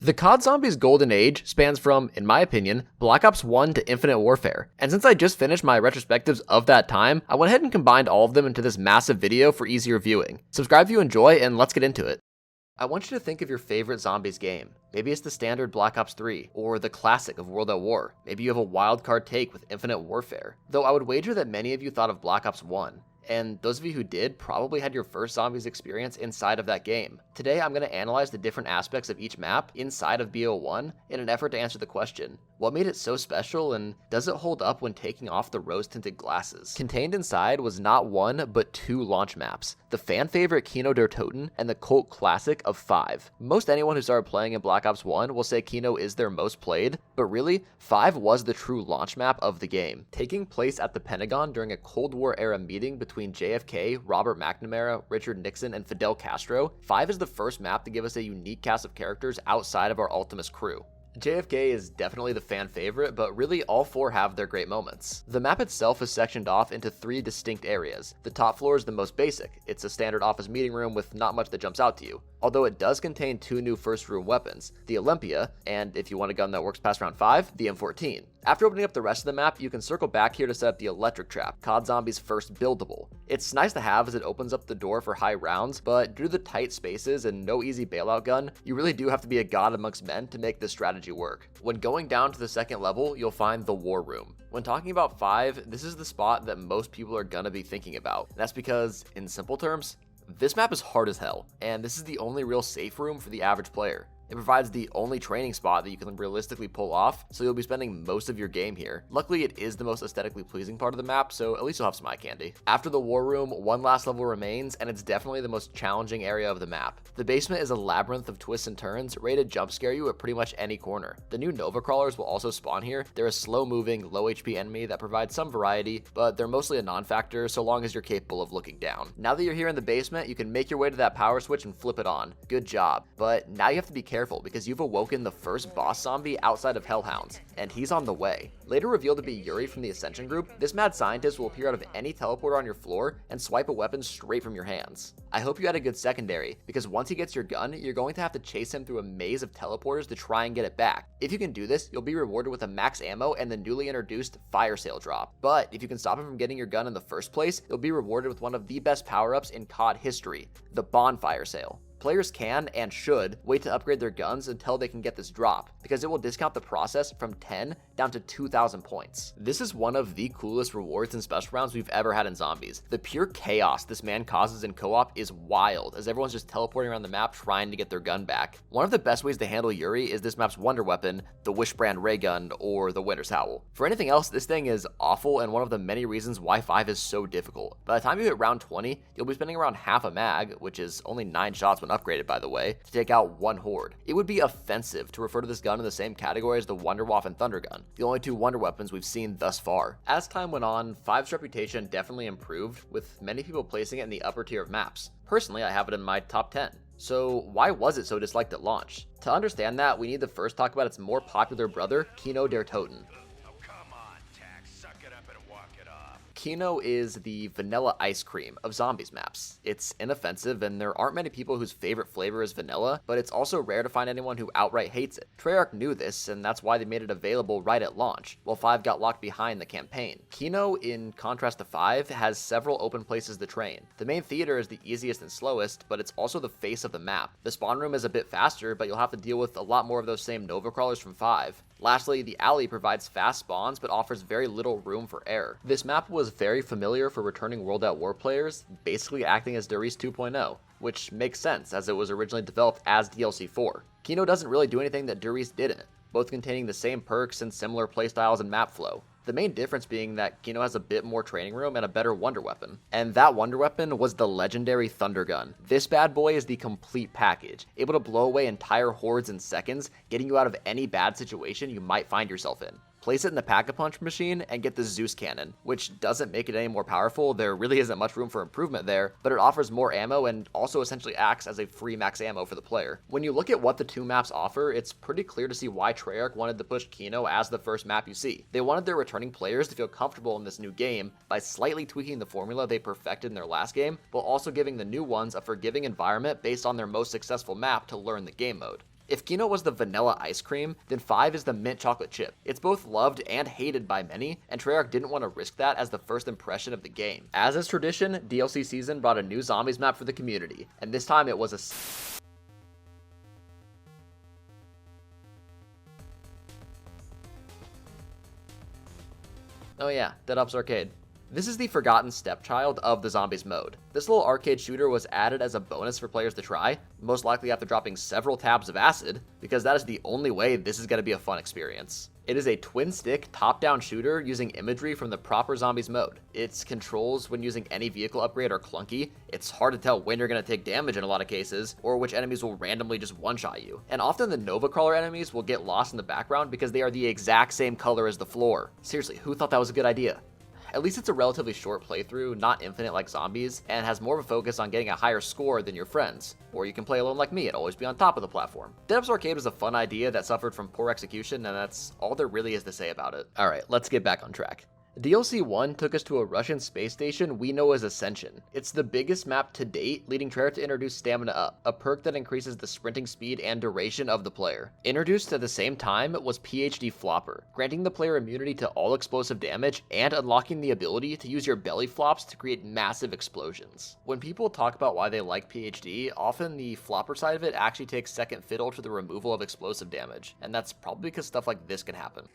The COD Zombies golden age spans from, in my opinion, Black Ops 1 to Infinite Warfare, and since I just finished my retrospectives of that time, I went ahead and combined all of them into this massive video for easier viewing. Subscribe if you enjoy, and let's get into it. I want you to think of your favorite Zombies game. Maybe it's the standard Black Ops 3, or the classic of World at War. Maybe you have a wildcard take with Infinite Warfare. Though I would wager that many of you thought of Black Ops 1. And those of you who did probably had your first Zombies experience inside of that game. Today I'm going to analyze the different aspects of each map inside of BO1 in an effort to answer the question, what made it so special and does it hold up when taking off the rose-tinted glasses? Contained inside was not one, but two launch maps, the fan favorite Kino Der Toten and the cult classic of 5. Most anyone who started playing in Black Ops 1 will say Kino is their most played, but really, 5 was the true launch map of the game. Taking place at the Pentagon during a Cold War era meeting between JFK, Robert McNamara, Richard Nixon, and Fidel Castro, 5 is the first map to give us a unique cast of characters outside of our Ultimus crew. JFK is definitely the fan favorite, but really all 4 have their great moments. The map itself is sectioned off into 3 distinct areas. The top floor is the most basic. It's a standard office meeting room with not much that jumps out to you, although it does contain 2 new first room weapons, the Olympia, and if you want a gun that works past round 5, the M14. After opening up the rest of the map, you can circle back here to set up the Electric Trap, COD Zombies' first buildable. It's nice to have as it opens up the door for high rounds, but due to the tight spaces and no easy bailout gun, you really do have to be a god amongst men to make this strategy work. When going down to the second level, you'll find the War Room. When talking about 5, this is the spot that most people are gonna be thinking about. That's because, in simple terms, this map is hard as hell, and this is the only real safe room for the average player. It provides the only training spot that you can realistically pull off, so you'll be spending most of your game here. Luckily, it is the most aesthetically pleasing part of the map, so at least you'll have some eye candy. After the War Room, one last level remains, and it's definitely the most challenging area of the map. The basement is a labyrinth of twists and turns, ready to jump scare you at pretty much any corner. The new Nova Crawlers will also spawn here. They're a slow-moving, low HP enemy that provides some variety, but they're mostly a non-factor so long as you're capable of looking down. Now that you're here in the basement, you can make your way to that power switch and flip it on. Good job. But now you have to be careful because you've awoken the first boss zombie outside of Hellhounds, and he's on the way. Later revealed to be Yuri from the Ascension group, this mad scientist will appear out of any teleporter on your floor and swipe a weapon straight from your hands. I hope you had a good secondary, because once he gets your gun, you're going to have to chase him through a maze of teleporters to try and get it back. If you can do this, you'll be rewarded with a max ammo and the newly introduced fire sale drop. But if you can stop him from getting your gun in the first place, you'll be rewarded with one of the best power-ups in COD history, the bonfire sale. Players can and should wait to upgrade their guns until they can get this drop, because it will discount the process from 10 down to 2,000 points. This is one of the coolest rewards and special rounds we've ever had in Zombies. The pure chaos this man causes in co-op is wild, as everyone's just teleporting around the map trying to get their gun back. One of the best ways to handle Yuri is this map's wonder weapon, the Wishbrand Ray Gun or the Winter's Howl. For anything else, this thing is awful and one of the many reasons why 5 is so difficult. By the time you hit round 20, you'll be spending around half a mag, which is only 9 shots when upgraded by the way, to take out one horde. It would be offensive to refer to this gun in the same category as the Wonderwaffe and Thunder Gun, the only 2 wonder weapons we've seen thus far. As time went on, 5's reputation definitely improved, with many people placing it in the upper tier of maps. Personally, I have it in my top 10. So why was it so disliked at launch? To understand that, we need to first talk about its more popular brother, Kino Der Toten. Kino is the vanilla ice cream of Zombies maps. It's inoffensive, and there aren't many people whose favorite flavor is vanilla, but it's also rare to find anyone who outright hates it. Treyarch knew this, and that's why they made it available right at launch, while 5 got locked behind the campaign. Kino, in contrast to 5, has several open places to train. The main theater is the easiest and slowest, but it's also the face of the map. The spawn room is a bit faster, but you'll have to deal with a lot more of those same Nova Crawlers from 5. Lastly, the alley provides fast spawns but offers very little room for error. This map was very familiar for returning World at War players, basically acting as Der 2.0, which makes sense as it was originally developed as DLC 4. Kino doesn't really do anything that Der didn't, both containing the same perks and similar playstyles and map flow. The main difference being that Kino has a bit more training room and a better wonder weapon. And that wonder weapon was the legendary Thunder Gun. This bad boy is the complete package, able to blow away entire hordes in seconds, getting you out of any bad situation you might find yourself in. Place it in the Pack-a-Punch machine and get the Zeus Cannon, which doesn't make it any more powerful. There really isn't much room for improvement there, but it offers more ammo and also essentially acts as a free max ammo for the player. When you look at what the 2 maps offer, it's pretty clear to see why Treyarch wanted to push Kino as the first map you see. They wanted their returning players to feel comfortable in this new game by slightly tweaking the formula they perfected in their last game, while also giving the new ones a forgiving environment based on their most successful map to learn the game mode. If Kino was the vanilla ice cream, then 5 is the mint chocolate chip. It's both loved and hated by many, and Treyarch didn't want to risk that as the first impression of the game. As is tradition, DLC Season brought a new zombies map for the community, and this time it was a Oh yeah, Dead Ops Arcade. This is the forgotten stepchild of the zombies mode. This little arcade shooter was added as a bonus for players to try, most likely after dropping several tabs of acid, because that is the only way this is going to be a fun experience. It is a twin-stick, top-down shooter using imagery from the proper zombies mode. Its controls when using any vehicle upgrade are clunky, it's hard to tell when you're going to take damage in a lot of cases, or which enemies will randomly just one-shot you. And often the Nova Crawler enemies will get lost in the background because they are the exact same color as the floor. Seriously, who thought that was a good idea? At least it's a relatively short playthrough, not infinite like zombies, and has more of a focus on getting a higher score than your friends. Or you can play alone like me and always be on top of the platform. Dead Ops Arcade was a fun idea that suffered from poor execution, and that's all there really is to say about it. Alright, let's get back on track. DLC 1 took us to a Russian space station we know as Ascension. It's the biggest map to date, leading Treyarch to introduce Stamina Up, a perk that increases the sprinting speed and duration of the player. Introduced at the same time was PhD Flopper, granting the player immunity to all explosive damage and unlocking the ability to use your belly flops to create massive explosions. When people talk about why they like PhD, often the flopper side of it actually takes second fiddle to the removal of explosive damage, and that's probably because stuff like this can happen.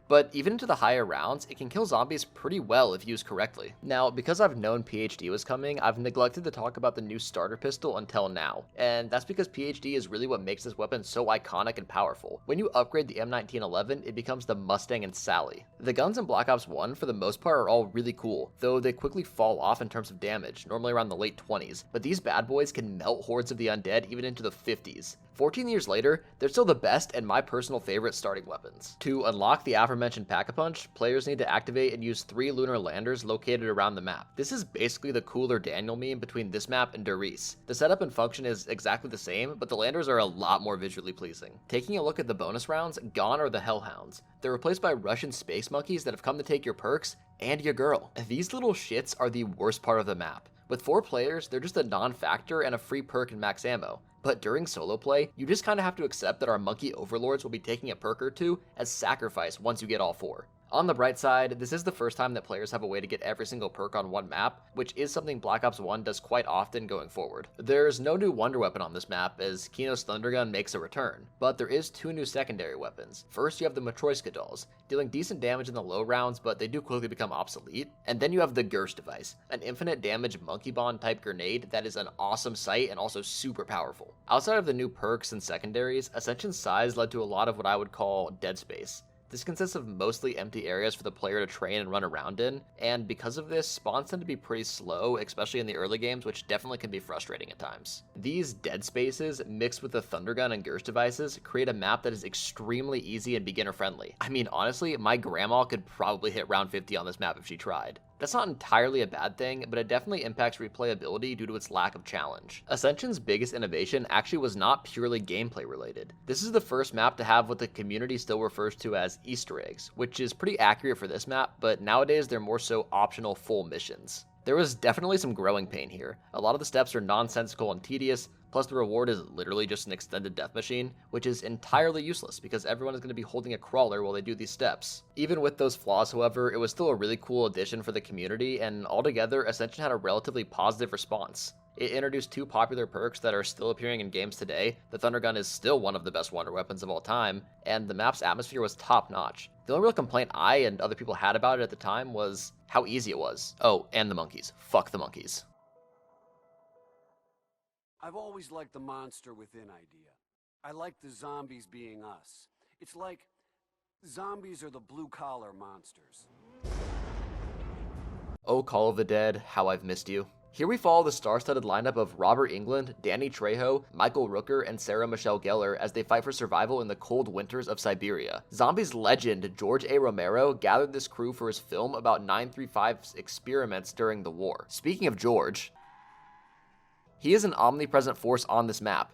But even into the higher rounds, it can kill zombies pretty well if used correctly. Now, because I've known PhD was coming, I've neglected to talk about the new starter pistol until now, and that's because PhD is really what makes this weapon so iconic and powerful. When you upgrade the M1911, it becomes the Mustang and Sally. The guns in Black Ops 1 for the most part are all really cool, though they quickly fall off in terms of damage, normally around the late 20s, but these bad boys can melt hordes of the undead even into the 50s. 14 years later, they're still the best and my personal favorite starting weapons. To unlock the aforementioned Pack-a-Punch, players need to activate and use 3 lunar landers located around the map. This is basically the cooler Daniel meme between this map and Der Riese. The setup and function is exactly the same, but the landers are a lot more visually pleasing. Taking a look at the bonus rounds, gone are the Hellhounds. They're replaced by Russian space monkeys that have come to take your perks and your girl. These little shits are the worst part of the map. With 4 players, they're just a non-factor and a free perk and max ammo. But during solo play, you just kinda have to accept that our monkey overlords will be taking a perk or two as sacrifice once you get all 4. On the bright side, this is the first time that players have a way to get every single perk on one map, which is something Black Ops 1 does quite often going forward. There's no new wonder weapon on this map, as Kino's Thundergun makes a return, but there is 2 new secondary weapons. First, you have the Matryoshka dolls, dealing decent damage in the low rounds, but they do quickly become obsolete. And then you have the Gersh device, an infinite damage monkey bond type grenade that is an awesome sight and also super powerful. Outside of the new perks and secondaries, Ascension's size led to a lot of what I would call dead space. This consists of mostly empty areas for the player to train and run around in, and because of this, spawns tend to be pretty slow, especially in the early games, which definitely can be frustrating at times. These dead spaces, mixed with the Thundergun and Gersh devices, create a map that is extremely easy and beginner-friendly. I mean, honestly, my grandma could probably hit round 50 on this map if she tried. That's not entirely a bad thing, but it definitely impacts replayability due to its lack of challenge. Ascension's biggest innovation actually was not purely gameplay related. This is the first map to have what the community still refers to as Easter eggs, which is pretty accurate for this map, but nowadays they're more so optional full missions. There was definitely some growing pain here. A lot of the steps are nonsensical and tedious, plus the reward is literally just an extended death machine, which is entirely useless because everyone is going to be holding a crawler while they do these steps. Even with those flaws, however, it was still a really cool addition for the community, and altogether, Ascension had a relatively positive response. It introduced 2 popular perks that are still appearing in games today. The Thundergun is still one of the best wonder weapons of all time, and the map's atmosphere was top-notch. The only real complaint I and other people had about it at the time was how easy it was. Oh, and the monkeys. Fuck the monkeys. I've always liked the monster within idea. I like the zombies being us. It's like zombies are the blue-collar monsters. Oh, Call of the Dead, how I've missed you. Here we follow the star-studded lineup of Robert Englund, Danny Trejo, Michael Rooker, and Sarah Michelle Gellar as they fight for survival in the cold winters of Siberia. Zombies legend George A. Romero gathered this crew for his film about 935's experiments during the war. Speaking of George, he is an omnipresent force on this map.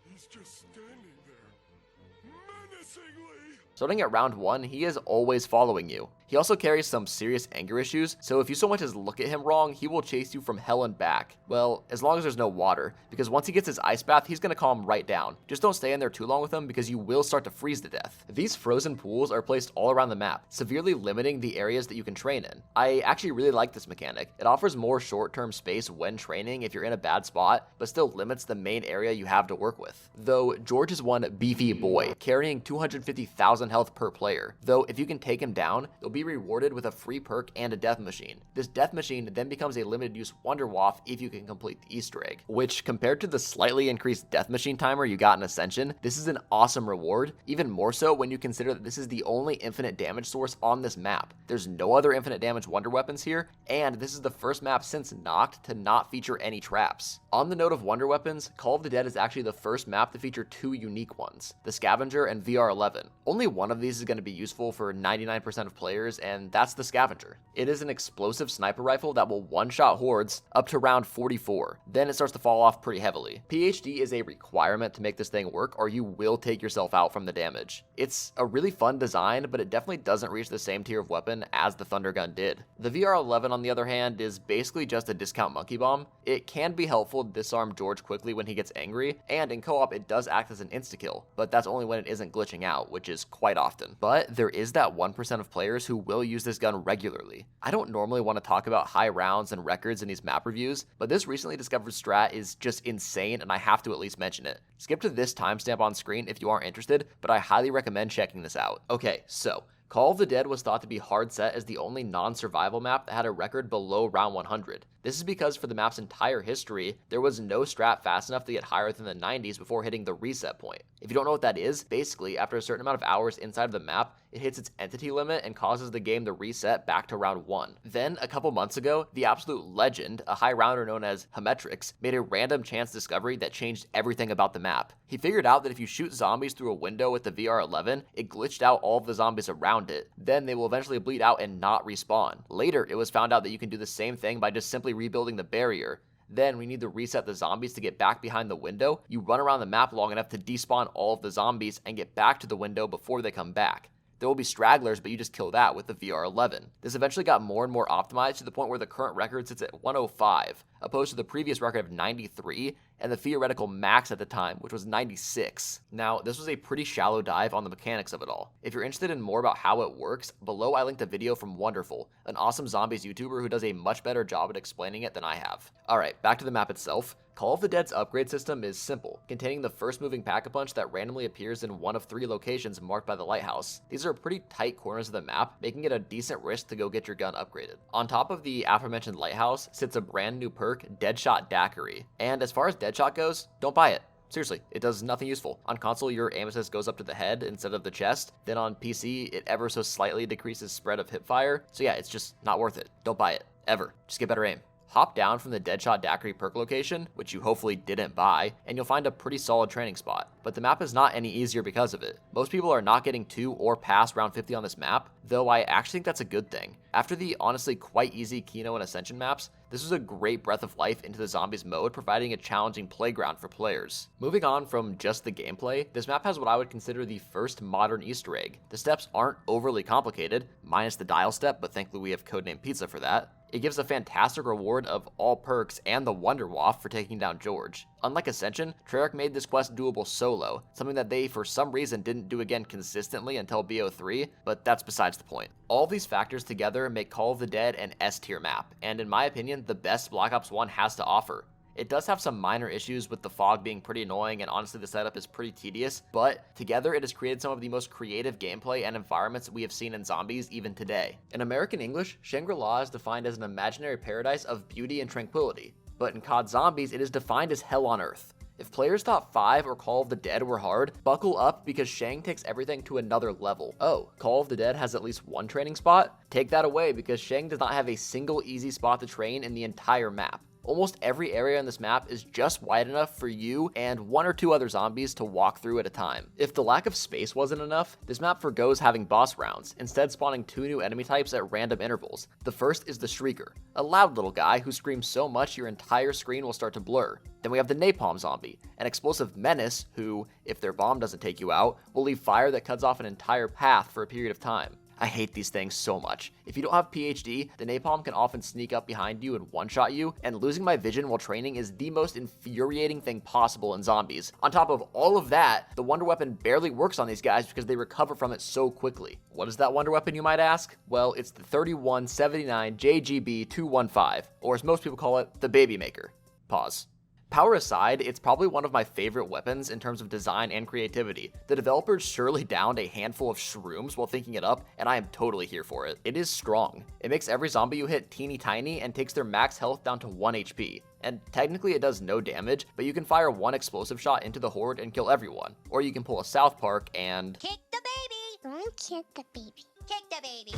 He's just standing there, menacingly. Starting at round 1, he is always following you. He also carries some serious anger issues, so if you so much as look at him wrong, he will chase you from hell and back. Well, as long as there's no water, because once he gets his ice bath, he's gonna calm right down. Just don't stay in there too long with him because you will start to freeze to death. These frozen pools are placed all around the map, severely limiting the areas that you can train in. I actually really like this mechanic. It offers more short-term space when training if you're in a bad spot, but still limits the main area you have to work with. Though George is one beefy boy, carrying 250,000 health per player. Though if you can take him down, you'll be rewarded with a free perk and a death machine. This death machine then becomes a limited use wonder waff if you can complete the Easter egg, which compared to the slightly increased death machine timer you got in Ascension, this is an awesome reward, even more so when you consider that this is the only infinite damage source on this map. There's no other infinite damage wonder weapons here, and this is the first map since Noct to not feature any traps. On the note of wonder weapons, Call of the Dead is actually the first map to feature two unique ones, the Scavenger and VR11. Only one of these is going to be useful for 99% of players, and that's the Scavenger. It is an explosive sniper rifle that will one-shot hordes up to round 44. Then it starts to fall off pretty heavily. PhD is a requirement to make this thing work, or you will take yourself out from the damage. It's a really fun design, but it definitely doesn't reach the same tier of weapon as the Thunder Gun did. The VR11, on the other hand, is basically just a discount monkey bomb. It can be helpful to disarm George quickly when he gets angry, and in co-op it does act as an insta-kill, but that's only when it isn't glitching out, which is quite often. But there is that 1% of players who will use this gun regularly. I don't normally want to talk about high rounds and records in these map reviews, but this recently discovered strat is just insane and I have to at least mention it. Skip to this timestamp on screen if you aren't interested, but I highly recommend checking this out. Okay, so Call of the Dead was thought to be hard set as the only non-survival map that had a record below round 100. This is because for the map's entire history, there was no strat fast enough to get higher than the 90s before hitting the reset point. If you don't know what that is, basically, after a certain amount of hours inside of the map, it hits its entity limit and causes the game to reset back to round 1. Then, a couple months ago, the absolute legend, a high rounder known as Hemetrix, made a random chance discovery that changed everything about the map. He figured out that if you shoot zombies through a window with the VR11, it glitched out all of the zombies around it. Then they will eventually bleed out and not respawn. Later, it was found out that you can do the same thing by just simply rebuilding the barrier. Then we need to reset the zombies to get back behind the window. You run around the map long enough to despawn all of the zombies and get back to the window before they come back. There will be stragglers, but you just kill that with the VR11. This eventually got more and more optimized to the point where the current record sits at 105, opposed to the previous record of 93, and the theoretical max at the time, which was 96. Now, this was a pretty shallow dive on the mechanics of it all. If you're interested in more about how it works, below I linked a video from Wonderful, an awesome zombies YouTuber who does a much better job at explaining it than I have. Alright, back to the map itself. Call of the Dead's upgrade system is simple, containing the first moving pack-a-punch that randomly appears in one of 3 locations marked by the lighthouse. These are pretty tight corners of the map, making it a decent risk to go get your gun upgraded. On top of the aforementioned lighthouse sits a brand new perk, Deadshot Daiquiri. And as far as Deadshot goes, don't buy it. Seriously, it does nothing useful. On console, your aim assist goes up to the head instead of the chest. Then on PC, it ever so slightly decreases spread of hipfire. So yeah, it's just not worth it. Don't buy it. Ever. Just get better aim. Hop down from the Deadshot Daiquiri perk location, which you hopefully didn't buy, and you'll find a pretty solid training spot. But the map is not any easier because of it. Most people are not getting to or past round 50 on this map, though I actually think that's a good thing. After the honestly quite easy Kino and Ascension maps, this was a great breath of life into the zombies mode, providing a challenging playground for players. Moving on from just the gameplay, this map has what I would consider the first modern Easter egg. The steps aren't overly complicated, minus the dial step, but thankfully we have Codename Pizza for that. It gives a fantastic reward of all perks and the Wonder Waff for taking down George. Unlike Ascension, Treyarch made this quest doable solo, something that they for some reason didn't do again consistently until BO3, but that's besides the point. All these factors together make Call of the Dead an S-tier map, and in my opinion, the best Black Ops 1 has to offer. It does have some minor issues with the fog being pretty annoying, and honestly the setup is pretty tedious, but together it has created some of the most creative gameplay and environments we have seen in zombies even today. In American English, Shangri-La is defined as an imaginary paradise of beauty and tranquility, but in COD Zombies it is defined as hell on earth. If players thought 5 or Call of the Dead were hard, buckle up because Shang takes everything to another level. Oh, Call of the Dead has at least one training spot? Take that away because Shang does not have a single easy spot to train in the entire map. Almost every area in this map is just wide enough for you and 1 or 2 other zombies to walk through at a time. If the lack of space wasn't enough, this map forgoes having boss rounds, instead spawning 2 new enemy types at random intervals. The first is the Shrieker, a loud little guy who screams so much your entire screen will start to blur. Then we have the Napalm Zombie, an explosive menace who, if their bomb doesn't take you out, will leave fire that cuts off an entire path for a period of time. I hate these things so much. If you don't have PhD, the napalm can often sneak up behind you and one-shot you, and losing my vision while training is the most infuriating thing possible in zombies. On top of all of that, the wonder weapon barely works on these guys because they recover from it so quickly. What is that wonder weapon, you might ask? Well, it's the 3179 JGB 215, or as most people call it, the Baby Maker. Pause. Power aside, it's probably one of my favorite weapons in terms of design and creativity. The developers surely downed a handful of shrooms while thinking it up, and I am totally here for it. It is strong. It makes every zombie you hit teeny tiny and takes their max health down to 1 HP. And technically it does no damage, but you can fire one explosive shot into the horde and kill everyone. Or you can pull a South Park and Kick the baby! Don't kick the baby. Kick the baby.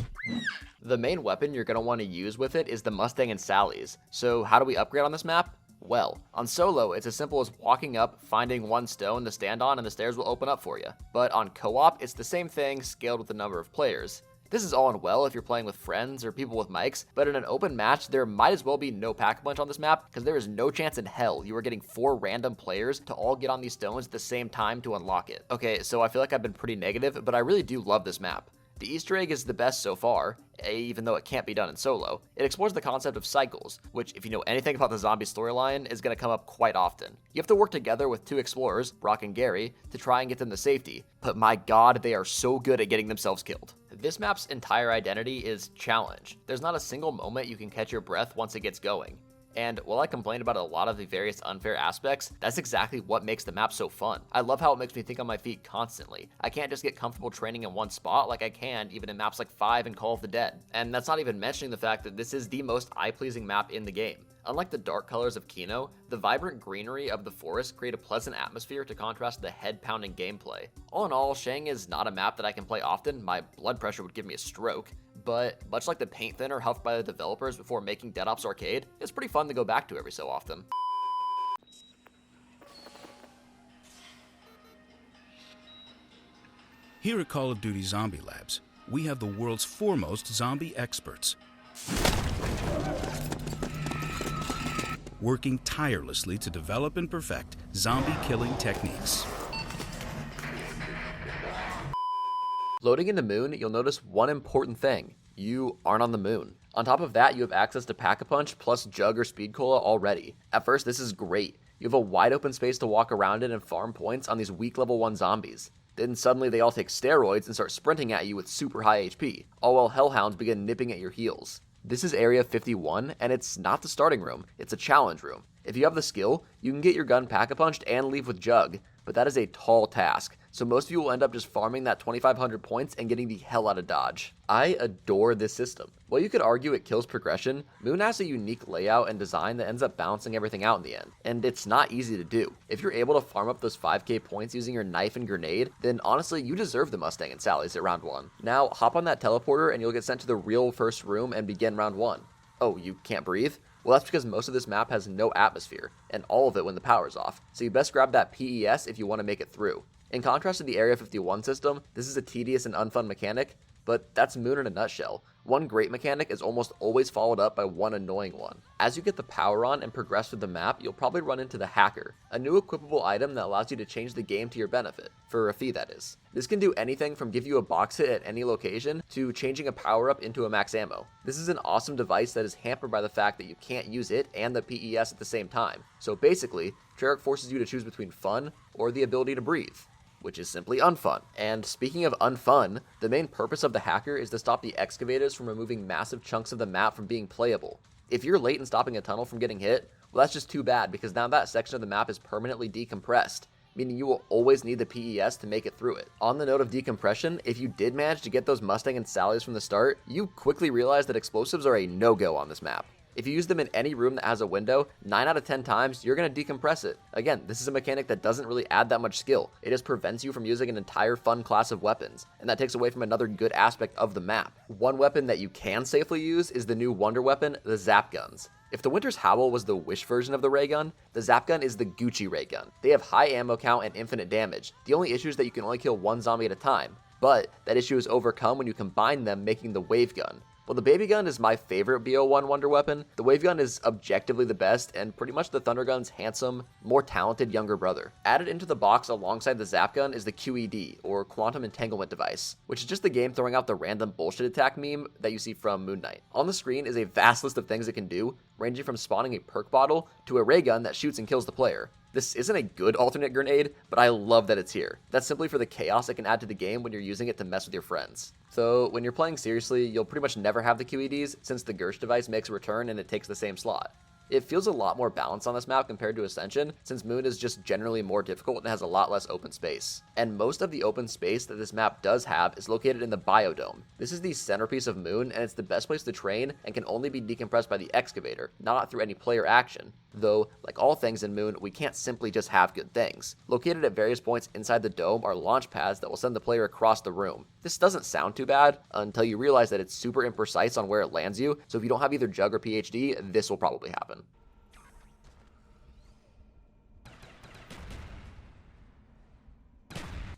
The main weapon you're going to want to use with it is the Mustang and Sally's. So how do we upgrade on this map? Well, on solo, it's as simple as walking up, finding one stone to stand on, and the stairs will open up for you. But on co-op, it's the same thing, scaled with the number of players. This is all and well if you're playing with friends or people with mics, but in an open match, there might as well be no pack-a-punch on this map, because there is no chance in hell you are getting 4 random players to all get on these stones at the same time to unlock it. Okay, so I feel like I've been pretty negative, but I really do love this map. The Easter egg is the best so far, even though it can't be done in solo. It explores the concept of cycles, which, if you know anything about the zombie storyline, is going to come up quite often. You have to work together with 2 explorers, Brock and Gary, to try and get them to safety, but my god, they are so good at getting themselves killed. This map's entire identity is challenge. There's not a single moment you can catch your breath once it gets going. And while I complain about a lot of the various unfair aspects, that's exactly what makes the map so fun. I love how it makes me think on my feet constantly. I can't just get comfortable training in one spot like I can even in maps like 5 and Call of the Dead. And that's not even mentioning the fact that this is the most eye-pleasing map in the game. Unlike the dark colors of Kino, the vibrant greenery of the forest create a pleasant atmosphere to contrast the head-pounding gameplay. All in all, Shang is not a map that I can play often. My blood pressure would give me a stroke. But much like the paint thinner huffed by the developers before making Dead Ops Arcade, it's pretty fun to go back to every so often. Here at Call of Duty Zombie Labs, we have the world's foremost zombie experts, working tirelessly to develop and perfect zombie killing techniques. Loading into Moon, you'll notice one important thing. You aren't on the moon. On top of that, you have access to Pack-a-Punch plus Jug or Speed Cola already. At first, this is great. You have a wide open space to walk around in and farm points on these weak level 1 zombies. Then suddenly they all take steroids and start sprinting at you with super high HP, all while hellhounds begin nipping at your heels. This is Area 51, and it's not the starting room, it's a challenge room. If you have the skill, you can get your gun Pack-a-Punched and leave with Jug, but that is a tall task, so most of you will end up just farming that 2,500 points and getting the hell out of Dodge. I adore this system. While you could argue it kills progression, Moon has a unique layout and design that ends up balancing everything out in the end, and it's not easy to do. If you're able to farm up those 5k points using your knife and grenade, then honestly, you deserve the Mustang and Sally's at round 1. Now, hop on that teleporter and you'll get sent to the real first room and begin round 1. Oh, you can't breathe? Well, that's because most of this map has no atmosphere, and all of it when the power's off, so you best grab that PES if you want to make it through. In contrast to the Area 51 system, this is a tedious and unfun mechanic, but that's Moon in a nutshell. One great mechanic is almost always followed up by one annoying one. As you get the power on and progress through the map, you'll probably run into the Hacker, a new equipable item that allows you to change the game to your benefit, for a fee that is. This can do anything from give you a box hit at any location to changing a power up into a max ammo. This is an awesome device that is hampered by the fact that you can't use it and the PES at the same time. So basically, Treyarch forces you to choose between fun or the ability to breathe, which is simply unfun. And speaking of unfun, the main purpose of the Hacker is to stop the excavators from removing massive chunks of the map from being playable. If you're late in stopping a tunnel from getting hit, well, that's just too bad, because now that section of the map is permanently decompressed, meaning you will always need the PES to make it through it. On the note of decompression, if you did manage to get those Mustang and Sally's from the start, you quickly realize that explosives are a no-go on this map. If you use them in any room that has a window, 9 out of 10 times, you're going to decompress it. Again, this is a mechanic that doesn't really add that much skill. It just prevents you from using an entire fun class of weapons, and that takes away from another good aspect of the map. One weapon that you can safely use is the new wonder weapon, the Zap Guns. If the Winter's Howl was the Wish version of the ray gun, the Zap Gun is the Gucci ray gun. They have high ammo count and infinite damage. The only issue is that you can only kill one zombie at a time, but that issue is overcome when you combine them, making the Wave Gun. While the baby gun is my favorite BO1 wonder weapon, the wave gun is objectively the best and pretty much the thunder gun's handsome, more talented younger brother. Added into the box alongside the zap gun is the QED, or Quantum Entanglement Device, which is just the game throwing out the random bullshit attack meme that you see from Moon Knight. On the screen is a vast list of things it can do, ranging from spawning a perk bottle to a ray gun that shoots and kills the player. This isn't a good alternate grenade, but I love that it's here. That's simply for the chaos it can add to the game when you're using it to mess with your friends. So when you're playing seriously, you'll pretty much never have the QEDs since the Gersh device makes a return and it takes the same slot. It feels a lot more balanced on this map compared to Ascension, since Moon is just generally more difficult and has a lot less open space. And most of the open space that this map does have is located in the Biodome. This is the centerpiece of Moon, and it's the best place to train and can only be decompressed by the Excavator, not through any player action. Though, like all things in Moon, we can't simply just have good things. Located at various points inside the dome are launch pads that will send the player across the room. This doesn't sound too bad until you realize that it's super imprecise on where it lands you, so if you don't have either Jug or PhD, this will probably happen.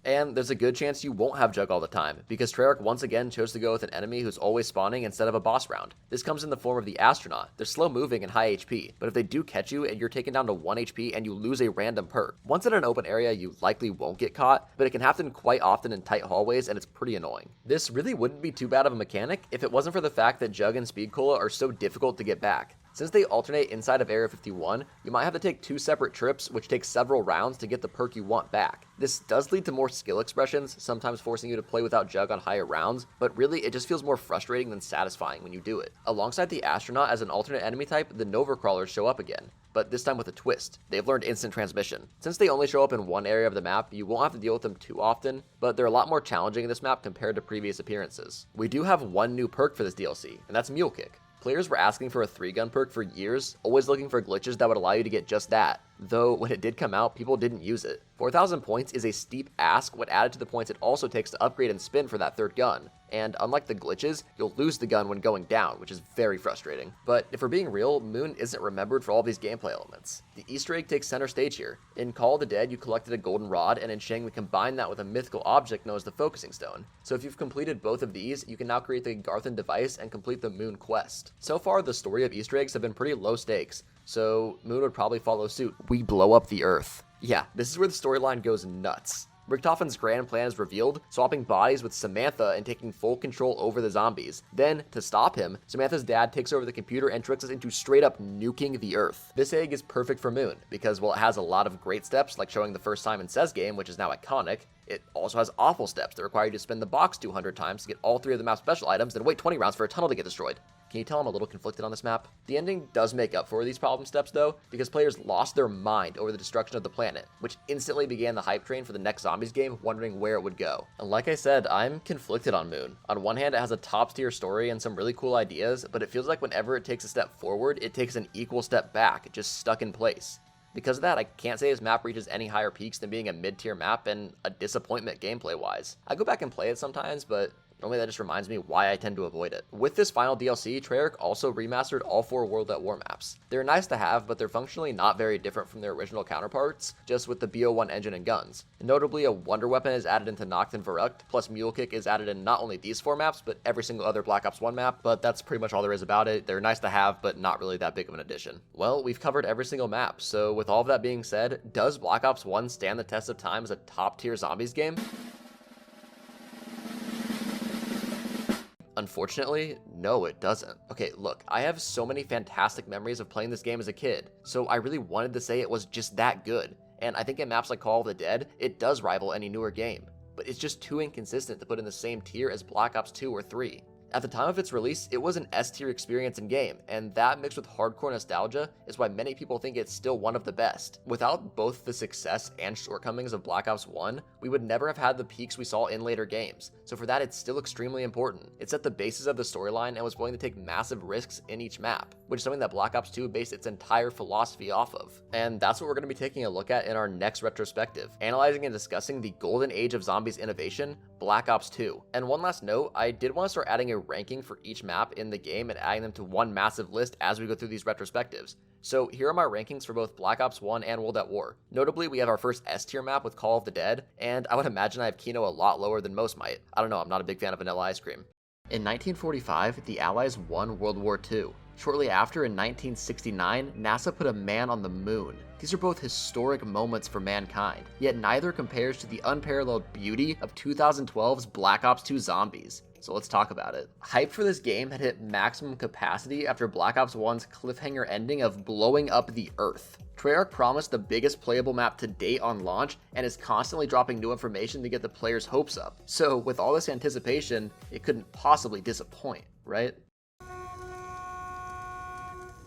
And there's a good chance you won't have Jug all the time, because Treyarch once again chose to go with an enemy who's always spawning instead of a boss round. This comes in the form of the Astronaut. They're slow moving and high HP, but if they do catch you and you're taken down to 1 HP and you lose a random perk, once in an open area you likely won't get caught, but it can happen quite often in tight hallways and it's pretty annoying. This really wouldn't be too bad of a mechanic if it wasn't for the fact that Jug and Speed Cola are so difficult to get back. Since they alternate inside of Area 51, you might have to take 2 separate trips, which take several rounds to get the perk you want back. This does lead to more skill expressions, sometimes forcing you to play without Jug on higher rounds, but really it just feels more frustrating than satisfying when you do it. Alongside the Astronaut as an alternate enemy type, the Nova Crawlers show up again, but this time with a twist. They've learned instant transmission. Since they only show up in one area of the map, you won't have to deal with them too often, but they're a lot more challenging in this map compared to previous appearances. We do have one new perk for this DLC, and that's Mule Kick. Players were asking for a 3-gun perk for years, always looking for glitches that would allow you to get just that. Though, when it did come out, people didn't use it. 4,000 points is a steep ask when added to the points it also takes to upgrade and spin for that 3rd gun. And unlike the glitches, you'll lose the gun when going down, which is very frustrating. But if we're being real, Moon isn't remembered for all these gameplay elements. The Easter egg takes center stage here. In Call of the Dead, you collected a golden rod, and in Shang, we combined that with a mythical object known as the Focusing Stone. So if you've completed both of these, you can now create the Garthan device and complete the Moon quest. So far, the story of Easter eggs have been pretty low stakes, so Moon would probably follow suit. We blow up the Earth. Yeah, this is where the storyline goes nuts. Richtofen's grand plan is revealed, swapping bodies with Samantha and taking full control over the zombies. Then, to stop him, Samantha's dad takes over the computer and tricks us into straight up nuking the Earth. This egg is perfect for Moon, because while it has a lot of great steps, like showing the first time in Cez game, which is now iconic, it also has awful steps that require you to spin the box 200 times to get all 3 of the map's special items, then wait 20 rounds for a tunnel to get destroyed. Can you tell I'm a little conflicted on this map? The ending does make up for these problem steps though, because players lost their mind over the destruction of the planet, which instantly began the hype train for the next Zombies game, wondering where it would go. And like I said, I'm conflicted on Moon. On one hand, it has a top tier story and some really cool ideas, but it feels like whenever it takes a step forward, it takes an equal step back, just stuck in place. Because of that, I can't say this map reaches any higher peaks than being a mid-tier map and a disappointment gameplay-wise. I go back and play it sometimes, but normally that just reminds me why I tend to avoid it. With this final DLC, Treyarch also remastered all 4 World at War maps. They're nice to have, but they're functionally not very different from their original counterparts, just with the BO1 engine and guns. And notably, a Wonder Weapon is added into Nacht and Verrückt, plus Mule Kick is added in not only these 4 maps, but every single other Black Ops 1 map, but that's pretty much all there is about it. They're nice to have, but not really that big of an addition. Well, we've covered every single map, so with all of that being said, does Black Ops 1 stand the test of time as a top-tier zombies game? Unfortunately, no, it doesn't. Okay, look, I have so many fantastic memories of playing this game as a kid, so I really wanted to say it was just that good. And I think in maps like Call of the Dead, it does rival any newer game, but it's just too inconsistent to put in the same tier as Black Ops 2 or 3. At the time of its release, it was an S-tier experience in game, and that mixed with hardcore nostalgia is why many people think it's still one of the best. Without both the success and shortcomings of Black Ops 1, we would never have had the peaks we saw in later games, so for that it's still extremely important. It set the basis of the storyline and was willing to take massive risks in each map, which is something that Black Ops 2 based its entire philosophy off of. And that's what we're going to be taking a look at in our next retrospective, analyzing and discussing the golden age of zombies innovation, Black Ops 2. And one last note, I did want to start adding a ranking for each map in the game and adding them to one massive list as we go through these retrospectives. So here are my rankings for both Black Ops 1 and World at War. Notably, we have our first S-tier map with Call of the Dead, and I would imagine I have Kino a lot lower than most might. I don't know, I'm not a big fan of vanilla ice cream. In 1945, the Allies won World War II. Shortly after, in 1969, NASA put a man on the moon. These are both historic moments for mankind, yet neither compares to the unparalleled beauty of 2012's Black Ops 2 Zombies. So let's talk about it. Hype for this game had hit maximum capacity after Black Ops 1's cliffhanger ending of blowing up the Earth. Treyarch promised the biggest playable map to date on launch and is constantly dropping new information to get the players' hopes up. So with all this anticipation, it couldn't possibly disappoint, right?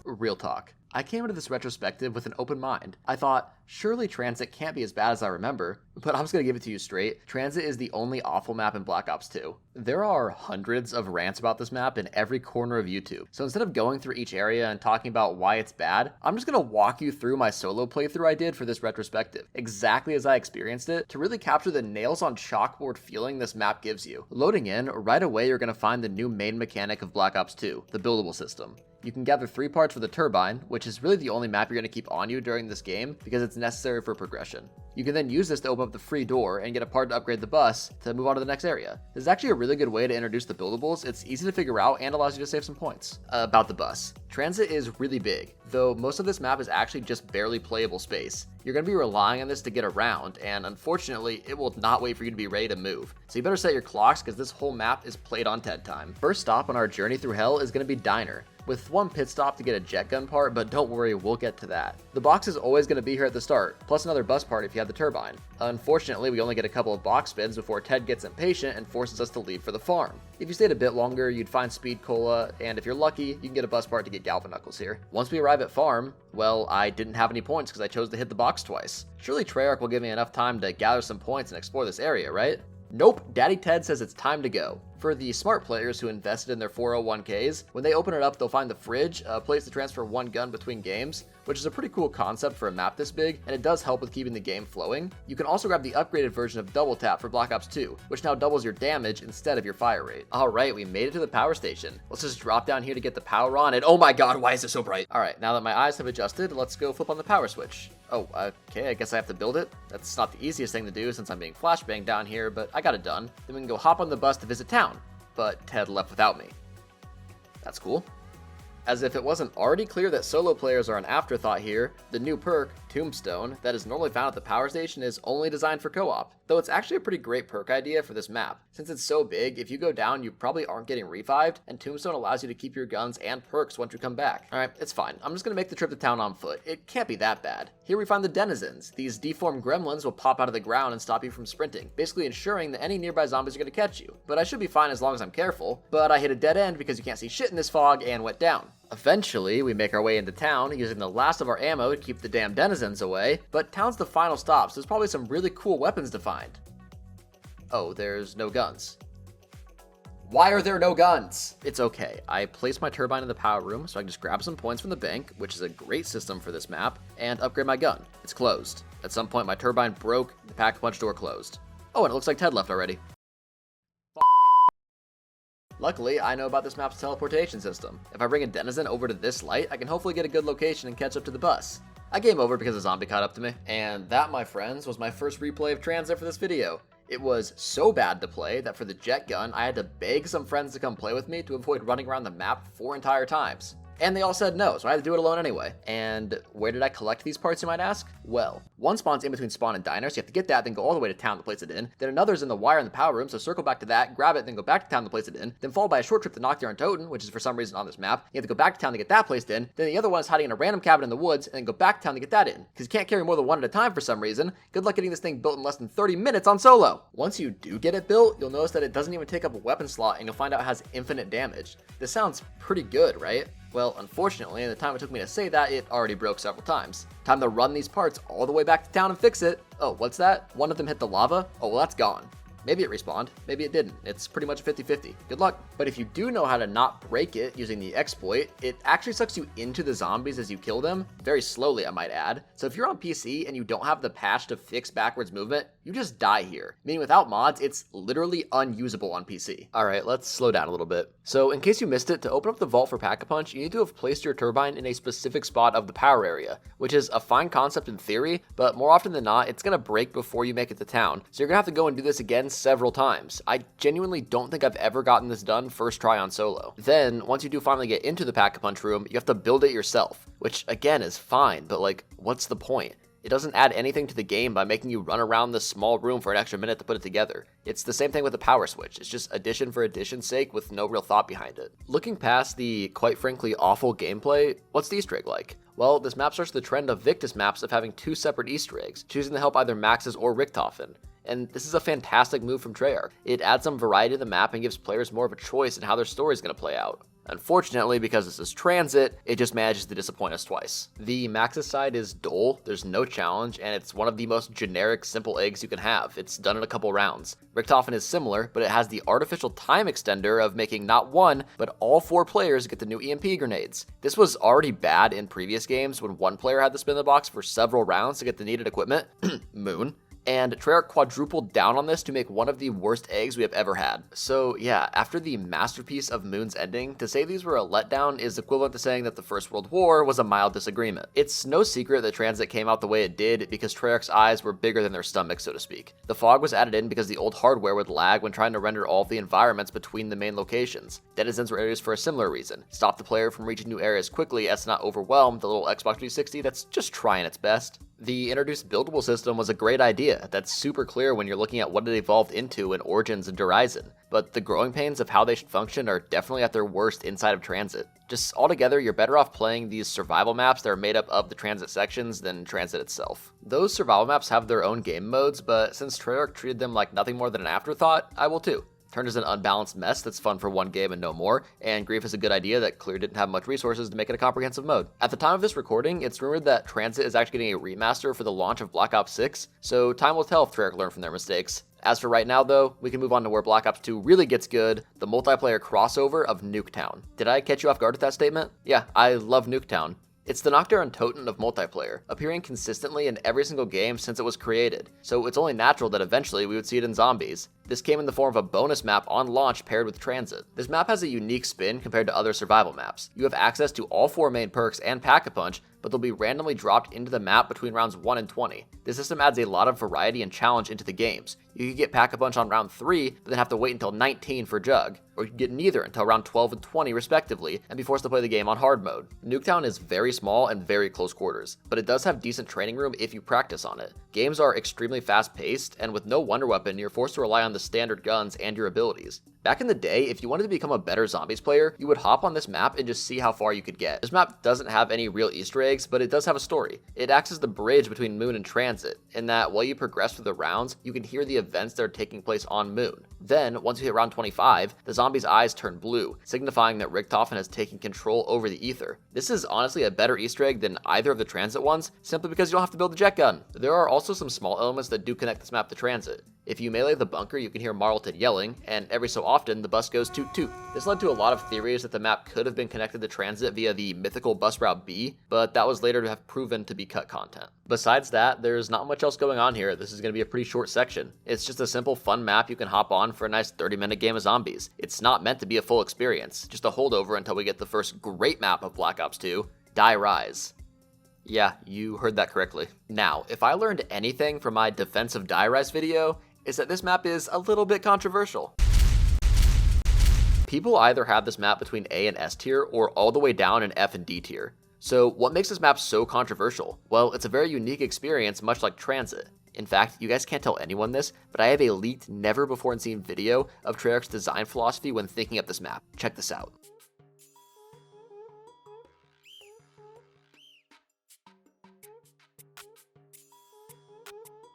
Real talk. I came into this retrospective with an open mind. I thought, surely Transit can't be as bad as I remember, but I'm just gonna give it to you straight. Transit is the only awful map in Black Ops 2. There are hundreds of rants about this map in every corner of YouTube, so instead of going through each area and talking about why it's bad, I'm just gonna walk you through my solo playthrough I did for this retrospective, exactly as I experienced it, to really capture the nails on chalkboard feeling this map gives you. Loading in, right away you're gonna find the new main mechanic of Black Ops 2, the buildable system. You can gather 3 parts for the turbine, which is really the only map you're going to keep on you during this game because it's necessary for progression. You can then use this to open up the free door and get a part to upgrade the bus to move on to the next area. This is actually a really good way to introduce the buildables. It's easy to figure out and allows you to save some points. About the bus. Transit is really big, though most of this map is actually just barely playable space. You're going to be relying on this to get around, and unfortunately, it will not wait for you to be ready to move. So you better set your clocks because this whole map is played on TED time. First stop on our journey through hell is going to be Diner, with one pit stop to get a jet gun part, but don't worry, we'll get to that. The box is always going to be here at the start, plus another bus part if you have the turbine. Unfortunately, we only get a couple of box spins before Ted gets impatient and forces us to leave for the farm. If you stayed a bit longer, you'd find Speed Cola, and if you're lucky, you can get a bus part to get Galvanuckles here. Once we arrive at farm, well, I didn't have any points because I chose to hit the box twice. Surely Treyarch will give me enough time to gather some points and explore this area, right? Nope, Daddy Ted says it's time to go. For the smart players who invested in their 401ks, when they open it up, they'll find the fridge, a place to transfer one gun between games, which is a pretty cool concept for a map this big, and it does help with keeping the game flowing. You can also grab the upgraded version of Double Tap for Black Ops 2, which now doubles your damage instead of your fire rate. Alright, we made it to the power station. Let's just drop down here to get the power on, and oh my god, why is it so bright? Alright, now that my eyes have adjusted, let's go flip on the power switch. Oh, okay, I guess I have to build it. That's not the easiest thing to do since I'm being flashbanged down here, but I got it done. Then we can go hop on the bus to visit town. But Ted left without me. That's cool. As if it wasn't already clear that solo players are an afterthought here, the new perk, Tombstone, that is normally found at the power station is only designed for co-op, though it's actually a pretty great perk idea for this map. Since it's so big, if you go down you probably aren't getting revived, and Tombstone allows you to keep your guns and perks once you come back. Alright, it's fine. I'm just gonna make the trip to town on foot. It can't be that bad. Here we find the denizens. These deformed gremlins will pop out of the ground and stop you from sprinting, basically ensuring that any nearby zombies are gonna catch you. But I should be fine as long as I'm careful, but I hit a dead end because you can't see shit in this fog and went down. Eventually, we make our way into town, using the last of our ammo to keep the damn denizens away, but town's the final stop, so there's probably some really cool weapons to find. Oh, there's no guns. Why are there no guns? It's okay. I placed my turbine in the power room, so I can just grab some points from the bank, which is a great system for this map, and upgrade my gun. It's closed. At some point, my turbine broke, the pack-a-punch door closed. Oh, and it looks like Ted left already. Luckily, I know about this map's teleportation system. If I bring a denizen over to this light, I can hopefully get a good location and catch up to the bus. I game over because a zombie caught up to me. And that, my friends, was my first replay of Transit for this video. It was so bad to play that for the jet gun, I had to beg some friends to come play with me to avoid running around the map 4 entire times. And they all said no, so I had to do it alone anyway. And where did I collect these parts, you might ask? Well, one spawn's in between spawn and diner, so you have to get that, then go all the way to town to place it in. Then another's in the wire in the power room, so circle back to that, grab it, then go back to town to place it in. Then followed by a short trip to Nocturne Toten, which is for some reason on this map. You have to go back to town to get that placed in. Then the other one is hiding in a random cabin in the woods, and then go back to town to get that in. Because you can't carry more than one at a time for some reason. Good luck getting this thing built in less than 30 minutes on solo. Once you do get it built, you'll notice that it doesn't even take up a weapon slot, and you'll find out it has infinite damage. This sounds pretty good, right? Well, unfortunately, in the time it took me to say that, it already broke several times. Time to run these parts all the way back to town and fix it. Oh, what's that? One of them hit the lava? Oh, well, that's gone. Maybe it respawned, maybe it didn't. It's pretty much 50-50. Good luck. But if you do know how to not break it using the exploit, it actually sucks you into the zombies as you kill them, very slowly I might add. So if you're on PC and you don't have the patch to fix backwards movement, you just die here. Meaning without mods, it's literally unusable on PC. Alright, let's slow down a little bit. So in case you missed it, to open up the vault for Pack-a-Punch, you need to have placed your turbine in a specific spot of the power area, which is a fine concept in theory, but more often than not, it's gonna break before you make it to town. So you're gonna have to go and do this again several times. I genuinely don't think I've ever gotten this done first try on solo. Then, once you do finally get into the Pack-a-Punch room, you have to build it yourself, which again is fine, but like, what's the point? It doesn't add anything to the game by making you run around this small room for an extra minute to put it together. It's the same thing with the power switch. It's just addition for addition's sake with no real thought behind it. Looking past the, quite frankly, awful gameplay, what's the Easter egg like? Well, this map starts the trend of Victus maps of having 2 separate Easter eggs, choosing to help either Max's or Richtofen. And this is a fantastic move from Treyarch. It adds some variety to the map and gives players more of a choice in how their story is going to play out. Unfortunately, because this is transit, it just manages to disappoint us twice. The Max's side is dull, there's no challenge, and it's one of the most generic, simple eggs you can have. It's done in a couple rounds. Richtofen is similar, but it has the artificial time extender of making not one, but all 4 players get the new EMP grenades. This was already bad in previous games when one player had to spin the box for several rounds to get the needed equipment, Moon. And Treyarch quadrupled down on this to make one of the worst eggs we have ever had. So yeah, after the masterpiece of Moon's ending, to say these were a letdown is equivalent to saying that the First World War was a mild disagreement. It's no secret that Transit came out the way it did because Treyarch's eyes were bigger than their stomachs, so to speak. The fog was added in because the old hardware would lag when trying to render all of the environments between the main locations. Denizens were introduced for a similar reason, stop the player from reaching new areas quickly as to not overwhelm the little Xbox 360 that's just trying its best. The introduced buildable system was a great idea that's super clear when you're looking at what it evolved into in Origins and Horizon, but the growing pains of how they should function are definitely at their worst inside of Transit. Just altogether, you're better off playing these survival maps that are made up of the Transit sections than Transit itself. Those survival maps have their own game modes, but since Treyarch treated them like nothing more than an afterthought, I will too. Turned as an unbalanced mess that's fun for one game and no more, and Grief is a good idea that clearly didn't have much resources to make it a comprehensive mode. At the time of this recording, it's rumored that Transit is actually getting a remaster for the launch of Black Ops 6, so time will tell if Treyarch learned from their mistakes. As for right now though, we can move on to where Black Ops 2 really gets good, the multiplayer crossover of Nuketown. Did I catch you off guard with that statement? Yeah, I love Nuketown. It's the Kino Der Toten of multiplayer, appearing consistently in every single game since it was created, so it's only natural that eventually we would see it in zombies. This came in the form of a bonus map on launch paired with Transit. This map has a unique spin compared to other survival maps. You have access to all 4 main perks and Pack-a-Punch, but they'll be randomly dropped into the map between rounds 1 and 20. This system adds a lot of variety and challenge into the games. You could get Pack-a-Punch on round 3, but then have to wait until 19 for Jug, or you could get neither until round 12 and 20 respectively, and be forced to play the game on hard mode. Nuketown is very small and very close quarters, but it does have decent training room if you practice on it. Games are extremely fast paced, and with no wonder weapon, you're forced to rely on the standard guns and your abilities. Back in the day, if you wanted to become a better zombies player, you would hop on this map and just see how far you could get. This map doesn't have any real Easter eggs, but it does have a story. It acts as the bridge between Moon and Transit, in that while you progress through the rounds, you can hear the events that are taking place on Moon. Then, once you hit round 25, the zombies' eyes turn blue, signifying that Richtofen has taken control over the Aether. This is honestly a better Easter egg than either of the Transit ones, simply because you don't have to build a jet gun. There are also some small elements that do connect this map to Transit. If you melee the bunker, you can hear Marlton yelling, and every so often, the bus goes toot toot. This led to a lot of theories that the map could have been connected to Transit via the mythical bus route B, but that was later to have proven to be cut content. Besides that, there's not much else going on here. This is going to be a pretty short section. It's just a simple fun map you can hop on for a nice 30-minute game of zombies. It's not meant to be a full experience, just a holdover until we get the first great map of Black Ops 2, Die Rise. Yeah, you heard that correctly. Now, if I learned anything from my Defense of Die Rise video, is that this map is a little bit controversial. People either have this map between A and S tier, or all the way down in F and D tier. So what makes this map so controversial? Well, it's a very unique experience, much like Transit. In fact, you guys can't tell anyone this, but I have a leaked, never before seen video of Treyarch's design philosophy when thinking up this map. Check this out.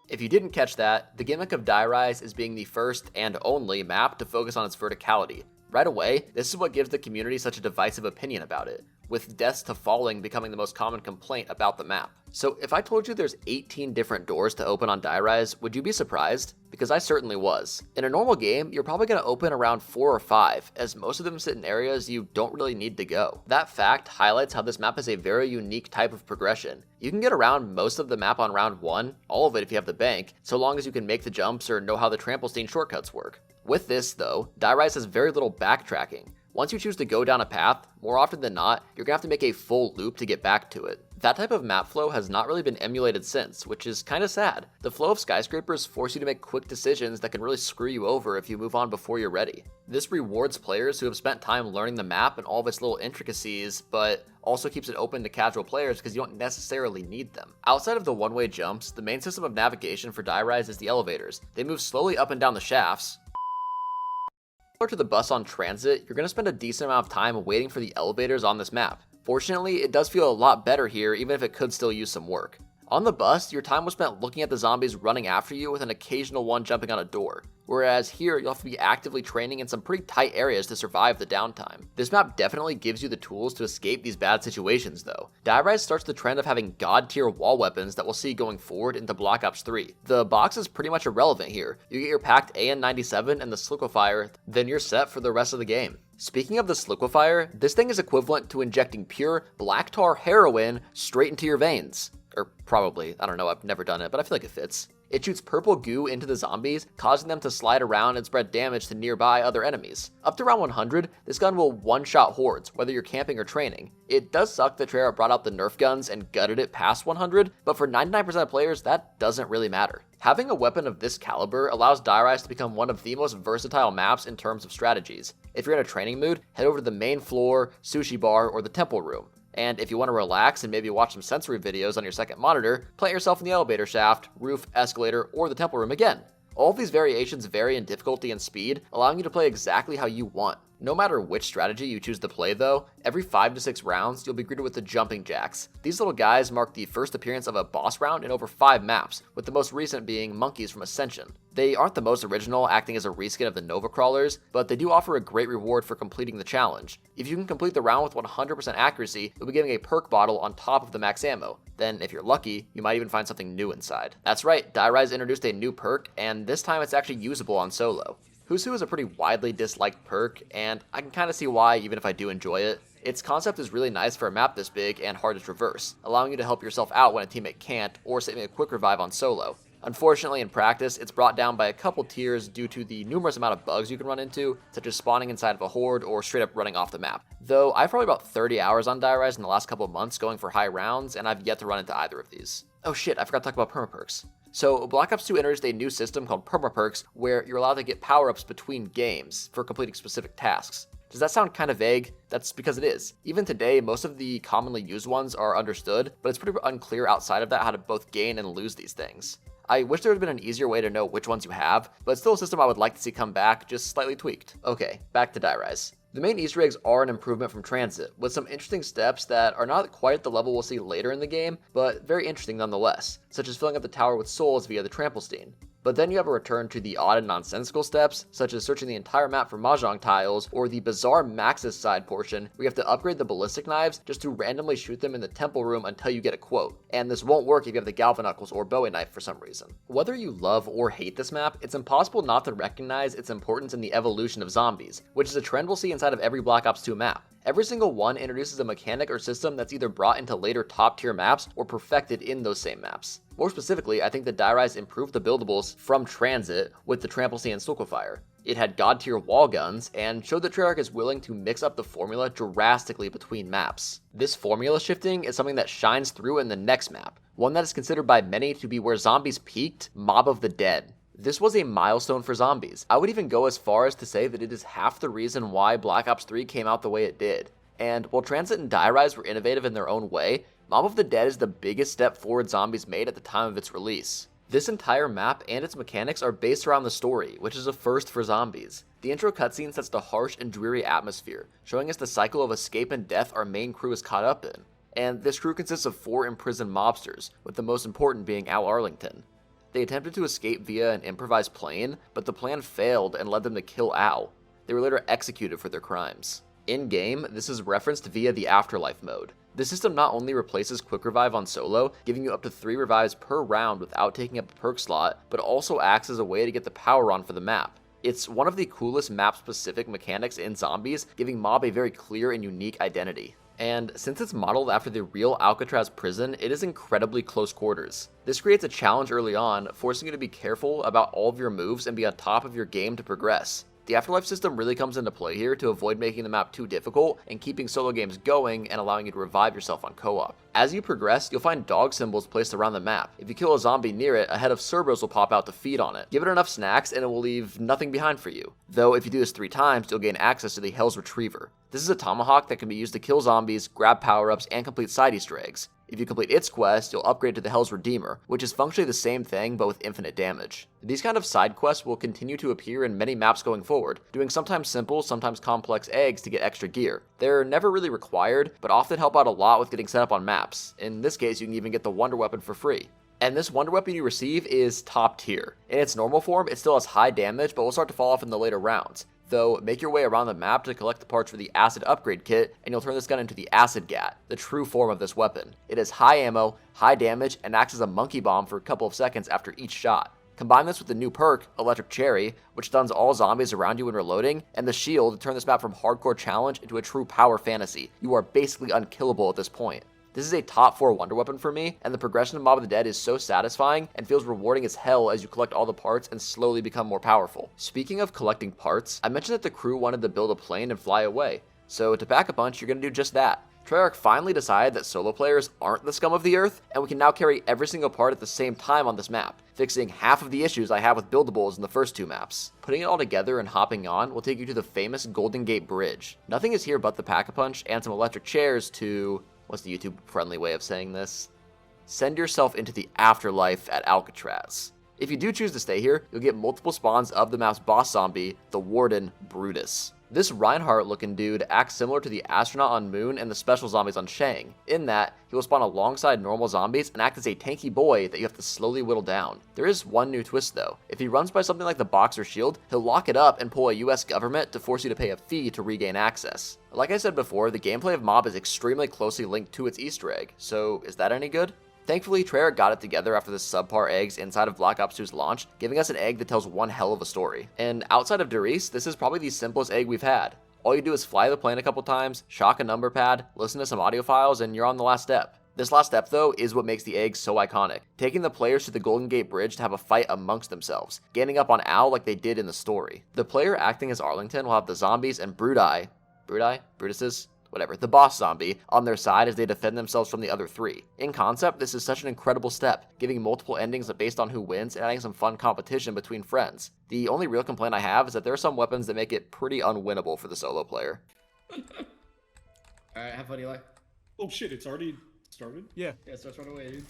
If you didn't catch that, the gimmick of Die Rise is being the first and only map to focus on its verticality. Right away, this is what gives the community such a divisive opinion about it, with deaths to falling becoming the most common complaint about the map. So if I told you there's 18 different doors to open on Die Rise, would you be surprised? Because I certainly was. In a normal game, you're probably going to open around 4 or 5, as most of them sit in areas you don't really need to go. That fact highlights how this map is a very unique type of progression. You can get around most of the map on round 1, all of it if you have the bank, so long as you can make the jumps or know how the Tramplestein shortcuts work. With this though, Die Rise has very little backtracking. Once you choose to go down a path, more often than not, you're going to have to make a full loop to get back to it. That type of map flow has not really been emulated since, which is kinda sad. The flow of skyscrapers force you to make quick decisions that can really screw you over if you move on before you're ready. This rewards players who have spent time learning the map and all of its little intricacies, but also keeps it open to casual players because you don't necessarily need them. Outside of the one-way jumps, the main system of navigation for Die Rise is the elevators. They move slowly up and down the shafts. Similar to the bus on transit, you're going to spend a decent amount of time waiting for the elevators on this map. Fortunately, it does feel a lot better here, even if it could still use some work. On the bus, your time was spent looking at the zombies running after you with an occasional one jumping on a door, whereas here you'll have to be actively training in some pretty tight areas to survive the downtime. This map definitely gives you the tools to escape these bad situations though. Die Rise starts the trend of having god tier wall weapons that we'll see going forward into Black Ops 3. The box is pretty much irrelevant here. You get your packed AN-97 and the Sliquifier, then you're set for the rest of the game. Speaking of the Sliquifier, this thing is equivalent to injecting pure black tar heroin straight into your veins. Or probably, I don't know, I've never done it, but I feel like it fits. It shoots purple goo into the zombies, causing them to slide around and spread damage to nearby other enemies. Up to round 100, this gun will one-shot hordes, whether you're camping or training. It does suck that Treyarch brought out the Nerf guns and gutted it past 100, but for 99% of players, that doesn't really matter. Having a weapon of this caliber allows Die Rise to become one of the most versatile maps in terms of strategies. If you're in a training mood, head over to the main floor, sushi bar, or the temple room. And if you want to relax and maybe watch some sensory videos on your second monitor, plant yourself in the elevator shaft, roof, escalator, or the temple room again. All of these variations vary in difficulty and speed, allowing you to play exactly how you want. No matter which strategy you choose to play though, every 5 to 6 rounds you'll be greeted with the jumping jacks. These little guys mark the first appearance of a boss round in over 5 maps, with the most recent being monkeys from Ascension. They aren't the most original, acting as a reskin of the Nova Crawlers, but they do offer a great reward for completing the challenge. If you can complete the round with 100% accuracy, you'll be getting a perk bottle on top of the max ammo. Then, if you're lucky, you might even find something new inside. That's right, Die Rise introduced a new perk, and this time it's actually usable on solo. Who's Who is a pretty widely disliked perk, and I can kinda see why even if I do enjoy it. Its concept is really nice for a map this big and hard to traverse, allowing you to help yourself out when a teammate can't, or saving a quick revive on solo. Unfortunately, in practice, it's brought down by a couple tiers due to the numerous amount of bugs you can run into, such as spawning inside of a horde or straight up running off the map. Though I've probably about 30 hours on Die Rise in the last couple of months going for high rounds, and I've yet to run into either of these. Oh shit, I forgot to talk about permaperks. So Black Ops 2 introduced a new system called permaperks, where you're allowed to get power-ups between games for completing specific tasks. Does that sound kind of vague? That's because it is. Even today, most of the commonly used ones are understood, but it's pretty unclear outside of that how to both gain and lose these things. I wish there would have been an easier way to know which ones you have, but it's still a system I would like to see come back, just slightly tweaked. Okay, back to Die Rise. The main Easter eggs are an improvement from Transit, with some interesting steps that are not quite at the level we'll see later in the game, but very interesting nonetheless, such as filling up the tower with souls via the Tramplestein. But then you have a return to the odd and nonsensical steps, such as searching the entire map for Mahjong tiles, or the bizarre Maxis side portion, where you have to upgrade the ballistic knives just to randomly shoot them in the temple room until you get a quote. And this won't work if you have the Galvanuckles or Bowie knife for some reason. Whether you love or hate this map, it's impossible not to recognize its importance in the evolution of zombies, which is a trend we'll see inside of every Black Ops 2 map. Every single one introduces a mechanic or system that's either brought into later top tier maps or perfected in those same maps. More specifically, I think that Die Rise improved the buildables from Transit with the Tramplestein and Sliquifier. It had god tier wall guns, and showed that Treyarch is willing to mix up the formula drastically between maps. This formula shifting is something that shines through in the next map, one that is considered by many to be where zombies peaked, Mob of the Dead. This was a milestone for zombies. I would even go as far as to say that it is half the reason why Black Ops 3 came out the way it did. And while Transit and Die Rise were innovative in their own way, Mob of the Dead is the biggest step forward zombies made at the time of its release. This entire map and its mechanics are based around the story, which is a first for zombies. The intro cutscene sets the harsh and dreary atmosphere, showing us the cycle of escape and death our main crew is caught up in. And this crew consists of 4 imprisoned mobsters, with the most important being Al Arlington. They attempted to escape via an improvised plane, but the plan failed and led them to kill Al. They were later executed for their crimes. In-game, this is referenced via the Afterlife mode. The system not only replaces Quick Revive on solo, giving you up to 3 revives per round without taking up a perk slot, but also acts as a way to get the power on for the map. It's one of the coolest map-specific mechanics in zombies, giving Mob a very clear and unique identity. And since it's modeled after the real Alcatraz prison, it is incredibly close quarters. This creates a challenge early on, forcing you to be careful about all of your moves and be on top of your game to progress. The Afterlife system really comes into play here to avoid making the map too difficult and keeping solo games going and allowing you to revive yourself on co-op. As you progress, you'll find dog symbols placed around the map. If you kill a zombie near it, a head of Cerberus will pop out to feed on it. Give it enough snacks and it will leave nothing behind for you. Though if you do this 3 times, you'll gain access to the Hell's Retriever. This is a tomahawk that can be used to kill zombies, grab power-ups, and complete side Easter eggs. If you complete its quest, you'll upgrade to the Hell's Redeemer, which is functionally the same thing but with infinite damage. These kind of side quests will continue to appear in many maps going forward, doing sometimes simple, sometimes complex eggs to get extra gear. They're never really required, but often help out a lot with getting set up on maps. In this case, you can even get the Wonder Weapon for free. And this Wonder Weapon you receive is top tier. In its normal form, it still has high damage, but will start to fall off in the later rounds. Though, make your way around the map to collect the parts for the Acid Upgrade Kit, and you'll turn this gun into the Acid Gat, the true form of this weapon. It has high ammo, high damage, and acts as a monkey bomb for a couple of seconds after each shot. Combine this with the new perk, Electric Cherry, which stuns all zombies around you when reloading, and the shield to turn this map from hardcore challenge into a true power fantasy. You are basically unkillable at this point. This is a top 4 Wonder Weapon for me, and the progression of Mob of the Dead is so satisfying and feels rewarding as hell as you collect all the parts and slowly become more powerful. Speaking of collecting parts, I mentioned that the crew wanted to build a plane and fly away, so to pack a punch, you're going to do just that. Treyarch finally decided that solo players aren't the scum of the earth, and we can now carry every single part at the same time on this map, fixing half of the issues I have with buildables in the first 2 maps. Putting it all together and hopping on will take you to the famous Golden Gate Bridge. Nothing is here but the pack-a-punch and some electric chairs to... what's the YouTube-friendly way of saying this? Send yourself into the afterlife at Alcatraz. If you do choose to stay here, you'll get multiple spawns of the map's boss zombie, the Warden Brutus. This Reinhardt-looking dude acts similar to the astronaut on Moon and the special zombies on Shang, in that he will spawn alongside normal zombies and act as a tanky boy that you have to slowly whittle down. There is one new twist though. If he runs by something like the box or shield, he'll lock it up and pull a US government to force you to pay a fee to regain access. Like I said before, the gameplay of Mob is extremely closely linked to its Easter egg, so is that any good? Thankfully, Treyarch got it together after the subpar eggs inside of Black Ops 2's launch, giving us an egg that tells one hell of a story. And outside of Derice, this is probably the simplest egg we've had. All you do is fly the plane a couple times, shock a number pad, listen to some audio files, and you're on the last step. This last step, though, is what makes the egg so iconic, taking the players to the Golden Gate Bridge to have a fight amongst themselves, gaining up on Al like they did in the story. The player acting as Arlington will have the zombies and Brutuses? Whatever, the boss zombie, on their side as they defend themselves from the other 3. In concept, this is such an incredible step, giving multiple endings based on who wins and adding some fun competition between friends. The only real complaint I have is that there are some weapons that make it pretty unwinnable for the solo player. Alright, have fun, Eli. Oh shit, it's already started? Yeah, it starts right away, dude.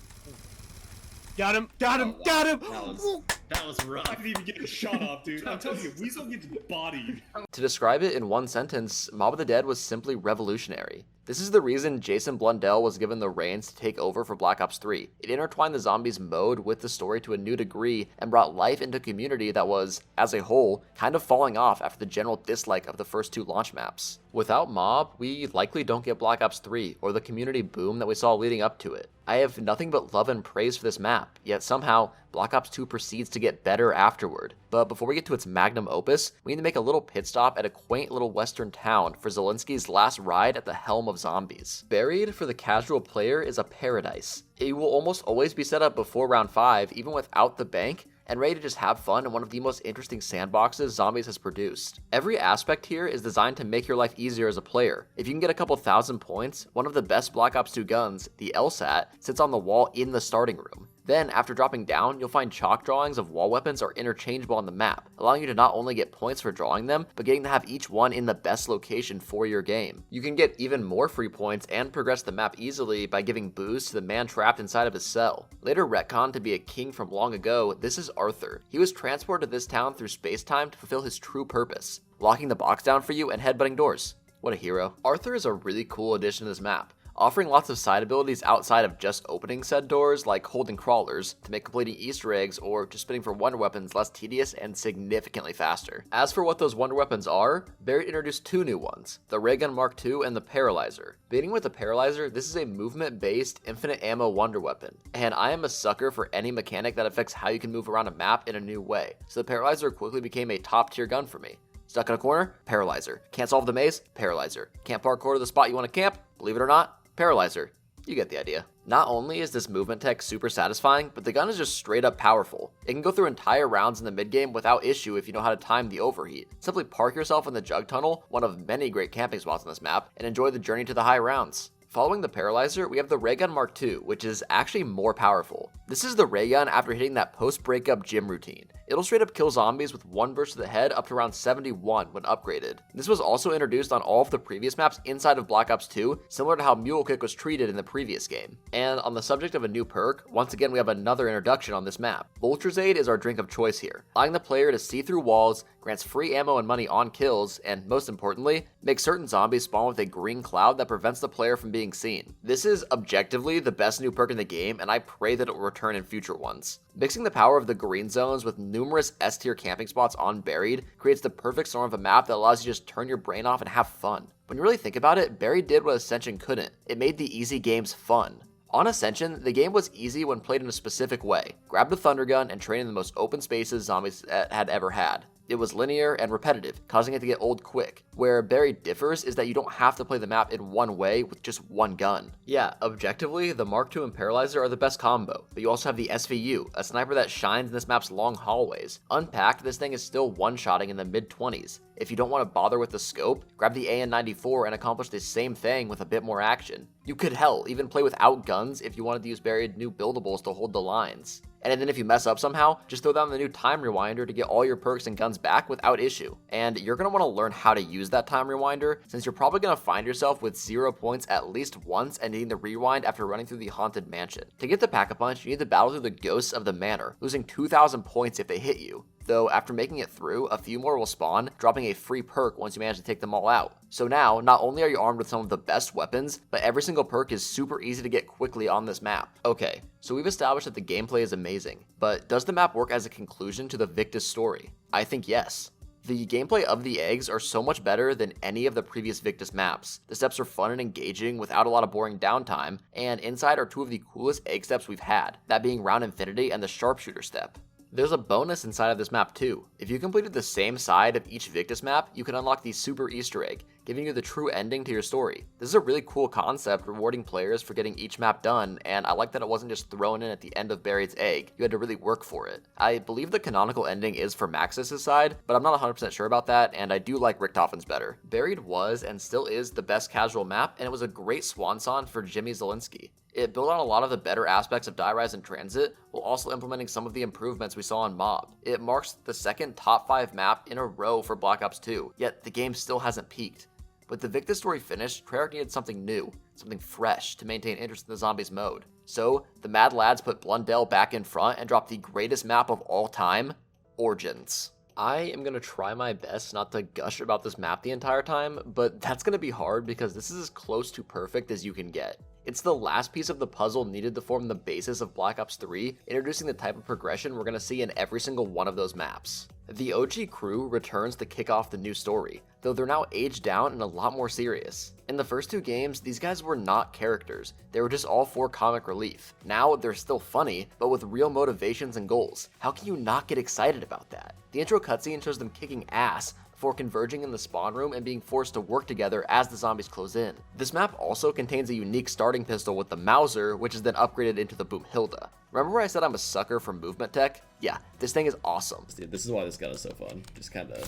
Got him! Got him! Oh, wow. Got him! That was rough. I didn't even get a shot off, dude. I'm telling you, Weasel gets bodied. To describe it in one sentence, Mob of the Dead was simply revolutionary. This is the reason Jason Blundell was given the reins to take over for Black Ops 3. It intertwined the zombies mode with the story to a new degree and brought life into a community that was, as a whole, kind of falling off after the general dislike of the first 2 launch maps. Without Mob, we likely don't get Black Ops 3 or the community boom that we saw leading up to it. I have nothing but love and praise for this map, yet somehow Black Ops 2 proceeds to get better afterward. But before we get to its magnum opus, we need to make a little pit stop at a quaint little western town for Zelensky's last ride at the helm of zombies. Buried for the casual player is a paradise. It will almost always be set up before round 5, even without the bank, and ready to just have fun in one of the most interesting sandboxes Zombies has produced. Every aspect here is designed to make your life easier as a player. If you can get a couple thousand points, one of the best Black Ops 2 guns, the LSAT, sits on the wall in the starting room. Then, after dropping down, you'll find chalk drawings of wall weapons are interchangeable on the map, allowing you to not only get points for drawing them, but getting to have each one in the best location for your game. You can get even more free points and progress the map easily by giving booze to the man trapped inside of his cell. Later retconned to be a king from long ago, this is Arthur. He was transported to this town through space-time to fulfill his true purpose, locking the box down for you and headbutting doors. What a hero. Arthur is a really cool addition to this map, offering lots of side abilities outside of just opening said doors, like holding crawlers, to make completing Easter eggs or just spinning for wonder weapons less tedious and significantly faster. As for what those wonder weapons are, Barrett introduced 2 new ones, the Ray Gun Mark II and the Paralyzer. Beginning with the Paralyzer, this is a movement-based, infinite ammo wonder weapon, and I am a sucker for any mechanic that affects how you can move around a map in a new way, so the Paralyzer quickly became a top-tier gun for me. Stuck in a corner? Paralyzer. Can't solve the maze? Paralyzer. Can't parkour to the spot you want to camp? Believe it or not? Paralyzer. You get the idea. Not only is this movement tech super satisfying, but the gun is just straight up powerful. It can go through entire rounds in the mid game without issue if you know how to time the overheat. Simply park yourself in the jug tunnel, one of many great camping spots on this map, and enjoy the journey to the high rounds. Following the Paralyzer, we have the Ray Gun Mark II, which is actually more powerful. This is the ray gun after hitting that post-breakup gym routine. It'll straight up kill zombies with one burst to the head up to around 71 when upgraded. This was also introduced on all of the previous maps inside of Black Ops 2, similar to how Mule Kick was treated in the previous game. And on the subject of a new perk, once again we have another introduction on this map. Vulture's Aid is our drink of choice here, allowing the player to see through walls, grants free ammo and money on kills, and most importantly, makes certain zombies spawn with a green cloud that prevents the player from being seen. This is objectively the best new perk in the game, and I pray that it will return in future ones. Mixing the power of the green zones with numerous S-tier camping spots on Buried creates the perfect storm of a map that allows you to just turn your brain off and have fun. When you really think about it, Buried did what Ascension couldn't. It made the easy games fun. On Ascension, the game was easy when played in a specific way. Grab the Thunder Gun and train in the most open spaces zombies had ever had. It was linear and repetitive, causing it to get old quick. Where Buried differs is that you don't have to play the map in one way with just one gun. Yeah, objectively, the Mark II and Paralyzer are the best combo, but you also have the SVU, a sniper that shines in this map's long hallways. Unpacked, this thing is still one-shotting in the mid-20s. If you don't want to bother with the scope, grab the AN-94 and accomplish the same thing with a bit more action. You could hell even play without guns if you wanted to use Buried new buildables to hold the lines. And then if you mess up somehow, just throw down the new time rewinder to get all your perks and guns back without issue. And you're going to want to learn how to use that time rewinder, since you're probably going to find yourself with 0 points at least once and needing to rewind after running through the haunted mansion. To get the Pack-a-Punch, you need to battle through the ghosts of the manor, losing 2,000 points if they hit you. Though after making it through, a few more will spawn, dropping a free perk once you manage to take them all out. So now, not only are you armed with some of the best weapons, but every single perk is super easy to get quickly on this map. Okay, so we've established that the gameplay is amazing, but does the map work as a conclusion to the Victus story? I think yes. The gameplay of the eggs are so much better than any of the previous Victus maps. The steps are fun and engaging without a lot of boring downtime, and inside are two of the coolest egg steps we've had, that being Round Infinity and the Sharpshooter step. There's a bonus inside of this map too. If you completed the same side of each Victus map, you can unlock the Super Easter Egg, giving you the true ending to your story. This is a really cool concept, rewarding players for getting each map done, and I like that it wasn't just thrown in at the end of Buried's egg. You had to really work for it. I believe the canonical ending is for Maxis' side, but I'm not 100% sure about that, and I do like Richtofen's better. Buried was and still is the best casual map, and it was a great swan song for Jimmy Zielinski. It built on a lot of the better aspects of Die Rise and Transit, while also implementing some of the improvements we saw on Mob. It marks the second top 5 map in a row for Black Ops 2, yet the game still hasn't peaked. With the Victus story finished, Treyarch needed something new, something fresh to maintain interest in the zombies mode. So, the Mad Lads put Blundell back in front and dropped the greatest map of all time, Origins. I am going to try my best not to gush about this map the entire time, but that's going to be hard because this is as close to perfect as you can get. It's the last piece of the puzzle needed to form the basis of Black Ops 3, introducing the type of progression we're going to see in every single one of those maps. The OG crew returns to kick off the new story, though they're now aged down and a lot more serious. In the first 2 games, these guys were not characters, they were just all for comic relief. Now, they're still funny, but with real motivations and goals. How can you not get excited about that? The intro cutscene shows them kicking ass, before converging in the spawn room and being forced to work together as the zombies close in. This map also contains a unique starting pistol with the Mauser, which is then upgraded into the Boomhilda. Remember where I said I'm a sucker for movement tech? Yeah, this thing is awesome. Dude, this is why this gun is so fun. Just kind of...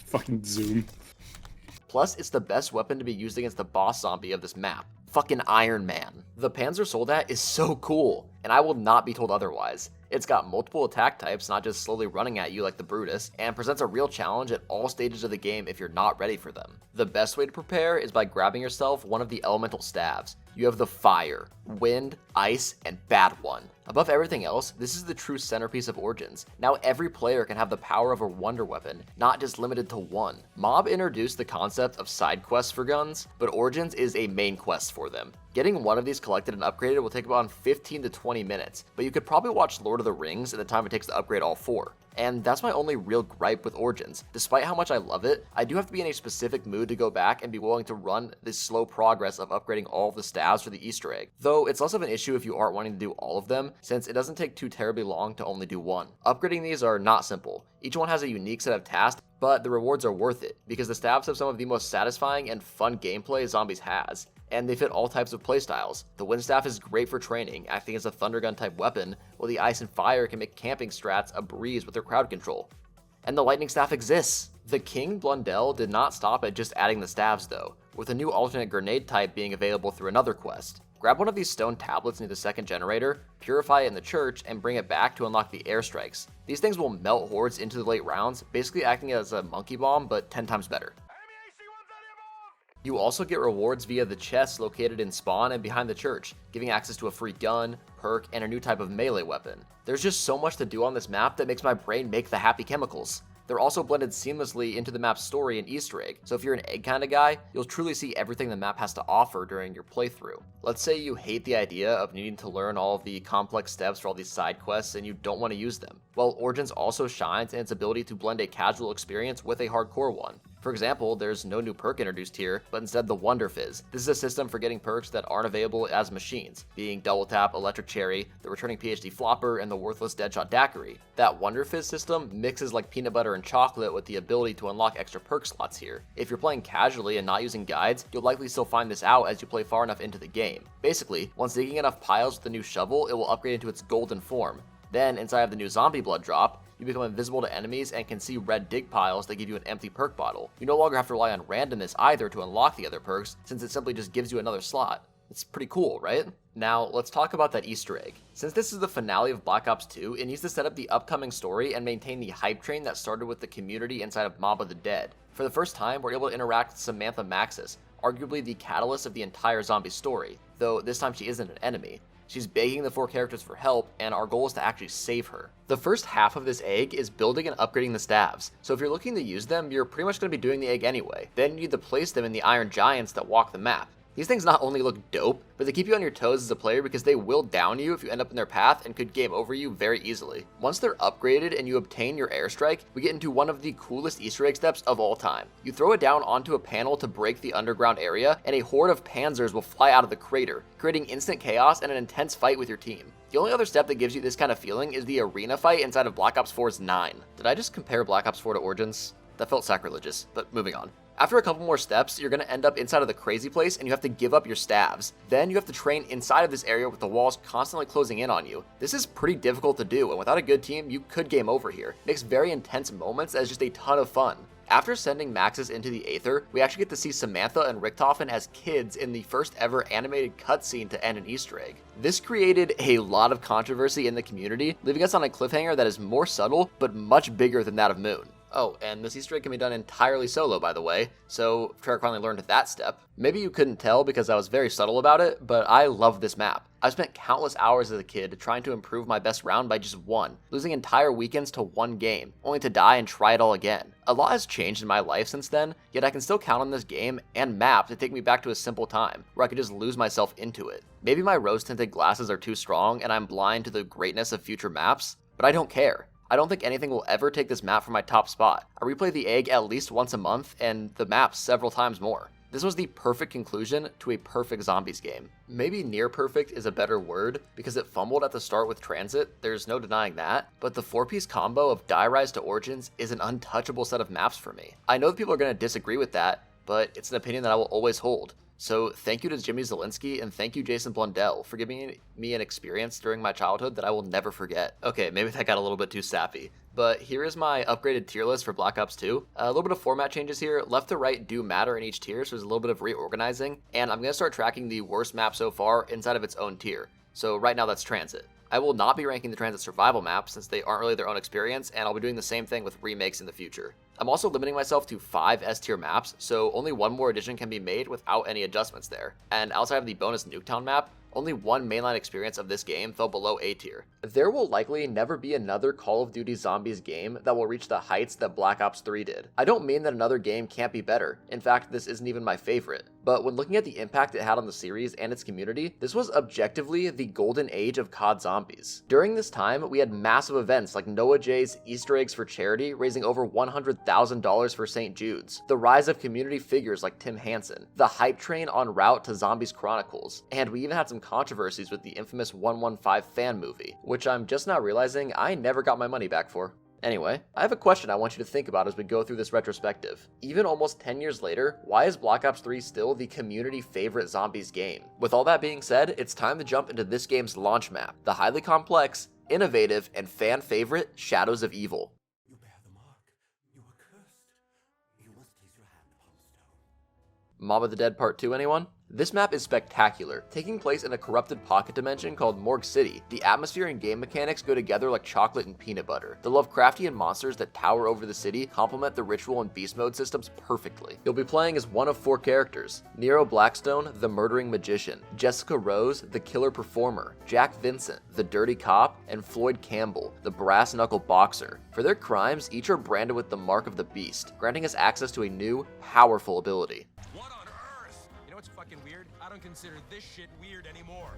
Fucking zoom. Plus, it's the best weapon to be used against the boss zombie of this map. Fucking Iron Man. The Panzer Soldat is so cool, and I will not be told otherwise. It's got multiple attack types, not just slowly running at you like the Brutus, and presents a real challenge at all stages of the game if you're not ready for them. The best way to prepare is by grabbing yourself one of the elemental staves. You have the Fire, Wind, Ice, and Bad One. Above everything else, this is the true centerpiece of Origins. Now every player can have the power of a wonder weapon, not just limited to one. Mob introduced the concept of side quests for guns, but Origins is a main quest for them. Getting one of these collected and upgraded will take about 15 to 20 minutes, but you could probably watch Lord of the Rings in the time it takes to upgrade all 4. And that's my only real gripe with Origins. Despite how much I love it, I do have to be in a specific mood to go back and be willing to run this slow progress of upgrading all of the staves for the Easter egg. Though it's less of an issue if you aren't wanting to do all of them, since it doesn't take too terribly long to only do one. Upgrading these are not simple. Each one has a unique set of tasks, But the rewards are worth it, because the stabs have some of the most satisfying and fun gameplay Zombies has, and they fit all types of playstyles. The wind staff is great for training, acting as a thundergun type weapon, while the ice and fire can make camping strats a breeze with their crowd control. And the lightning staff exists! The King Blundell did not stop at just adding the staves though, with a new alternate grenade type being available through another quest. Grab one of these stone tablets near the second generator, purify it in the church, and bring it back to unlock the airstrikes. These things will melt hordes into the late rounds, basically acting as a monkey bomb, but 10 times better. You also get rewards via the chests located in spawn and behind the church, giving access to a free gun, perk, and a new type of melee weapon. There's just so much to do on this map that makes my brain make the happy chemicals. They're also blended seamlessly into the map's story and Easter egg, so if you're an egg kind of guy, you'll truly see everything the map has to offer during your playthrough. Let's say you hate the idea of needing to learn all of the complex steps for all these side quests and you don't want to use them. Well, Origins also shines in its ability to blend a casual experience with a hardcore one. For example, there's no new perk introduced here, but instead the Wonder Fizz. This is a system for getting perks that aren't available as machines, being Double Tap, Electric Cherry, the returning PhD Flopper, and the worthless Deadshot Daiquiri. That Wonder Fizz system mixes like peanut butter and chocolate with the ability to unlock extra perk slots here. If you're playing casually and not using guides, you'll likely still find this out as you play far enough into the game. Basically, once digging enough piles with the new shovel, it will upgrade into its golden form. Then, inside of the new zombie blood drop, you become invisible to enemies and can see red dig piles that give you an empty perk bottle. You no longer have to rely on randomness either to unlock the other perks, since it simply just gives you another slot. It's pretty cool, right? Now, let's talk about that Easter egg. Since this is the finale of Black Ops 2, it needs to set up the upcoming story and maintain the hype train that started with the community inside of Mob of the Dead. For the first time, we're able to interact with Samantha Maxis, arguably the catalyst of the entire zombie story, though this time she isn't an enemy. She's begging the 4 characters for help, and our goal is to actually save her. The first half of this egg is building and upgrading the staves, so if you're looking to use them, you're pretty much going to be doing the egg anyway. Then you need to place them in the iron giants that walk the map. These things not only look dope, but they keep you on your toes as a player because they will down you if you end up in their path and could game over you very easily. Once they're upgraded and you obtain your airstrike, we get into one of the coolest Easter egg steps of all time. You throw it down onto a panel to break the underground area, and a horde of panzers will fly out of the crater, creating instant chaos and an intense fight with your team. The only other step that gives you this kind of feeling is the arena fight inside of Black Ops 4's 9. Did I just compare Black Ops 4 to Origins? That felt sacrilegious, but moving on. After a couple more steps, you're going to end up inside of the crazy place and you have to give up your staves. Then you have to train inside of this area with the walls constantly closing in on you. This is pretty difficult to do, and without a good team, you could game over here. It makes very intense moments as just a ton of fun. After sending Maxis into the Aether, we actually get to see Samantha and Richtofen as kids in the first ever animated cutscene to end an Easter egg. This created a lot of controversy in the community, leaving us on a cliffhanger that is more subtle, but much bigger than that of Moon. Oh, and this Easter egg can be done entirely solo, by the way, so Treyarch finally learned that step. Maybe you couldn't tell because I was very subtle about it, but I love this map. I've spent countless hours as a kid trying to improve my best round by just one, losing entire weekends to one game, only to die and try it all again. A lot has changed in my life since then, yet I can still count on this game and map to take me back to a simple time, where I could just lose myself into it. Maybe my rose-tinted glasses are too strong and I'm blind to the greatness of future maps, but I don't care. I don't think anything will ever take this map from my top spot. I replay the egg at least once a month, and the map several times more. This was the perfect conclusion to a perfect zombies game. Maybe near perfect is a better word, because it fumbled at the start with Transit, there's no denying that, but the 4-piece combo of Die Rise to Origins is an untouchable set of maps for me. I know that people are going to disagree with that, but it's an opinion that I will always hold. So thank you to Jimmy Zielinski and thank you Jason Blundell for giving me an experience during my childhood that I will never forget. Okay, maybe that got a little bit too sappy, but here is my upgraded tier list for Black Ops 2. A little bit of format changes here. Left to right do matter in each tier, so there's a little bit of reorganizing, and I'm going to start tracking the worst map so far inside of its own tier. So right now that's Transit. I will not be ranking the Transit survival maps since they aren't really their own experience, and I'll be doing the same thing with remakes in the future. I'm also limiting myself to 5 S-tier maps, so only one more edition can be made without any adjustments there. And outside of the bonus Nuketown map, only one mainline experience of this game fell below A tier. There will likely never be another Call of Duty Zombies game that will reach the heights that Black Ops 3 did. I don't mean that another game can't be better. In fact, this isn't even my favorite. But when looking at the impact it had on the series and its community, this was objectively the golden age of COD Zombies. During this time, we had massive events like Noah J's Easter eggs for charity, raising over $100,000 for St. Jude's, the rise of community figures like Tim Hansen, the hype train en route to Zombies Chronicles, and we even had some controversies with the infamous 115 fan movie, which I'm just now realizing I never got my money back for. Anyway, I have a question I want you to think about as we go through this retrospective. Even almost 10 years later, why is Black Ops 3 still the community favorite zombies game? With all that being said, it's time to jump into this game's launch map, the highly complex, innovative, and fan favorite Shadows of Evil. You bear the mark. You are cursed. You must place your hand upon the stone. Mob of the Dead Part 2, anyone? This map is spectacular, taking place in a corrupted pocket dimension called Morgue City. The atmosphere and game mechanics go together like chocolate and peanut butter. The Lovecraftian monsters that tower over the city complement the ritual and beast mode systems perfectly. You'll be playing as one of 4 characters: Nero Blackstone, the murdering magician; Jessica Rose, the killer performer; Jack Vincent, the dirty cop; and Floyd Campbell, the brass knuckle boxer. For their crimes, each are branded with the mark of the beast, granting us access to a new, powerful ability. What on earth? You know what's fucking weird? I don't consider this shit weird anymore.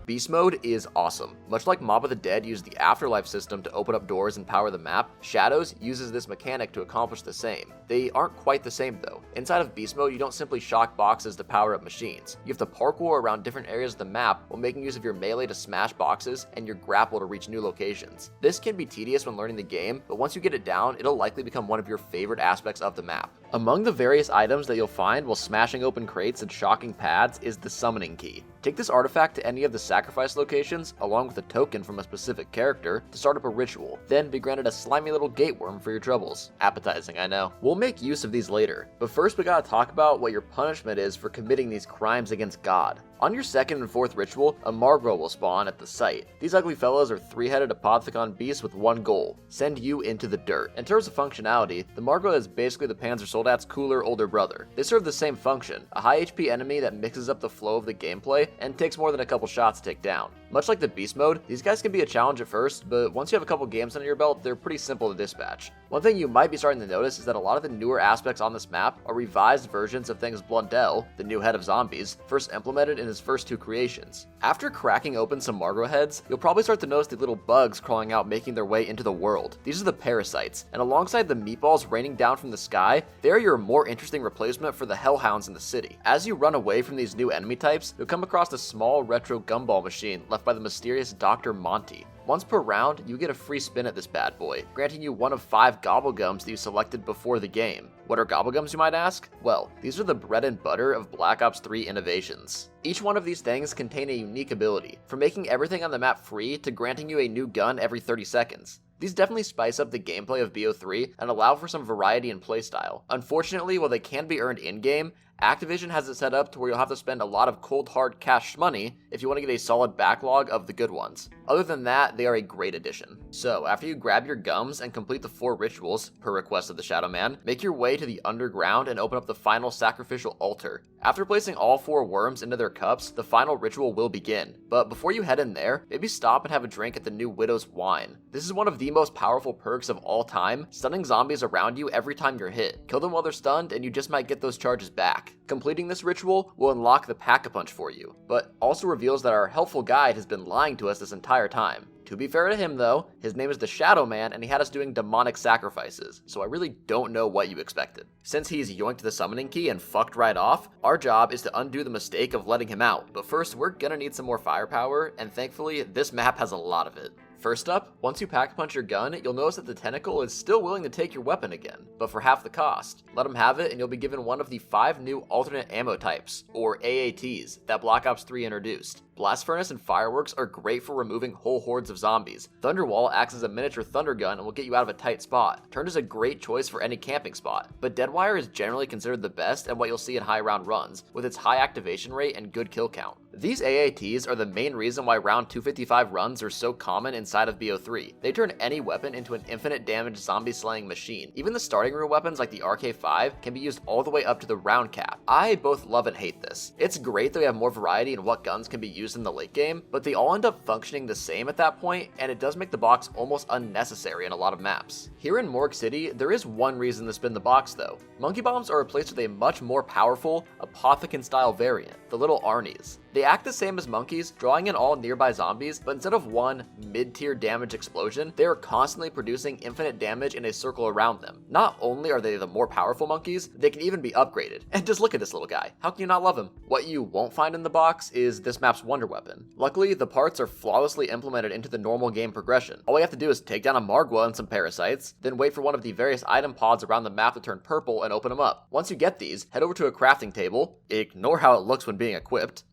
Beast mode is awesome. Much like Mob of the Dead used the Afterlife system to open up doors and power the map, Shadows uses this mechanic to accomplish the same. They aren't quite the same though. Inside of Beast mode, you don't simply shock boxes to power up machines. You have to parkour around different areas of the map while making use of your melee to smash boxes and your grapple to reach new locations. This can be tedious when learning the game, but once you get it down, it'll likely become one of your favorite aspects of the map. Among the various items that you'll find while smashing open crates and shocking pads is the summoning key. Take this artifact to any of the sacrifice locations, along with a token from a specific character, to start up a ritual, then be granted a slimy little gateworm for your troubles. Appetizing, I know. We'll make use of these later, but first we gotta talk about what your punishment is for committing these crimes against God. On your 2nd and 4th ritual, a Margro will spawn at the site. These ugly fellows are 3-headed Apothicon beasts with one goal: send you into the dirt. In terms of functionality, the Margro is basically the Panzer Soldat's cooler older brother. They serve the same function, a high HP enemy that mixes up the flow of the gameplay and takes more than a couple shots to take down. Much like the beast mode, these guys can be a challenge at first, but once you have a couple games under your belt, they're pretty simple to dispatch. One thing you might be starting to notice is that a lot of the newer aspects on this map are revised versions of things Blundell, the new head of zombies, first implemented in his first 2 creations. After cracking open some Margro heads, you'll probably start to notice the little bugs crawling out making their way into the world. These are the parasites, and alongside the meatballs raining down from the sky, they are your more interesting replacement for the hellhounds in the city. As you run away from these new enemy types, you'll come across a small retro gumball machine left by the mysterious Dr. Monty. Once per round, you get a free spin at this bad boy, granting you one of 5 gobblegums that you selected before the game. What are gobblegums, you might ask? Well, these are the bread and butter of Black Ops 3 innovations. Each one of these things contain a unique ability, from making everything on the map free to granting you a new gun every 30 seconds. These definitely spice up the gameplay of BO3 and allow for some variety in playstyle. Unfortunately, while they can be earned in-game, Activision has it set up to where you'll have to spend a lot of cold hard cash money if you want to get a solid backlog of the good ones. Other than that, they are a great addition. So, after you grab your gums and complete the 4 rituals, per request of the Shadow Man, make your way to the underground and open up the final sacrificial altar. After placing all 4 worms into their cups, the final ritual will begin. But before you head in there, maybe stop and have a drink at the new Widow's Wine. This is one of the most powerful perks of all time, stunning zombies around you every time you're hit. Kill them while they're stunned and you just might get those charges back. Completing this ritual will unlock the Pack-a-Punch for you, but also reveals that our helpful guide has been lying to us this entire time. To be fair to him though, his name is the Shadow Man and he had us doing demonic sacrifices, so I really don't know what you expected. Since he's yoinked the summoning key and fucked right off, our job is to undo the mistake of letting him out, but first we're gonna need some more firepower, and thankfully this map has a lot of it. First up, once you pack-a-punch your gun, you'll notice that the tentacle is still willing to take your weapon again, but for half the cost. Let him have it and you'll be given one of the 5 new alternate ammo types, or AATs, that Black Ops 3 introduced. Blast Furnace and Fireworks are great for removing whole hordes of zombies. Thunderwall acts as a miniature thunder gun and will get you out of a tight spot. Turned is a great choice for any camping spot, but Deadwire is generally considered the best and what you'll see in high round runs, with its high activation rate and good kill count. These AATs are the main reason why round 255 runs are so common inside of BO3. They turn any weapon into an infinite damage zombie slaying machine. Even the starting room weapons like the RK5 can be used all the way up to the round cap. I both love and hate this. It's great that we have more variety in what guns can be used in the late game, but they all end up functioning the same at that point, and it does make the box almost unnecessary in a lot of maps. Here in Morgue City, there is one reason to spin the box though. Monkey Bombs are replaced with a much more powerful Apothicon style variant, the little Arnie's. They act the same as monkeys, drawing in all nearby zombies, but instead of one mid-tier damage explosion, they are constantly producing infinite damage in a circle around them. Not only are they the more powerful monkeys, they can even be upgraded. And just look at this little guy. How can you not love him? What you won't find in the box is this map's wonder weapon. Luckily, the parts are flawlessly implemented into the normal game progression. All we have to do is take down a Margwa and some parasites, then wait for one of the various item pods around the map to turn purple and open them up. Once you get these, head over to a crafting table, ignore how it looks when being equipped,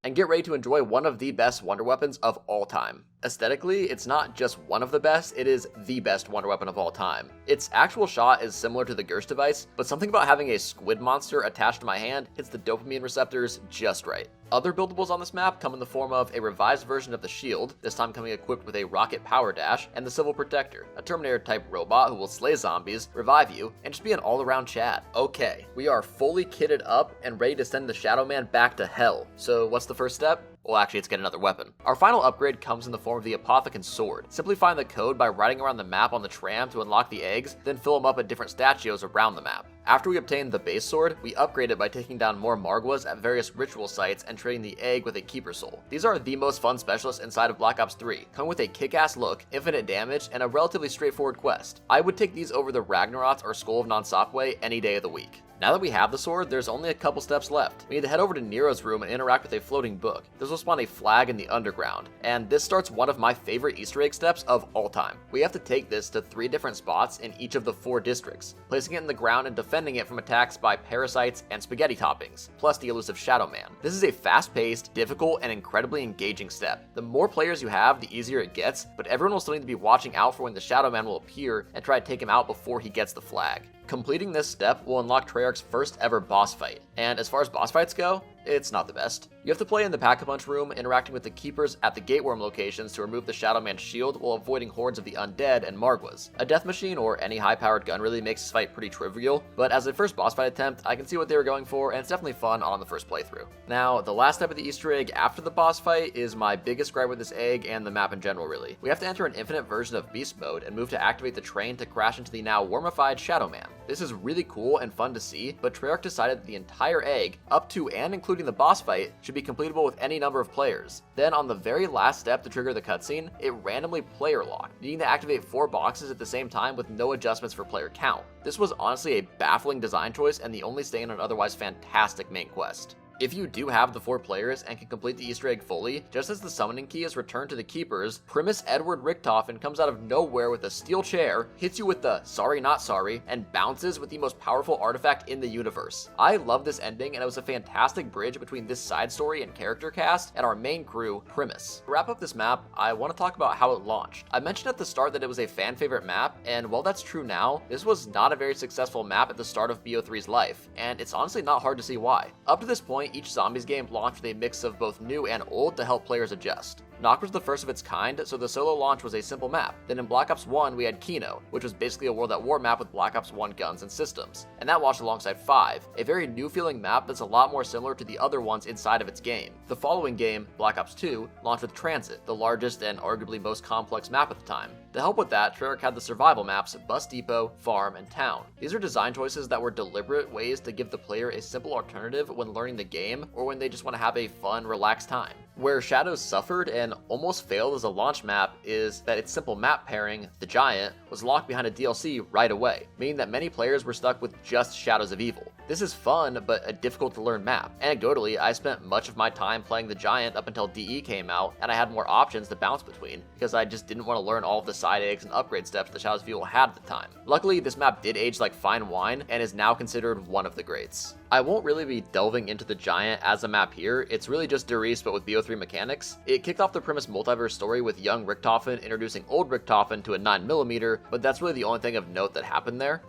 and get ready to enjoy one of the best wonder weapons of all time. Aesthetically, it's not just one of the best, it is the best wonder weapon of all time. Its actual shot is similar to the Gerst device, but something about having a squid monster attached to my hand hits the dopamine receptors just right. Other buildables on this map come in the form of a revised version of the shield, this time coming equipped with a rocket power dash, and the Civil Protector, a Terminator-type robot who will slay zombies, revive you, and just be an all-around Chad. Okay, we are fully kitted up and ready to send the Shadow Man back to hell. So what's the first step? Well, actually, it's get another weapon. Our final upgrade comes in the form of the Apothicon Sword. Simply find the code by riding around the map on the tram to unlock the eggs, then fill them up at different statues around the map. After we obtain the base sword, we upgrade it by taking down more Margwas at various ritual sites and trading the egg with a Keeper Soul. These are the most fun specialists inside of Black Ops 3, coming with a kick-ass look, infinite damage, and a relatively straightforward quest. I would take these over the Ragnarots or Skull of Non-Sopway any day of the week. Now that we have the sword, there's only a couple steps left. We need to head over to Nero's room and interact with a floating book. This will spawn a flag in the underground, and this starts one of my favorite Easter egg steps of all time. We have to take this to 3 different spots in each of the 4 districts, placing it in the ground and defending it from attacks by parasites and spaghetti toppings, plus the elusive Shadow Man. This is a fast-paced, difficult, and incredibly engaging step. The more players you have, the easier it gets, but everyone will still need to be watching out for when the Shadow Man will appear and try to take him out before he gets the flag. Completing this step will unlock Treyarch's first ever boss fight, and as far as boss fights go, it's not the best. You have to play in the Pack-a-Punch room, interacting with the keepers at the Gateworm locations to remove the Shadow Man's shield while avoiding hordes of the undead and Margwas. A death machine or any high-powered gun really makes this fight pretty trivial, but as a first boss fight attempt, I can see what they were going for, and it's definitely fun on the first playthrough. Now, the last step of the Easter egg after the boss fight is my biggest gripe with this egg and the map in general, really. We have to enter an infinite version of Beast Mode and move to activate the train to crash into the now wormified Shadow Man. This is really cool and fun to see, but Treyarch decided that the entire egg, up to and including the boss fight, should be completable with any number of players. Then on the very last step to trigger the cutscene, it randomly player locked, needing to activate 4 boxes at the same time with no adjustments for player count. This was honestly a baffling design choice and the only stain on an otherwise fantastic main quest. If you do have the 4 players and can complete the Easter egg fully, just as the summoning key is returned to the keepers, Primus Edward Richtofen comes out of nowhere with a steel chair, hits you with the sorry not sorry, and bounces with the most powerful artifact in the universe. I love this ending, and it was a fantastic bridge between this side story and character cast and our main crew, Primus. To wrap up this map, I want to talk about how it launched. I mentioned at the start that it was a fan favorite map, and while that's true now, this was not a very successful map at the start of BO3's life, and it's honestly not hard to see why. Up to this point, each Zombies game launched with a mix of both new and old to help players adjust. Knock was the first of its kind, so the solo launch was a simple map. Then in Black Ops 1, we had Kino, which was basically a World at War map with Black Ops 1 guns and systems, and that launched alongside 5, a very new-feeling map that's a lot more similar to the other ones inside of its game. The following game, Black Ops 2, launched with Transit, the largest and arguably most complex map at the time. To help with that, Treyarch had the survival maps Bus Depot, Farm, and Town. These are design choices that were deliberate ways to give the player a simple alternative when learning the game or when they just want to have a fun, relaxed time. Where Shadows suffered and almost failed as a launch map is that its simple map pairing, the Giant, was locked behind a DLC right away, meaning that many players were stuck with just Shadows of Evil. This is fun, but a difficult to learn map. Anecdotally, I spent much of my time playing the Giant up until DE came out, and I had more options to bounce between, because I just didn't want to learn all of the side eggs and upgrade steps that Shadows of Evil had at the time. Luckily, this map did age like fine wine, and is now considered one of the greats. I won't really be delving into the Giant as a map here, it's really just Derice but with BO3 mechanics. It kicked off the Primus multiverse story with young Richtofen introducing old Richtofen to a 9mm, but that's really the only thing of note that happened there.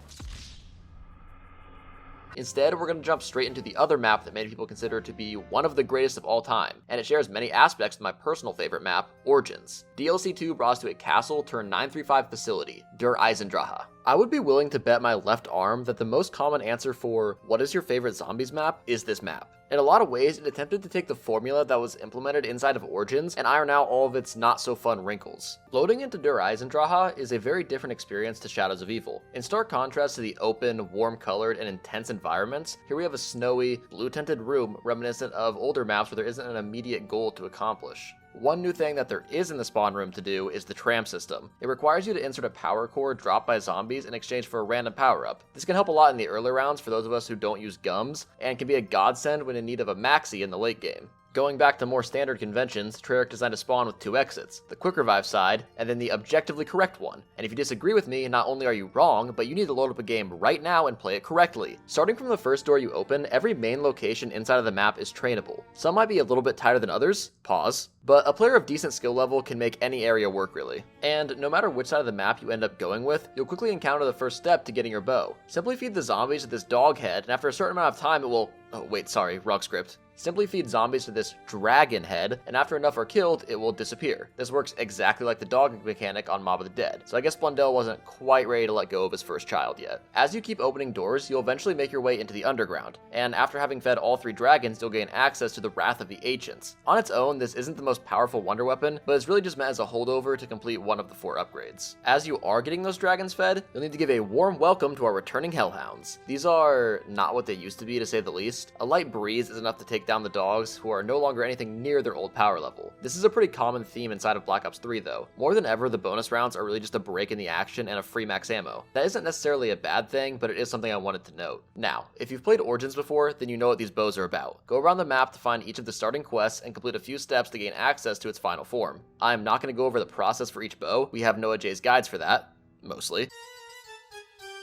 Instead, we're going to jump straight into the other map that many people consider to be one of the greatest of all time, and it shares many aspects with my personal favorite map, Origins. DLC 2 brought us to a castle turned 935 facility, Der Eisendrache. I would be willing to bet my left arm that the most common answer for what is your favorite zombies map is this map. In a lot of ways, it attempted to take the formula that was implemented inside of Origins and iron out all of its not-so-fun wrinkles. Loading into Der Eisendrache is a very different experience to Shadows of Evil. In stark contrast to the open, warm-colored, and intense environments, here we have a snowy, blue-tinted room reminiscent of older maps where there isn't an immediate goal to accomplish. One new thing that there is in the spawn room to do is the tram system. It requires you to insert a power core dropped by zombies in exchange for a random power-up. This can help a lot in the early rounds for those of us who don't use gums, and can be a godsend when in need of a maxi in the late game. Going back to more standard conventions, Treyarch designed a spawn with 2 exits, the quick revive side, and then the objectively correct one. And if you disagree with me, not only are you wrong, but you need to load up a game right now and play it correctly. Starting from the first door you open, every main location inside of the map is trainable. Some might be a little bit tighter than others, pause, but a player of decent skill level can make any area work really. And no matter which side of the map you end up going with, you'll quickly encounter the first step to getting your bow. Simply feed the zombies to this dog head, and after a certain amount of time it will... oh wait, sorry, wrong script. Simply feed zombies to this dragon head, and after enough are killed, it will disappear. This works exactly like the dog mechanic on Mob of the Dead, so I guess Blundell wasn't quite ready to let go of his first child yet. As you keep opening doors, you'll eventually make your way into the underground, and after having fed all 3 dragons, you'll gain access to the Wrath of the Ancients. On its own, this isn't the most powerful wonder weapon, but it's really just meant as a holdover to complete one of the 4 upgrades. As you are getting those dragons fed, you'll need to give a warm welcome to our returning hellhounds. These are not what they used to be, to say the least. A light breeze is enough to take down the dogs, who are no longer anything near their old power level. This is a pretty common theme inside of Black Ops 3 though. More than ever, the bonus rounds are really just a break in the action and a free max ammo. That isn't necessarily a bad thing, but it is something I wanted to note. Now, if you've played Origins before, then you know what these bows are about. Go around the map to find each of the starting quests and complete a few steps to gain access to its final form. I'm not going to go over the process for each bow, we have Noah J's guides for that, mostly.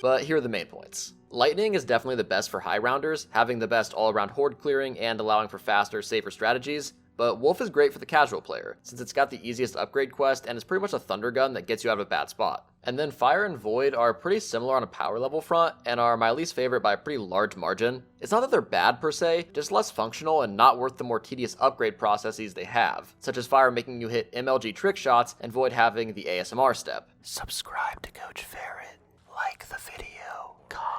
But here are the main points. Lightning is definitely the best for high rounders, having the best all-around horde clearing and allowing for faster, safer strategies, but Wolf is great for the casual player, since it's got the easiest upgrade quest and is pretty much a thunder gun that gets you out of a bad spot. And then Fire and Void are pretty similar on a power level front, and are my least favorite by a pretty large margin. It's not that they're bad per se, just less functional and not worth the more tedious upgrade processes they have, such as Fire making you hit MLG trick shots and Void having the ASMR step. Subscribe to Coach Ferret, like the video, comment.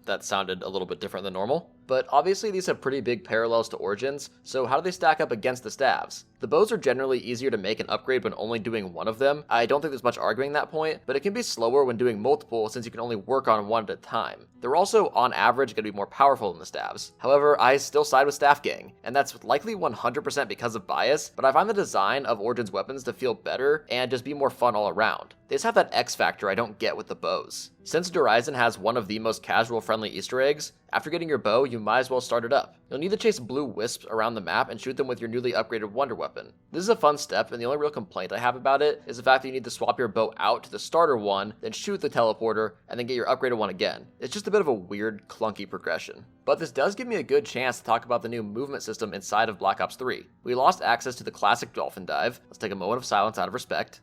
That sounded a little bit different than normal. But obviously these have pretty big parallels to Origins, so how do they stack up against the staves? The bows are generally easier to make and upgrade when only doing one of them. I don't think there's much arguing that point, but it can be slower when doing multiple since you can only work on one at a time. They're also, on average, going to be more powerful than the staves. However, I still side with Staff Gang, and that's likely 100% because of bias, but I find the design of Origins weapons to feel better and just be more fun all around. They just have that X factor I don't get with the bows. Since Horizon has one of the most casual friendly Easter eggs, after getting your bow, you might as well start it up. You'll need to chase blue wisps around the map and shoot them with your newly upgraded wonder weapon. This is a fun step, and the only real complaint I have about it is the fact that you need to swap your bow out to the starter one, then shoot the teleporter, and then get your upgraded one again. It's just a bit of a weird, clunky progression. But this does give me a good chance to talk about the new movement system inside of Black Ops 3. We lost access to the classic dolphin dive. Let's take a moment of silence out of respect.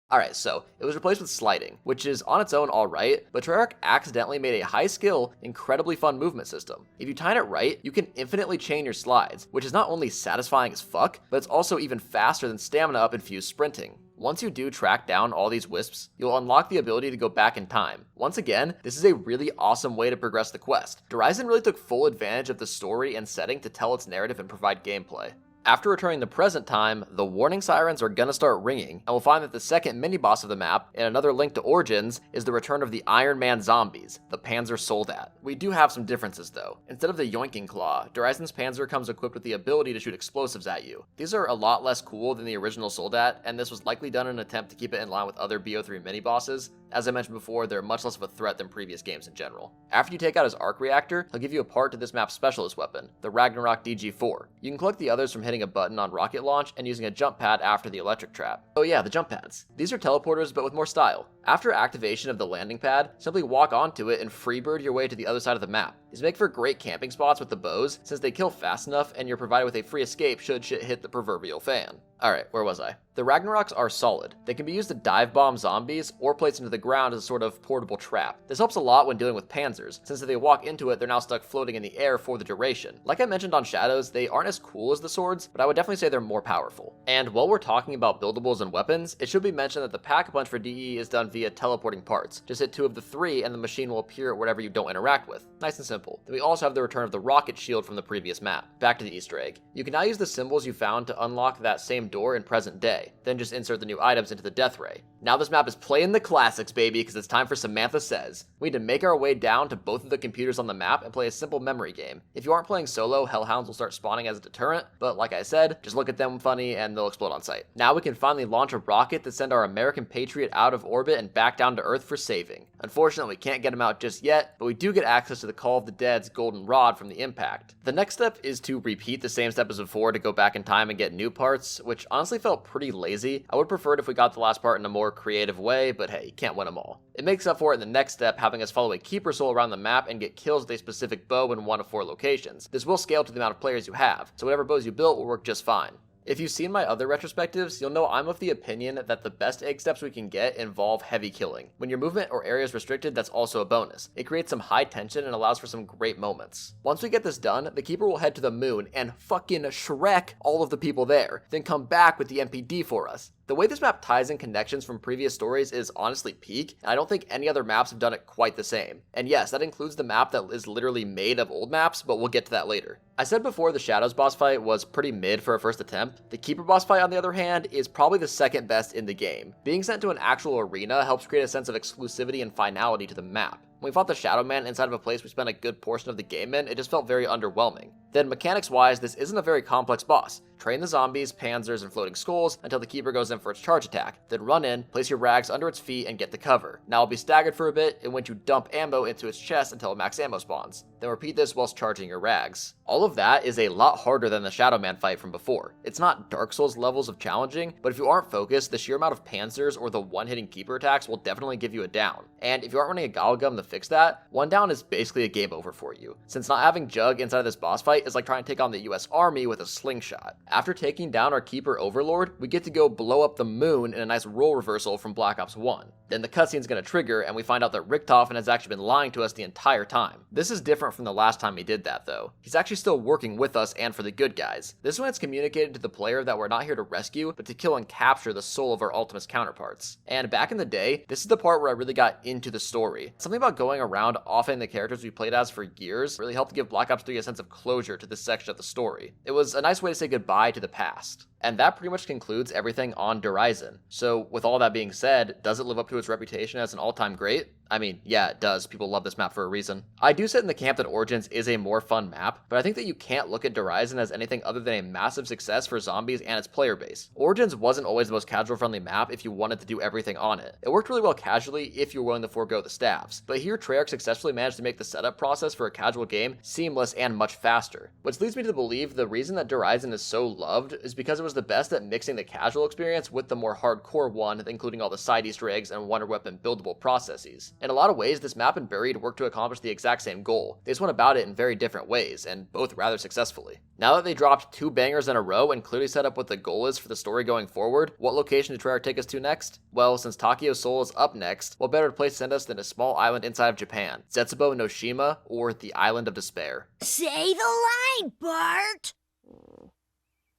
Alright, so it was replaced with sliding, which is on its own alright, but Treyarch accidentally made a high skill, incredibly fun movement system. If you time it right, you can infinitely chain your slides, which is not only satisfying as fuck, but it's also even faster than stamina up infused sprinting. Once you do track down all these wisps, you'll unlock the ability to go back in time. Once again, this is a really awesome way to progress the quest. Horizon really took full advantage of the story and setting to tell its narrative and provide gameplay. After returning to present time, the warning sirens are gonna start ringing, and we'll find that the second mini-boss of the map, in another link to Origins, is the return of the Iron Man zombies, the Panzer Soldat. We do have some differences though. Instead of the Yoinking Claw, Horizon's Panzer comes equipped with the ability to shoot explosives at you. These are a lot less cool than the original Soldat, and this was likely done in an attempt to keep it in line with other BO3 mini-bosses. As I mentioned before, they're much less of a threat than previous games in general. After you take out his arc reactor, he'll give you a part to this map's specialist weapon, the Ragnarok DG4. You can collect the others from hitting a button on rocket launch and using a jump pad after the electric trap. Oh yeah, the jump pads. These are teleporters but with more style. After activation of the landing pad, simply walk onto it and freebird your way to the other side of the map. These make for great camping spots with the bows since they kill fast enough and you're provided with a free escape should shit hit the proverbial fan. Alright, where was I? The Ragnaroks are solid. They can be used to dive bomb zombies or placed into the ground as a sort of portable trap. This helps a lot when dealing with panzers, since if they walk into it, they're now stuck floating in the air for the duration. Like I mentioned on Shadows, they aren't as cool as the swords, but I would definitely say they're more powerful. And while we're talking about buildables and weapons, it should be mentioned that the pack-a-punch for DE is done via teleporting parts. Just hit 2 of the 3 and the machine will appear at whatever you don't interact with. Nice and simple. Then we also have the return of the rocket shield from the previous map. Back to the Easter egg. You can now use the symbols you found to unlock that same door in present day, then just insert the new items into the death ray. Now this map is playing the classics, baby, because it's time for Samantha Says. We need to make our way down to both of the computers on the map and play a simple memory game. If you aren't playing solo, hellhounds will start spawning as a deterrent, but like I said, just look at them funny and they'll explode on sight. Now we can finally launch a rocket to send our American Patriot out of orbit and back down to Earth for saving. Unfortunately, we can't get him out just yet, but we do get access to the Call of the Dead's golden rod from the impact. The next step is to repeat the same step as before to go back in time and get new parts, which honestly felt pretty lazy. I would prefer it if we got the last part in a more creative way, but hey, you can't win them all. It makes up for it in the next step, having us follow a keeper soul around the map and get kills with a specific bow in 1 of 4 locations. This will scale to the amount of players you have, so whatever bows you built will work just fine. If you've seen my other retrospectives, you'll know I'm of the opinion that the best egg steps we can get involve heavy killing. When your movement or area is restricted, that's also a bonus. It creates some high tension and allows for some great moments. Once we get this done, the keeper will head to the moon and fucking Shrek all of the people there, then come back with the MPD for us. The way this map ties in connections from previous stories is honestly peak, and I don't think any other maps have done it quite the same. And yes, that includes the map that is literally made of old maps, but we'll get to that later. I said before the Shadows boss fight was pretty mid for a first attempt. The Keeper boss fight, on the other hand, is probably the second best in the game. Being sent to an actual arena helps create a sense of exclusivity and finality to the map. When we fought the Shadow Man inside of a place we spent a good portion of the game in, it just felt very underwhelming. Then mechanics-wise, this isn't a very complex boss. Train the zombies, panzers, and floating skulls until the Keeper goes in for its charge attack. Then run in, place your rags under its feet, and get the cover. Now it'll be staggered for a bit, and when you dump ammo into its chest until max ammo spawns. Then repeat this whilst charging your rags. All of that is a lot harder than the Shadow Man fight from before. It's not Dark Souls levels of challenging, but if you aren't focused, the sheer amount of panzers or the one-hitting Keeper attacks will definitely give you a down. And if you aren't running a Gallagum to fix that, one down is basically a game over for you, since not having Jug inside of this boss fight is like trying to take on the US Army with a slingshot. After taking down our Keeper Overlord, we get to go blow up the moon in a nice role reversal from Black Ops 1. Then the cutscene's gonna trigger, and we find out that Richtofen has actually been lying to us the entire time. This is different from the last time he did that, though. He's actually still working with us and for the good guys. This one it's communicated to the player that we're not here to rescue, but to kill and capture the soul of our Ultimus counterparts. And back in the day, this is the part where I really got into the story. Something about going around offing the characters we played as for years really helped give Black Ops 3 a sense of closure to this section of the story. It was a nice way to say goodbye to the past. And that pretty much concludes everything on Horizon. So with all that being said, does it live up to its reputation as an all-time great? I mean, yeah, it does. People love this map for a reason. I do sit in the camp that Origins is a more fun map, but I think that you can't look at Horizon as anything other than a massive success for zombies and its player base. Origins wasn't always the most casual-friendly map if you wanted to do everything on it. It worked really well casually if you were willing to forego the stabs, but here Treyarch successfully managed to make the setup process for a casual game seamless and much faster. Which leads me to believe the reason that Horizon is so loved is because it was the best at mixing the casual experience with the more hardcore one, including all the side Easter eggs and wonder weapon buildable processes. In a lot of ways, this map and Buried work to accomplish the exact same goal. They just went about it in very different ways, and both rather successfully. Now that they dropped 2 bangers in a row and clearly set up what the goal is for the story going forward, what location did Treyarch take us to next? Well, since Takeo's soul is up next, what better place to send us than a small island inside of Japan? Setsubo no Shima, or the Island of Despair. Say the line, Bart!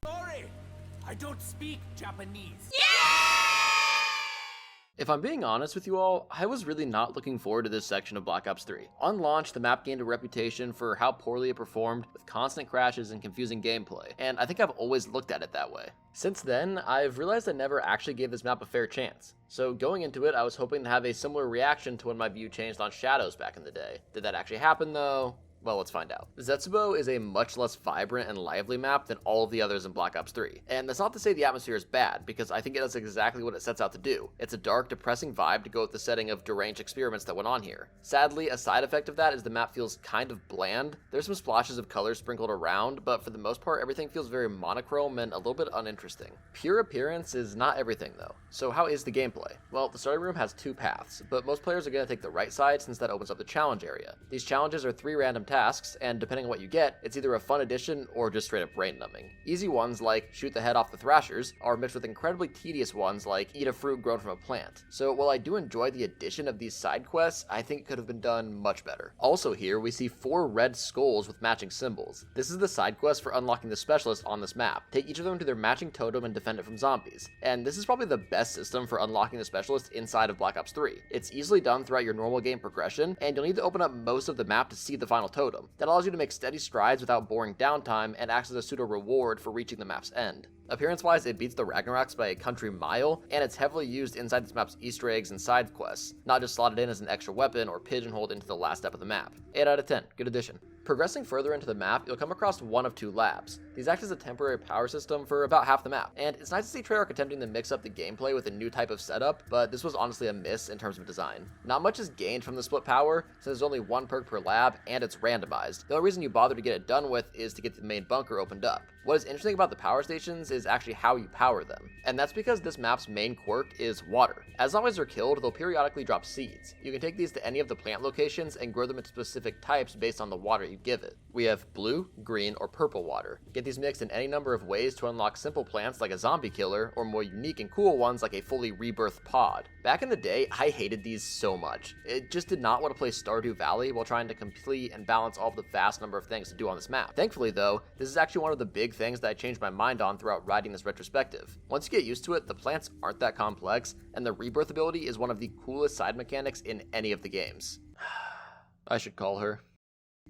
Sorry, I don't speak Japanese. If I'm being honest with you all, I was really not looking forward to this section of Black Ops 3. On launch, the map gained a reputation for how poorly it performed, with constant crashes and confusing gameplay, and I think I've always looked at it that way. Since then, I've realized I never actually gave this map a fair chance. So going into it, I was hoping to have a similar reaction to when my view changed on Shadows back in the day. Did that actually happen though? Well, let's find out. Setsubo is a much less vibrant and lively map than all of the others in Black Ops 3. And that's not to say the atmosphere is bad, because I think it does exactly what it sets out to do. It's a dark, depressing vibe to go with the setting of deranged experiments that went on here. Sadly, a side effect of that is the map feels kind of bland. There's some splashes of color sprinkled around, but for the most part, everything feels very monochrome and a little bit uninteresting. Pure appearance is not everything though. So how is the gameplay? Well, the starting room has 2 paths, but most players are going to take the right side since that opens up the challenge area. These challenges are 3 random tasks tasks, and depending on what you get, it's either a fun addition or just straight up brain-numbing. Easy ones like shoot the head off the thrashers are mixed with incredibly tedious ones like eat a fruit grown from a plant. So while I do enjoy the addition of these side quests, I think it could have been done much better. Also here, we see 4 red skulls with matching symbols. This is the side quest for unlocking the specialist on this map. Take each of them to their matching totem and defend it from zombies. And this is probably the best system for unlocking the specialist inside of Black Ops 3. It's easily done throughout your normal game progression, and you'll need to open up most of the map to see the final totem. That allows you to make steady strides without boring downtime and acts as a pseudo reward for reaching the map's end. Appearance-wise, it beats the Ragnaroks by a country mile, and it's heavily used inside this map's Easter eggs and side quests, not just slotted in as an extra weapon or pigeonholed into the last step of the map. 8 out of 10, good addition. Progressing further into the map, you'll come across one of 2 labs. These act as a temporary power system for about half the map, and it's nice to see Treyarch attempting to mix up the gameplay with a new type of setup, but this was honestly a miss in terms of design. Not much is gained from the split power, since there's only 1 perk per lab, and it's randomized. The only reason you bother to get it done with is to get the main bunker opened up. What is interesting about the power stations is actually how you power them, and that's because this map's main quirk is water. As zombies are killed, they'll periodically drop seeds. You can take these to any of the plant locations and grow them into specific types based on the water you give it. We have blue, green, or purple water. Get these mixed in any number of ways to unlock simple plants like a zombie killer, or more unique and cool ones like a fully rebirthed pod. Back in the day, I hated these so much. It just did not want to play Stardew Valley while trying to complete and balance all of the vast number of things to do on this map. Thankfully though, this is actually one of the big things that I changed my mind on throughout writing this retrospective. Once you get used to it, the plants aren't that complex, and the rebirth ability is one of the coolest side mechanics in any of the games. I should call her.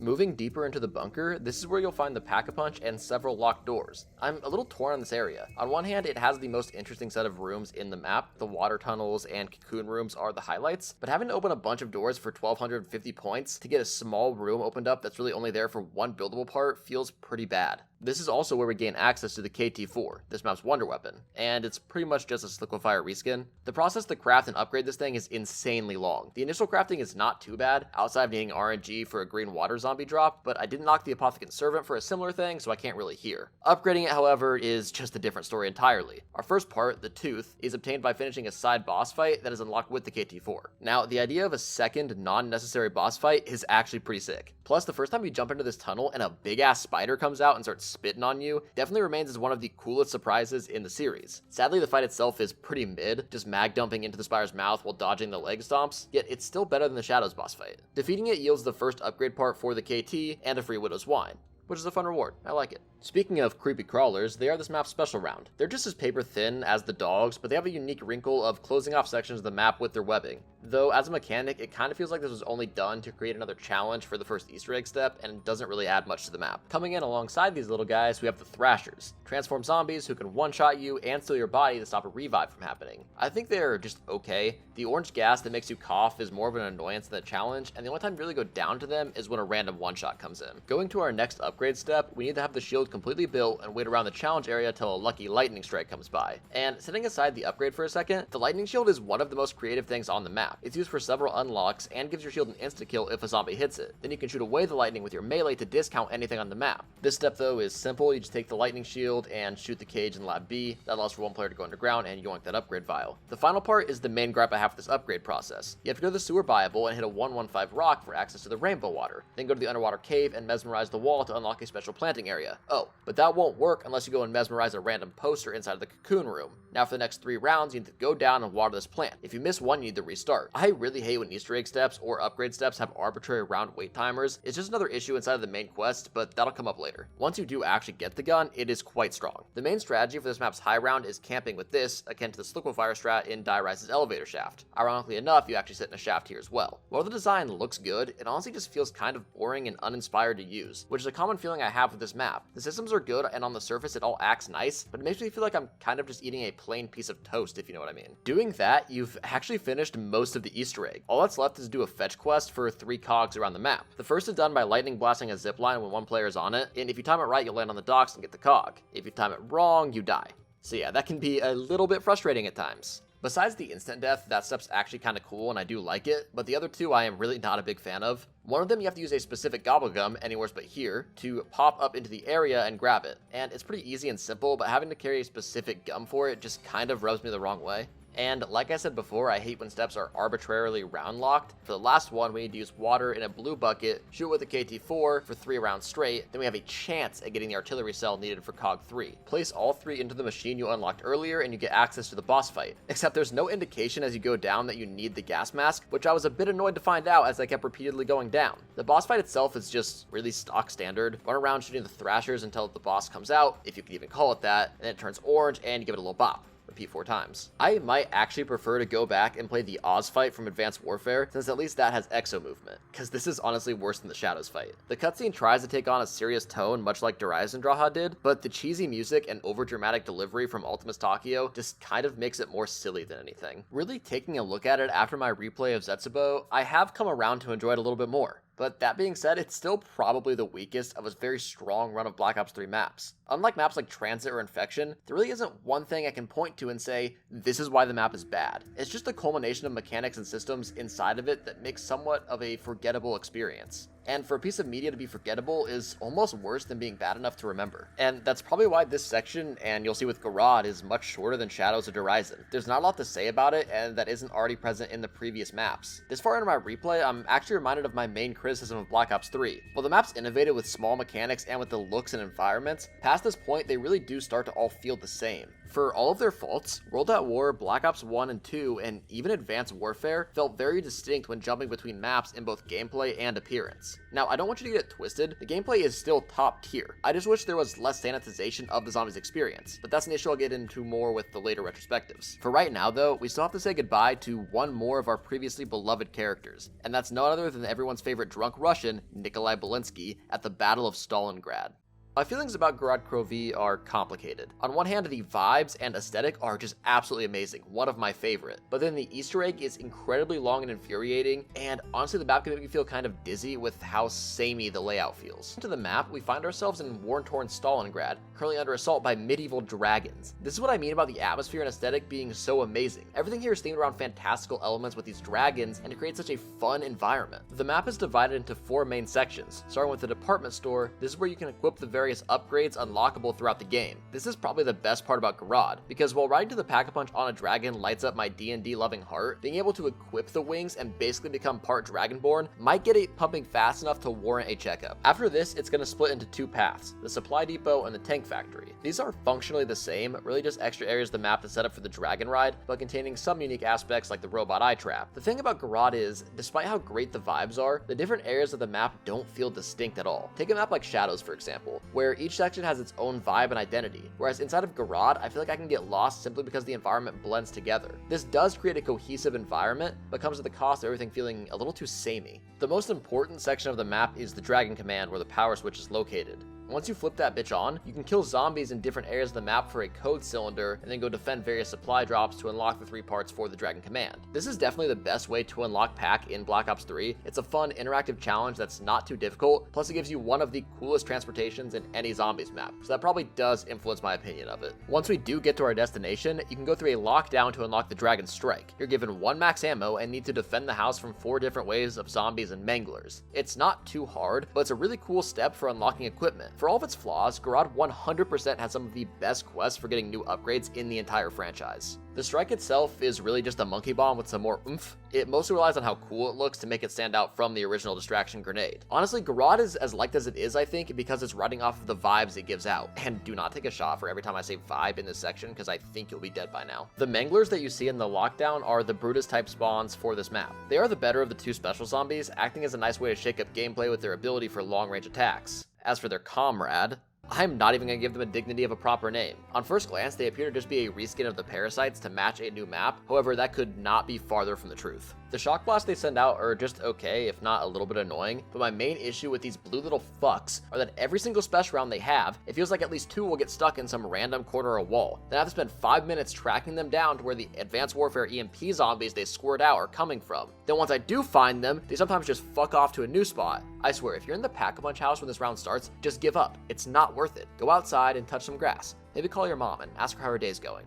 Moving deeper into the bunker, this is where you'll find the Pack-a-Punch and several locked doors. I'm a little torn on this area. On one hand, it has the most interesting set of rooms in the map. The water tunnels and cocoon rooms are the highlights, but having to open a bunch of doors for 1,250 points to get a small room opened up that's really only there for one buildable part feels pretty bad. This is also where we gain access to the KT-4, this map's wonder weapon, and it's pretty much just a liquefier reskin. The process to craft and upgrade this thing is insanely long. The initial crafting is not too bad, outside of needing RNG for a green water zombie drop, but I did knock the Apothecant Servant for a similar thing, so I can't really hear. Upgrading it, however, is just a different story entirely. Our first part, the Tooth, is obtained by finishing a side boss fight that is unlocked with the KT-4. Now, the idea of a second, non-necessary boss fight is actually pretty sick. Plus, the first time you jump into this tunnel and a big-ass spider comes out and starts spitting on you, definitely remains as one of the coolest surprises in the series. Sadly, the fight itself is pretty mid, just mag dumping into the spider's mouth while dodging the leg stomps, yet it's still better than the Shadows boss fight. Defeating it yields the first upgrade part for the KT and a free Widow's Wine, which is a fun reward. I like it. Speaking of creepy crawlers, they are this map's special round. They're just as paper thin as the dogs, but they have a unique wrinkle of closing off sections of the map with their webbing. Though, as a mechanic, it kind of feels like this was only done to create another challenge for the first Easter egg step, and doesn't really add much to the map. Coming in alongside these little guys, we have the Thrashers, transform zombies who can one-shot you and steal your body to stop a revive from happening. I think they're just okay. The orange gas that makes you cough is more of an annoyance than a challenge, and the only time you really go down to them is when a random one-shot comes in. Going to our next upgrade step, we need to have the shield completely built and wait around the challenge area till a lucky lightning strike comes by. And setting aside the upgrade for a second, the lightning shield is one of the most creative things on the map. It's used for several unlocks and gives your shield an insta-kill if a zombie hits it. Then you can shoot away the lightning with your melee to discount anything on the map. This step though is simple. You just take the lightning shield and shoot the cage in lab B. That allows for one player to go underground and yoink that upgrade vial. The final part is the main gripe I have with this upgrade process. You have to go to the sewer Bible and hit a 115 rock for access to the rainbow water. Then go to the underwater cave and mesmerize the wall to unlock a special planting area. Oh, but that won't work unless you go and mesmerize a random poster inside of the cocoon room. Now for the next 3 rounds, you need to go down and water this plant. If you miss one, you need to restart. I really hate when Easter egg steps or upgrade steps have arbitrary round wait timers. It's just another issue inside of the main quest, but that'll come up later. Once you do actually get the gun, it is quite strong. The main strategy for this map's high round is camping with this, akin to the liquefier strat in Die Rise's elevator shaft. Ironically enough, you actually sit in a shaft here as well. While the design looks good, it honestly just feels kind of boring and uninspired to use, which is a common feeling I have with this map. The systems are good and on the surface it all acts nice, but it makes me feel like I'm kind of just eating a plain piece of toast, if you know what I mean. Doing that, you've actually finished most of the Easter egg. All that's left is to do a fetch quest for 3 cogs around the map. The first is done by lightning blasting a zipline when one player is on it, and if you time it right, you'll land on the docks and get the cog. If you time it wrong, you die. So yeah, that can be a little bit frustrating at times. Besides the instant death, that step's actually kind of cool and I do like it, but the other 2 I am really not a big fan of. One of them you have to use a specific gobblegum, anywhere but here, to pop up into the area and grab it. And it's pretty easy and simple, but having to carry a specific gum for it just kind of rubs me the wrong way. And like I said before, I hate when steps are arbitrarily round locked. For the last one, we need to use water in a blue bucket, shoot with a KT4 for 3 rounds straight, then we have a chance at getting the artillery cell needed for Cog 3. Place all 3 into the machine you unlocked earlier and you get access to the boss fight. Except there's no indication as you go down that you need the gas mask, which I was a bit annoyed to find out as I kept repeatedly going down. The boss fight itself is just really stock standard. Run around shooting the thrashers until the boss comes out, if you can even call it that, and then it turns orange and you give it a little bop. Repeat 4 times. I might actually prefer to go back and play the Oz fight from Advanced Warfare, since at least that has exo movement, because this is honestly worse than the Shadows fight. The cutscene tries to take on a serious tone, much like Dryzendraha did, but the cheesy music and overdramatic delivery from Ultimus Takeo just kind of makes it more silly than anything. Really taking a look at it after my replay of Zetsubo, I have come around to enjoy it a little bit more. But that being said, it's still probably the weakest of a very strong run of Black Ops 3 maps. Unlike maps like Transit or Infection, there really isn't one thing I can point to and say, this is why the map is bad. It's just a culmination of mechanics and systems inside of it that makes somewhat of a forgettable experience. And for a piece of media to be forgettable is almost worse than being bad enough to remember. And that's probably why this section, and you'll see with Garad, is much shorter than Shadows or Dryzen. There's not a lot to say about it, and that isn't already present in the previous maps. This far into my replay, I'm actually reminded of my main criticism of Black Ops 3. While the map's innovative with small mechanics and with the looks and environments, past this point they really do start to all feel the same. For all of their faults, World at War, Black Ops 1 and 2, and even Advanced Warfare felt very distinct when jumping between maps in both gameplay and appearance. Now, I don't want you to get it twisted, the gameplay is still top tier. I just wish there was less sanitization of the zombies experience, but that's an issue I'll get into more with the later retrospectives. For right now though, we still have to say goodbye to one more of our previously beloved characters, and that's none other than everyone's favorite drunk Russian, Nikolai Belinsky, at the Battle of Stalingrad. My feelings about Gorod Krovi are complicated. On one hand, the vibes and aesthetic are just absolutely amazing, one of my favorite. But then the Easter egg is incredibly long and infuriating, and honestly the map can make me feel kind of dizzy with how samey the layout feels. To the map, we find ourselves in war-torn Stalingrad, currently under assault by medieval dragons. This is what I mean about the atmosphere and aesthetic being so amazing. Everything here is themed around fantastical elements with these dragons, and it creates such a fun environment. The map is divided into 4 main sections, starting with the department store. This is where you can equip the various upgrades unlockable throughout the game. This is probably the best part about Gorod, because while riding to the Pack-a-Punch on a dragon lights up my D&D loving heart, being able to equip the wings and basically become part Dragonborn might get it pumping fast enough to warrant a checkup. After this, it's going to split into 2 paths, the supply depot and the tank factory. These are functionally the same, really just extra areas of the map to set up for the dragon ride, but containing some unique aspects like the robot eye trap. The thing about Gorod is, despite how great the vibes are, the different areas of the map don't feel distinct at all. Take a map like Shadows, for example, where each section has its own vibe and identity, whereas inside of Gorod, I feel like I can get lost simply because the environment blends together. This does create a cohesive environment, but comes at the cost of everything feeling a little too samey. The most important section of the map is the Dragon Command, where the power switch is located. Once you flip that bitch on, you can kill zombies in different areas of the map for a code cylinder, and then go defend various supply drops to unlock the 3 parts for the Dragon Command. This is definitely the best way to unlock Pack in Black Ops 3. It's a fun, interactive challenge that's not too difficult, plus it gives you one of the coolest transportations in any zombies map, so that probably does influence my opinion of it. Once we do get to our destination, you can go through a lockdown to unlock the Dragon Strike. You're given 1 max ammo and need to defend the house from 4 different waves of zombies and manglers. It's not too hard, but it's a really cool step for unlocking equipment. For all of its flaws, Gorod 100% has some of the best quests for getting new upgrades in the entire franchise. The strike itself is really just a monkey bomb with some more oomph. It mostly relies on how cool it looks to make it stand out from the original distraction grenade. Honestly, Gorod is as liked as it is, I think, because it's riding off of the vibes it gives out. And do not take a shot for every time I say vibe in this section, because I think you'll be dead by now. The manglers that you see in the lockdown are the Brutus type spawns for this map. They are the better of the 2 special zombies, acting as a nice way to shake up gameplay with their ability for long range attacks. As for their comrade, I'm not even going to give them a dignity of a proper name. On first glance, they appear to just be a reskin of the parasites to match a new map, however that could not be farther from the truth. The shock blasts they send out are just okay, if not a little bit annoying, but my main issue with these blue little fucks are that every single special round they have, it feels like at least 2 will get stuck in some random corner or wall. Then I have to spend 5 minutes tracking them down to where the Advanced Warfare EMP zombies they squirt out are coming from. Then once I do find them, they sometimes just fuck off to a new spot. I swear, if you're in the Pack-a-Punch house when this round starts, just give up. It's not worth it. Go outside and touch some grass. Maybe call your mom and ask her how her day's going.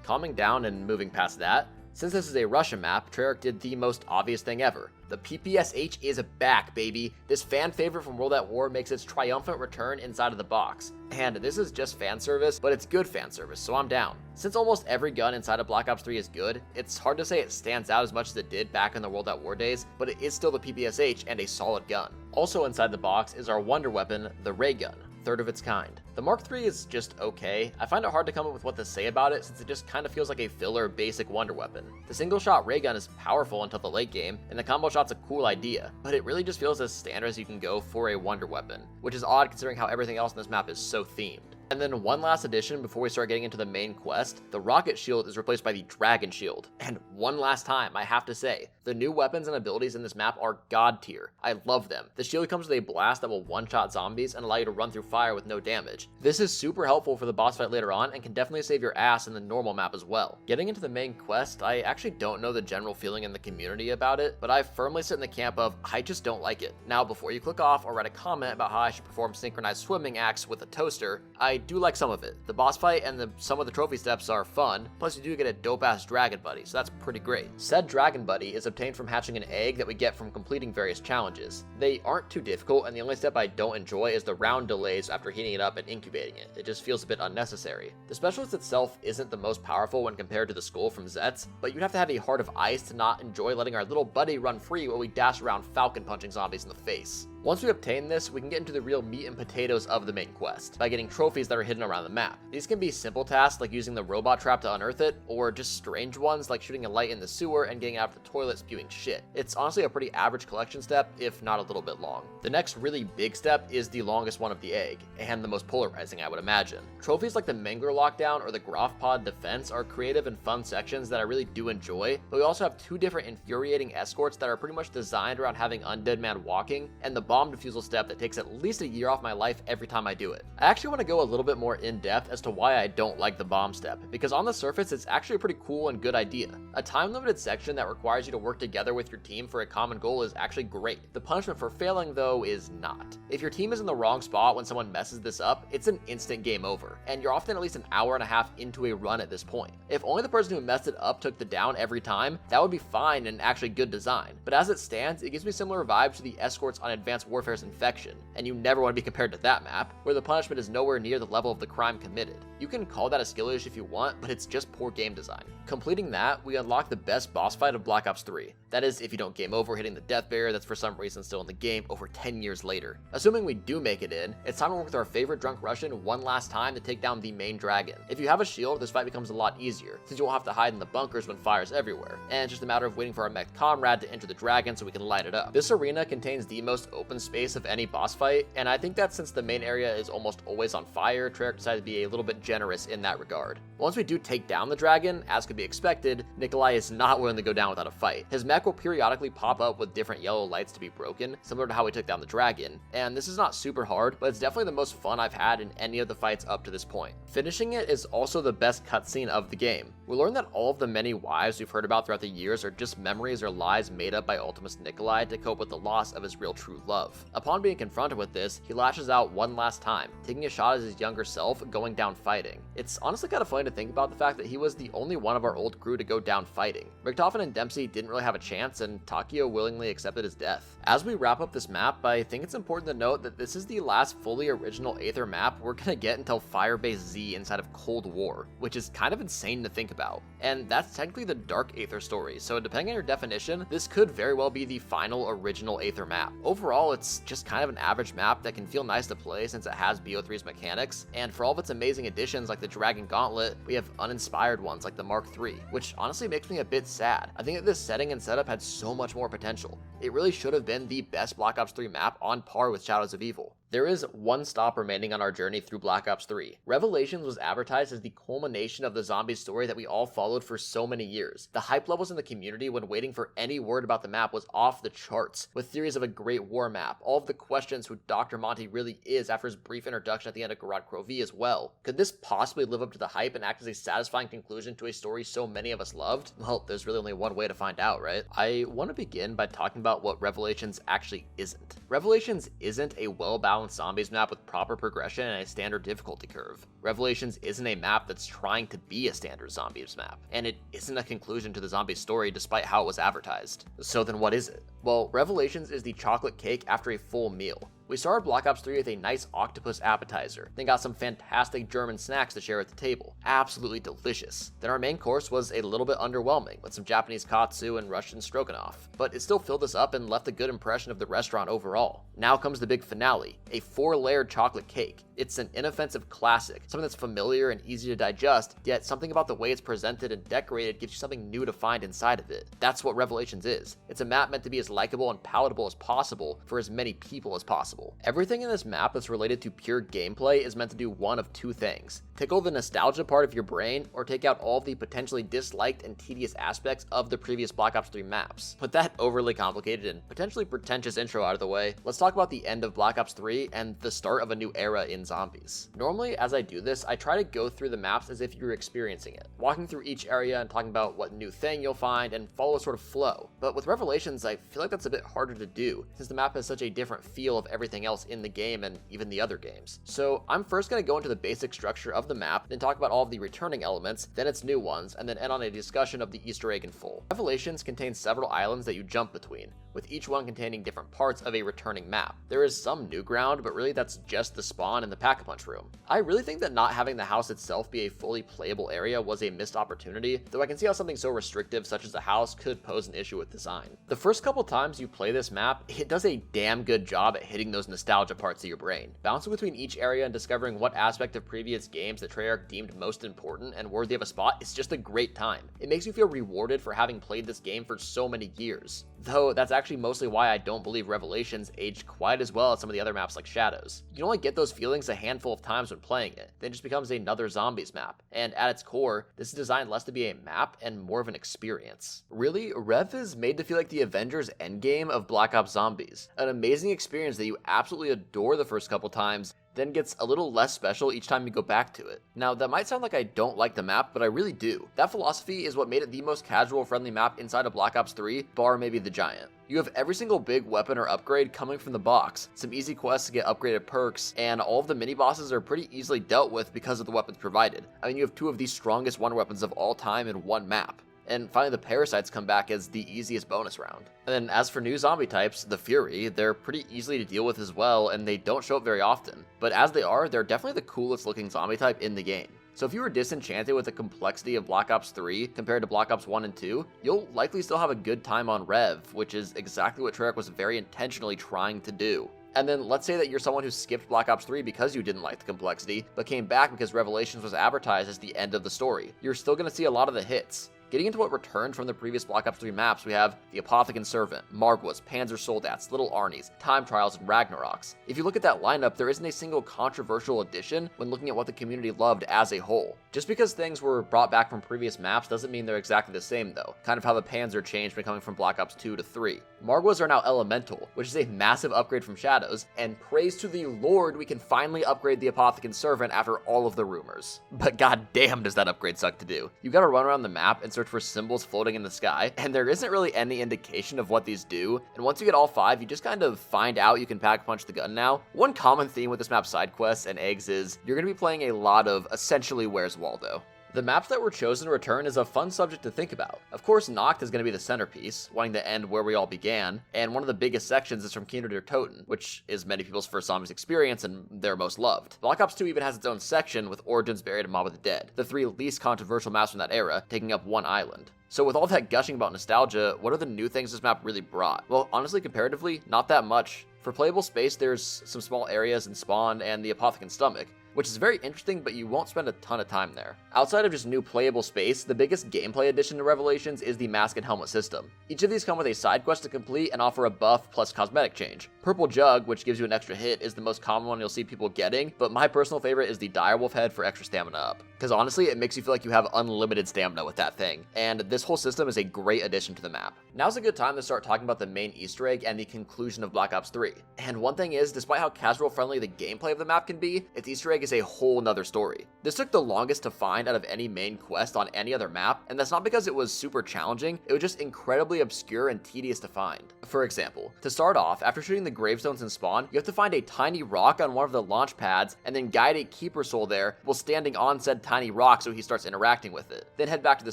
Calming down and moving past that, Since this is a Russian map, Treyarch did the most obvious thing ever. The PPSH is back, baby. This fan favorite from World at War makes its triumphant return inside of the box. And this is just fan service, but it's good fan service, so I'm down. Since almost every gun inside of Black Ops 3 is good, it's hard to say it stands out as much as it did back in the World at War days, but it is still the PPSH and a solid gun. Also inside the box is our wonder weapon, the ray gun. Third of its kind. The Mark III is just okay. I find it hard to come up with what to say about it since it just kind of feels like a filler basic wonder weapon. The single shot ray gun is powerful until the late game, and the combo shot's a cool idea, but it really just feels as standard as you can go for a wonder weapon, which is odd considering how everything else in this map is so themed. And then one last addition before we start getting into the main quest, the rocket shield is replaced by the dragon shield. And one last time, I have to say, the new weapons and abilities in this map are god tier. I love them. The shield comes with a blast that will one-shot zombies and allow you to run through fire with no damage. This is super helpful for the boss fight later on and can definitely save your ass in the normal map as well. Getting into the main quest, I actually don't know the general feeling in the community about it, but I firmly sit in the camp of, I just don't like it. Now, before you click off or write a comment about how I should perform synchronized swimming acts with a toaster, I do like some of it. The boss fight and some of the trophy steps are fun, plus you do get a dope-ass dragon buddy, so that's pretty great. Said dragon buddy is obtained from hatching an egg that we get from completing various challenges. They aren't too difficult, and the only step I don't enjoy is the round delays after heating it up and incubating it. It just feels a bit unnecessary. The specialist itself isn't the most powerful when compared to the skull from Zets, but you'd have to have a heart of ice to not enjoy letting our little buddy run free while we dash around falcon punching zombies in the face. Once we obtain this, we can get into the real meat and potatoes of the main quest, by getting trophies that are hidden around the map. These can be simple tasks like using the robot trap to unearth it, or just strange ones like shooting a light in the sewer and getting out of the toilet spewing shit. It's honestly a pretty average collection step, if not a little bit long. The next really big step is the longest one of the egg, and the most polarizing I would imagine. Trophies like the Mangler Lockdown or the Groff Pod Defense are creative and fun sections that I really do enjoy, but we also have two different infuriating escorts that are pretty much designed around having Undead Man walking, and the bomb defusal step that takes at least a year off my life every time I do it. I actually want to go a little bit more in depth as to why I don't like the bomb step, because on the surface it's actually a pretty cool and good idea. A time limited section that requires you to work together with your team for a common goal is actually great. The punishment for failing though is not. If your team is in the wrong spot when someone messes this up, it's an instant game over, and you're often at least an hour and a half into a run at this point. If only the person who messed it up took the down every time, that would be fine and actually good design, but as it stands, it gives me similar vibes to the escorts on Advanced Warfare's Infection, and you never want to be compared to that map, where the punishment is nowhere near the level of the crime committed. You can call that a skill issue if you want, but it's just poor game design. Completing that, we unlock the best boss fight of Black Ops 3. That is, if you don't game over hitting the death barrier that's for some reason still in the game over 10 years later. Assuming we do make it in, it's time to work with our favorite drunk Russian one last time to take down the main dragon. If you have a shield, this fight becomes a lot easier, since you won't have to hide in the bunkers when fire's everywhere, and it's just a matter of waiting for our mech comrade to enter the dragon so we can light it up. This arena contains the most open space of any boss fight, and I think that since the main area is almost always on fire, Treyarch decided to be a little bit generous in that regard. Once we do take down the dragon, as could be expected, Nikolai is not willing to go down without a fight. His mech will periodically pop up with different yellow lights to be broken, similar to how we took down the dragon, and this is not super hard, but it's definitely the most fun I've had in any of the fights up to this point. Finishing it is also the best cutscene of the game. We learn that all of the many wives we've heard about throughout the years are just memories or lies made up by Ultimus Nikolai to cope with the loss of his real true love. Upon being confronted with this, he lashes out one last time, taking a shot at his younger self going down fighting. It's honestly kind of funny to think about the fact that he was the only one of our old crew to go down fighting. Richtofen and Dempsey didn't really have a chance, and Takeo willingly accepted his death. As we wrap up this map, I think it's important to note that this is the last fully original Aether map we're gonna get until Firebase Z inside of Cold War, which is kind of insane to think about. And that's technically the Dark Aether story, so depending on your definition, this could very well be the final original Aether map. Overall, it's just kind of an average map that can feel nice to play since it has BO3's mechanics, and for all of its amazing additions like the Dragon Gauntlet, we have uninspired ones like the Mark III, which honestly makes me a bit sad. I think that this setting and setup had so much more potential. It really should have been the best Black Ops 3 map on par with Shadows of Evil. There is one stop remaining on our journey through Black Ops 3. Revelations was advertised as the culmination of the zombie story that we all followed for so many years. The hype levels in the community when waiting for any word about the map was off the charts, with theories of a Great War map, all of the questions who Dr. Monty really is after his brief introduction at the end of Garad Krovi as well. Could this possibly live up to the hype and act as a satisfying conclusion to a story so many of us loved? Well, there's really only one way to find out, right? I want to begin by talking about what Revelations actually isn't. Revelations isn't a well-balanced balanced zombies map with proper progression and a standard difficulty curve. Revelations isn't a map that's trying to be a standard zombies map, and it isn't a conclusion to the zombie story despite how it was advertised. So then what is it? Well, Revelations is the chocolate cake after a full meal. We started Black Ops 3 with a nice octopus appetizer, then got some fantastic German snacks to share at the table. Absolutely delicious. Then our main course was a little bit underwhelming, with some Japanese katsu and Russian stroganoff, but it still filled us up and left a good impression of the restaurant overall. Now comes the big finale, a 4-layered chocolate cake. It's an inoffensive classic, something that's familiar and easy to digest, yet something about the way it's presented and decorated gives you something new to find inside of it. That's what Revelations is. It's a map meant to be as likable and palatable as possible for as many people as possible. Everything in this map that's related to pure gameplay is meant to do one of two things: tickle the nostalgia part of your brain, or take out all the potentially disliked and tedious aspects of the previous Black Ops 3 maps. Put that overly complicated and potentially pretentious intro out of the way, let's talk about the end of Black Ops 3 and the start of a new era in zombies. Normally, as I do this, I try to go through the maps as if you're experiencing it, walking through each area and talking about what new thing you'll find and follow a sort of flow. But with Revelations, I feel like that's a bit harder to do, since the map has such a different feel of everything else in the game and even the other games. So I'm first going to go into the basic structure of the map, then talk about all of the returning elements, then its new ones, and then end on a discussion of the Easter egg in full. Revelations contains several islands that you jump between, with each one containing different parts of a returning map. There is some new ground, but really that's just the spawn and the pack-a-punch room. I really think that not having the house itself be a fully playable area was a missed opportunity, though I can see how something so restrictive such as a house could pose an issue with design. The first couple times you play this map, it does a damn good job at hitting those nostalgia parts of your brain. Bouncing between each area and discovering what aspect of previous games that Treyarch deemed most important and worthy of a spot is just a great time. It makes you feel rewarded for having played this game for so many years. Though that's actually mostly why I don't believe Revelations aged quite as well as some of the other maps like Shadows. You can only get those feelings a handful of times when playing it, then it just becomes another zombies map. And at its core, this is designed less to be a map and more of an experience. Really, Rev is made to feel like the Avengers Endgame of Black Ops Zombies. An amazing experience that you absolutely adore the first couple times, then gets a little less special each time you go back to it. Now, that might sound like I don't like the map, but I really do. That philosophy is what made it the most casual friendly map inside of Black Ops 3, bar maybe the Giant. You have every single big weapon or upgrade coming from the box, some easy quests to get upgraded perks, and all of the mini-bosses are pretty easily dealt with because of the weapons provided. I mean, you have two of the strongest wonder weapons of all time in one map. And finally, the parasites come back as the easiest bonus round. And then as for new zombie types, the Fury, they're pretty easily to deal with as well, and they don't show up very often. But as they are, they're definitely the coolest looking zombie type in the game. So if you were disenchanted with the complexity of Black Ops 3 compared to Black Ops 1 and 2, you'll likely still have a good time on Rev, which is exactly what Treyarch was very intentionally trying to do. And then let's say that you're someone who skipped Black Ops 3 because you didn't like the complexity, but came back because Revelations was advertised as the end of the story. You're still going to see a lot of the hits. Getting into what returned from the previous Black Ops 3 maps, we have the Apothecon Servant, Margwas, Panzer Soldats, Little Arnie's, Time Trials, and Ragnaroks. If you look at that lineup, there isn't a single controversial addition when looking at what the community loved as a whole. Just because things were brought back from previous maps doesn't mean they're exactly the same though, kind of how the Panzer changed when coming from Black Ops 2 to 3. Margwas are now Elemental, which is a massive upgrade from Shadows, and praise to the Lord we can finally upgrade the Apothecon Servant after all of the rumors. But goddamn does that upgrade suck to do. You gotta run around the map and search for symbols floating in the sky, and there isn't really any indication of what these do, and once you get all 5, you just kind of find out you can pack-punch the gun now. One common theme with this map's side quests and eggs is you're going to be playing a lot of essentially Where's Waldo. The maps that were chosen to return is a fun subject to think about. Of course, Nacht is going to be the centerpiece, wanting to end where we all began, and one of the biggest sections is from Kino Der Toten, which is many people's first zombies experience and their most loved. Black Ops 2 even has its own section with Origins, Buried, and Mob of the Dead, the 3 least controversial maps from that era, taking up one island. So with all that gushing about nostalgia, what are the new things this map really brought? Well, honestly, comparatively, not that much. For playable space, there's some small areas in Spawn and the Apothecon Stomach, which is very interesting, but you won't spend a ton of time there. Outside of just new playable space, the biggest gameplay addition to Revelations is the mask and helmet system. Each of these come with a side quest to complete and offer a buff plus cosmetic change. Purple Jug, which gives you an extra hit, is the most common one you'll see people getting, but my personal favorite is the Direwolf head for extra stamina up. because honestly, it makes you feel like you have unlimited stamina with that thing, and this whole system is a great addition to the map. Now's a good time to start talking about the main Easter egg and the conclusion of Black Ops 3. And one thing is, despite how casual friendly the gameplay of the map can be, its Easter egg is a whole nother story. This took the longest to find out of any main quest on any other map, and that's not because it was super challenging, it was just incredibly obscure and tedious to find. For example, to start off, after shooting the gravestones in spawn, you have to find a tiny rock on one of the launch pads, and then guide a keeper soul there while standing on said tiny rock so he starts interacting with it. Then head back to the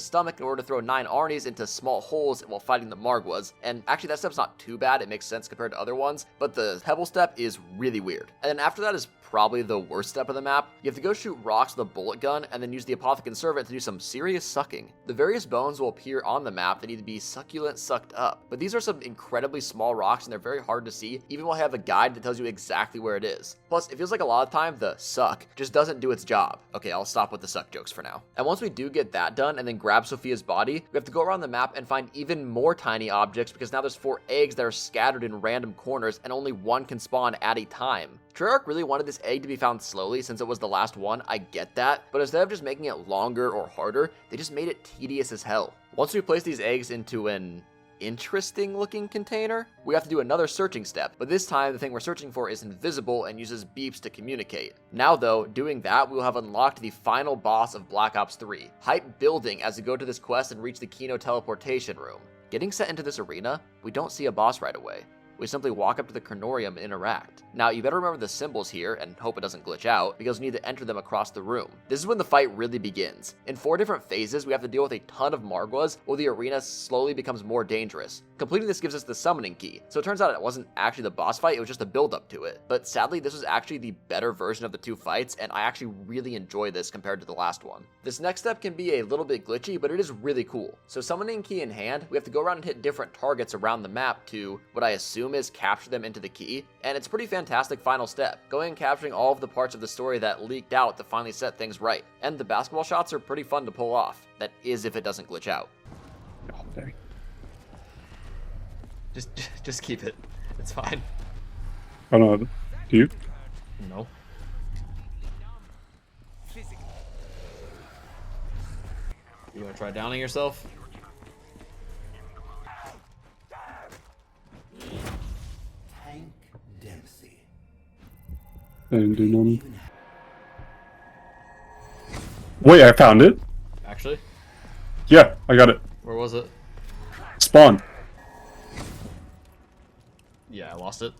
stomach in order to throw 9 Arnies into small holes while fighting the Margwas, and actually that step's not too bad, it makes sense compared to other ones, but the pebble step is really weird. And then after that is probably the worst step of the map. You have to go shoot rocks with a bullet gun and then use the Apothicon Servant to do some serious sucking. The various bones will appear on the map that need to be succulent sucked up, but these are some incredibly small rocks and they're very hard to see even while I have a guide that tells you exactly where it is. Plus, it feels like a lot of time the suck just doesn't do its job. Okay, I'll stop with the suck jokes for now. And once we do get that done and then grab Sophia's body, we have to go around the map and find even more tiny objects because now there's 4 eggs that are scattered in random corners and only one can spawn at a time. Treyarch really wanted this egg to be found slowly since it was the last one, I get that, but instead of just making it longer or harder, they just made it tedious as hell. Once we place these eggs into an interesting looking container, we have to do another searching step, but this time the thing we're searching for is invisible and uses beeps to communicate. Now though, doing that, we will have unlocked the final boss of Black Ops 3. Hype building as we go to this quest and reach the Kino teleportation room. Getting set into this arena, we don't see a boss right away. We simply walk up to the Carnorium and interact. Now, you better remember the symbols here and hope it doesn't glitch out, because we need to enter them across the room. This is when the fight really begins. In 4 different phases, we have to deal with a ton of Margwas, while the arena slowly becomes more dangerous. Completing this gives us the summoning key, so it turns out it wasn't actually the boss fight, it was just a build up to it. But sadly, this was actually the better version of the 2 fights, and I actually really enjoy this compared to the last one. This next step can be a little bit glitchy, but it is really cool. So summoning key in hand, we have to go around and hit different targets around the map to, what I assume is capture them into the key, and it's a pretty fantastic final step, going and capturing all of the parts of the story that leaked out to finally set things right. And the basketball shots are pretty fun to pull off. That is if it doesn't glitch out. Oh, dang. Just keep it. It's fine. I don't know. Do you? No. You wanna try downing yourself? Dempsey. Didn't do none. Wait, I found it. Actually? Yeah, I got it. Where was it? Spawn. Yeah, I lost it.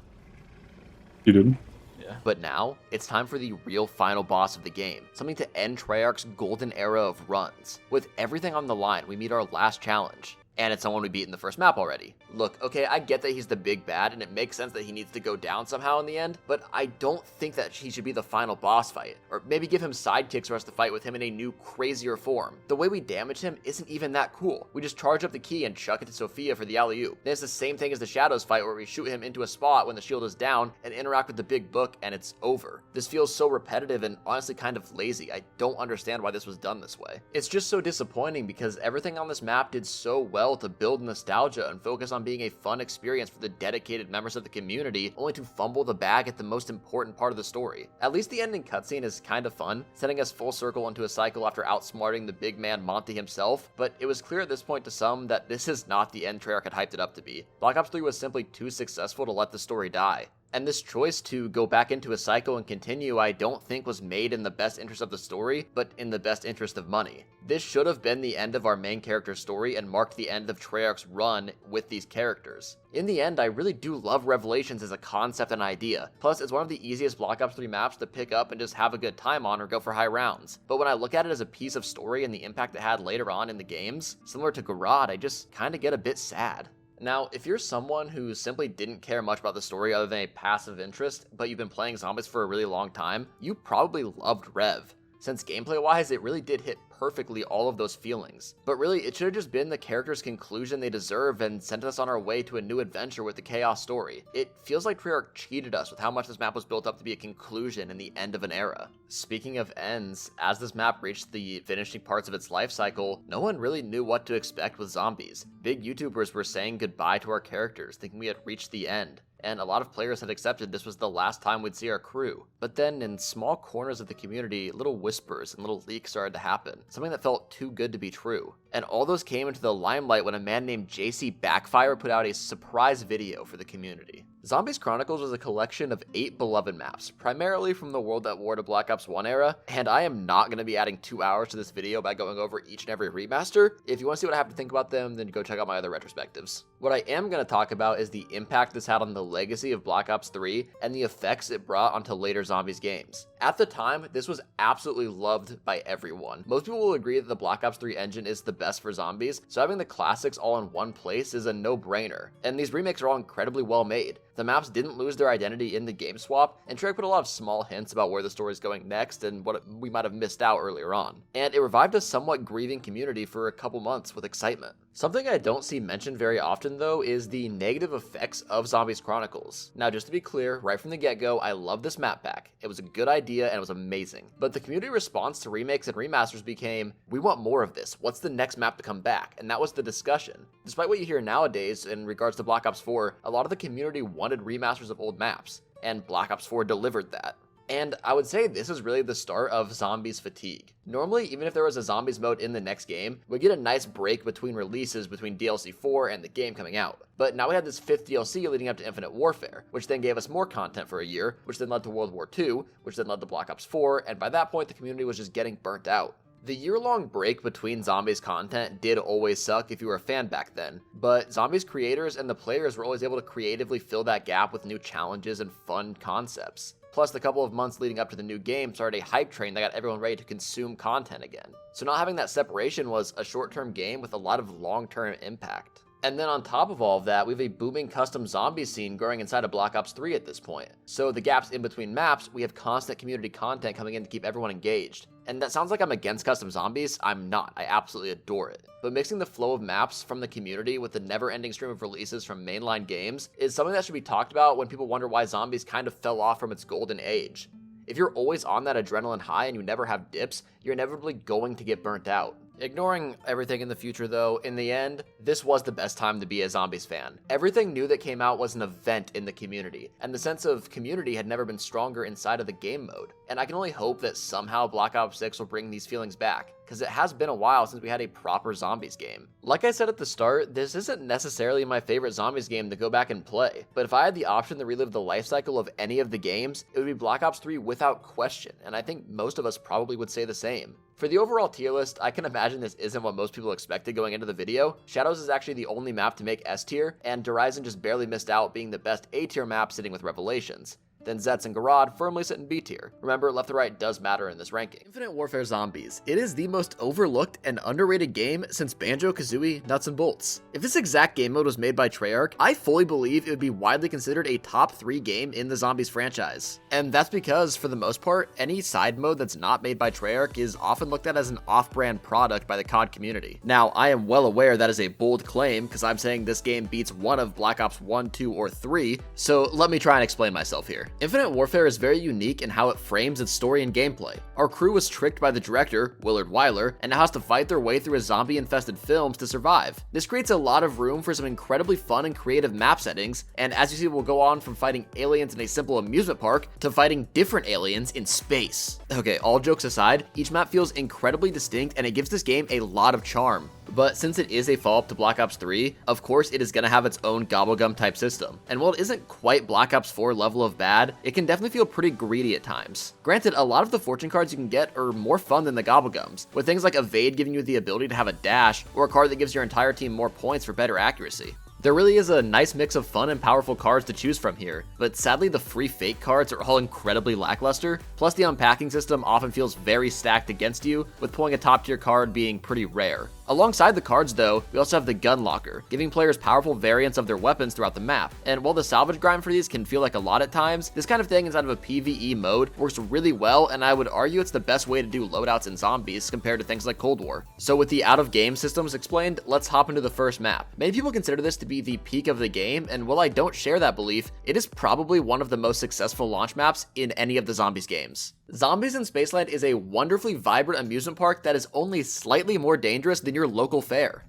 You didn't? Yeah. But now, it's time for the real final boss of the game. Something to end Treyarch's golden era of runs. With everything on the line, we meet our last challenge. And it's someone we beat in the first map already. Look, okay, I get that he's the big bad, and it makes sense that he needs to go down somehow in the end, but I don't think that he should be the final boss fight. Or maybe give him sidekicks for us to fight with him in a new, crazier form. The way we damage him isn't even that cool. We just charge up the key and chuck it to Sophia for the alley-oop. Then it's the same thing as the Shadows fight where we shoot him into a spot when the shield is down and interact with the big book and it's over. This feels so repetitive and honestly kind of lazy. I don't understand why this was done this way. It's just so disappointing because everything on this map did so well to build nostalgia and focus on being a fun experience for the dedicated members of the community, only to fumble the bag at the most important part of the story. At least the ending cutscene is kind of fun, setting us full circle into a cycle after outsmarting the big man Monty himself, but it was clear at this point to some that this is not the end Treyarch had hyped it up to be. Black Ops 3 was simply too successful to let the story die. And this choice to go back into a cycle and continue, I don't think was made in the best interest of the story, but in the best interest of money. This should have been the end of our main character's story and marked the end of Treyarch's run with these characters. In the end, I really do love Revelations as a concept and idea. Plus, it's one of the easiest Black Ops 3 maps to pick up and just have a good time on or go for high rounds. But when I look at it as a piece of story and the impact it had later on in the games, similar to Garad, I just kinda get a bit sad. Now, if you're someone who simply didn't care much about the story other than a passive interest, but you've been playing zombies for a really long time, you probably loved Rev. Since gameplay-wise, it really did hit perfectly all of those feelings. But really, it should have just been the character's conclusion they deserve and sent us on our way to a new adventure with the Chaos story. It feels like Treyarch cheated us with how much this map was built up to be a conclusion and the end of an era. Speaking of ends, as this map reached the finishing parts of its life cycle, no one really knew what to expect with zombies. Big YouTubers were saying goodbye to our characters, thinking we had reached the end. and a lot of players had accepted this was the last time we'd see our crew. But then, in small corners of the community, little whispers and little leaks started to happen, something that felt too good to be true. And all those came into the limelight when a man named JC Backfire put out a surprise video for the community. Zombies Chronicles was a collection of 8 beloved maps, primarily from the World at War to Black Ops 1 era, and I am not going to be adding 2 hours to this video by going over each and every remaster. If you want to see what I have to think about them, then go check out my other retrospectives. What I am going to talk about is the impact this had on the legacy of Black Ops 3 and the effects it brought onto later Zombies games. At the time, this was absolutely loved by everyone. Most people will agree that the Black Ops 3 engine is the best for zombies, so having the classics all in one place is a no-brainer, and these remakes are all incredibly well made. The maps didn't lose their identity in the game swap, and Treyarch put a lot of small hints about where the story is going next and what we might have missed out earlier on. And it revived a somewhat grieving community for a couple months with excitement. Something I don't see mentioned very often though is the negative effects of Zombies Chronicles. Now just to be clear, right from the get-go, I love this map pack. It was a good idea and it was amazing. But the community response to remakes and remasters became, we want more of this, what's the next map to come back? And that was the discussion. Despite what you hear nowadays in regards to Black Ops 4, a lot of the community wanted remasters of old maps, and Black Ops 4 delivered that. And I would say this is really the start of zombies fatigue. Normally, even if there was a zombies mode in the next game, we'd get a nice break between releases between DLC 4 and the game coming out. But now we had this 5th DLC leading up to Infinite Warfare, which then gave us more content for a year, which then led to World War II, which then led to Black Ops 4, and by that point the community was just getting burnt out. The year-long break between Zombies content did always suck if you were a fan back then, but Zombies creators and the players were always able to creatively fill that gap with new challenges and fun concepts. Plus, the couple of months leading up to the new game started a hype train that got everyone ready to consume content again. So not having that separation was a short-term game with a lot of long-term impact. And then on top of all of that, we have a booming custom zombie scene growing inside of Black Ops 3 at this point. So the gaps in between maps, we have constant community content coming in to keep everyone engaged. And that sounds like I'm against custom zombies. I'm not. I absolutely adore it. But mixing the flow of maps from the community with the never-ending stream of releases from mainline games is something that should be talked about when people wonder why zombies kind of fell off from its golden age. If you're always on that adrenaline high and you never have dips, you're inevitably going to get burnt out. Ignoring everything in the future though, in the end, this was the best time to be a Zombies fan. Everything new that came out was an event in the community, and the sense of community had never been stronger inside of the game mode. And I can only hope that somehow Black Ops 6 will bring these feelings back, because it has been a while since we had a proper Zombies game. Like I said at the start, this isn't necessarily my favorite Zombies game to go back and play, but if I had the option to relive the life cycle of any of the games, it would be Black Ops 3 without question, and I think most of us probably would say the same. For the overall tier list, I can imagine this isn't what most people expected going into the video. Shadows is actually the only map to make S tier, and Horizon just barely missed out being the best A tier map sitting with Revelations. Then Zets and Garad firmly sit in B tier. Remember, left to right does matter in this ranking. Infinite Warfare Zombies. It is the most overlooked and underrated game since Banjo-Kazooie Nuts and Bolts. If this exact game mode was made by Treyarch, I fully believe it would be widely considered a top 3 game in the Zombies franchise. And that's because, for the most part, any side mode that's not made by Treyarch is often looked at as an off-brand product by the COD community. Now, I am well aware that is a bold claim, because I'm saying this game beats one of Black Ops 1, 2, or 3, so let me try and explain myself here. Infinite Warfare is very unique in how it frames its story and gameplay. Our crew was tricked by the director, Willard Wyler, and now has to fight their way through a zombie-infested films to survive. This creates a lot of room for some incredibly fun and creative map settings, and as you see, we'll go on from fighting aliens in a simple amusement park to fighting different aliens in space. Okay, all jokes aside, each map feels incredibly distinct and it gives this game a lot of charm. But since it is a follow-up to Black Ops 3, of course it is going to have its own gobblegum type system. And while it isn't quite Black Ops 4 level of bad, it can definitely feel pretty greedy at times. Granted, a lot of the fortune cards you can get are more fun than the gobblegums, with things like Evade giving you the ability to have a dash, or a card that gives your entire team more points for better accuracy. There really is a nice mix of fun and powerful cards to choose from here, but sadly the free fake cards are all incredibly lackluster, plus the unpacking system often feels very stacked against you, with pulling a top tier card being pretty rare. Alongside the cards though, we also have the gun locker, giving players powerful variants of their weapons throughout the map, and while the salvage grind for these can feel like a lot at times, this kind of thing inside of a PvE mode works really well, and I would argue it's the best way to do loadouts in zombies compared to things like Cold War. So with the out of game systems explained, let's hop into the first map. Many people consider this to be the peak of the game, and while I don't share that belief, it is probably one of the most successful launch maps in any of the Zombies games. Zombies in Spaceland is a wonderfully vibrant amusement park that is only slightly more dangerous than your local fair.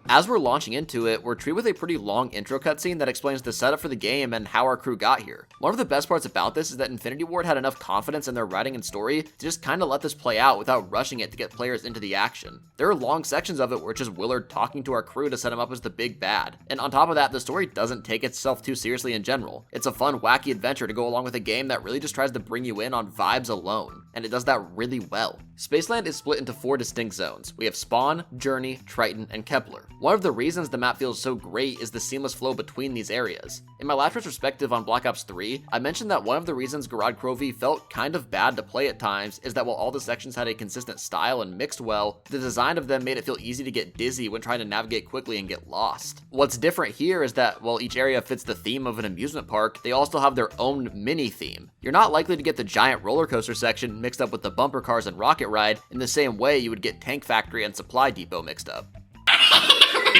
As we're launching into it, we're treated with a pretty long intro cutscene that explains the setup for the game and how our crew got here. One of the best parts about this is that Infinity Ward had enough confidence in their writing and story to just kinda let this play out without rushing it to get players into the action. There are long sections of it where it's just Willard talking to our crew to set him up as the big bad. And on top of that, the story doesn't take itself too seriously in general. It's a fun, wacky adventure to go along with a game that really just tries to bring you in on vibes alone, and it does that really well. Spaceland is split into 4 distinct zones. We have Spawn, Journey, Triton, and Kepler. One of the reasons the map feels so great is the seamless flow between these areas. In my last retrospective on Black Ops 3, I mentioned that one of the reasons Gorod Krovi felt kind of bad to play at times is that while all the sections had a consistent style and mixed well, the design of them made it feel easy to get dizzy when trying to navigate quickly and get lost. What's different here is that while each area fits the theme of an amusement park, they all still have their own mini theme. You're not likely to get the giant roller coaster section mixed up with the bumper cars and rocket ride in the same way you would get Tank Factory and Supply Depot mixed up.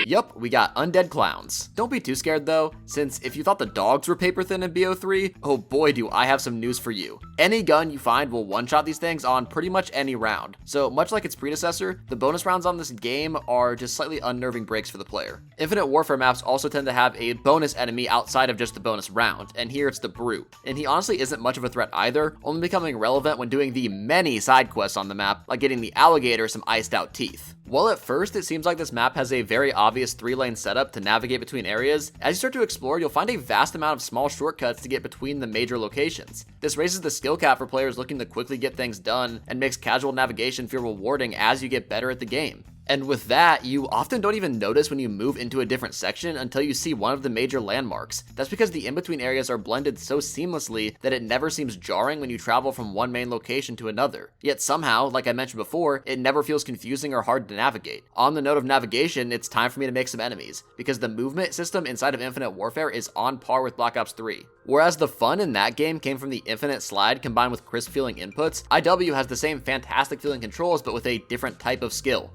Yup, we got undead clowns. Don't be too scared though, since if you thought the dogs were paper thin in BO3, oh boy do I have some news for you. Any gun you find will one-shot these things on pretty much any round. So much like its predecessor, the bonus rounds on this game are just slightly unnerving breaks for the player. Infinite Warfare maps also tend to have a bonus enemy outside of just the bonus round, and here it's the Brute. And he honestly isn't much of a threat either, only becoming relevant when doing the many side quests on the map, like getting the alligator some iced out teeth. While at first it seems like this map has a very obvious 3-lane setup to navigate between areas, as you start to explore you'll find a vast amount of small shortcuts to get between the major locations. This raises the skill cap for players looking to quickly get things done and makes casual navigation feel rewarding as you get better at the game. And with that, you often don't even notice when you move into a different section until you see one of the major landmarks. That's because the in-between areas are blended so seamlessly that it never seems jarring when you travel from one main location to another. Yet somehow, like I mentioned before, it never feels confusing or hard to navigate. On the note of navigation, it's time for me to make some enemies, because the movement system inside of Infinite Warfare is on par with Black Ops 3. Whereas the fun in that game came from the infinite slide combined with crisp feeling inputs, IW has the same fantastic feeling controls but with a different type of skill.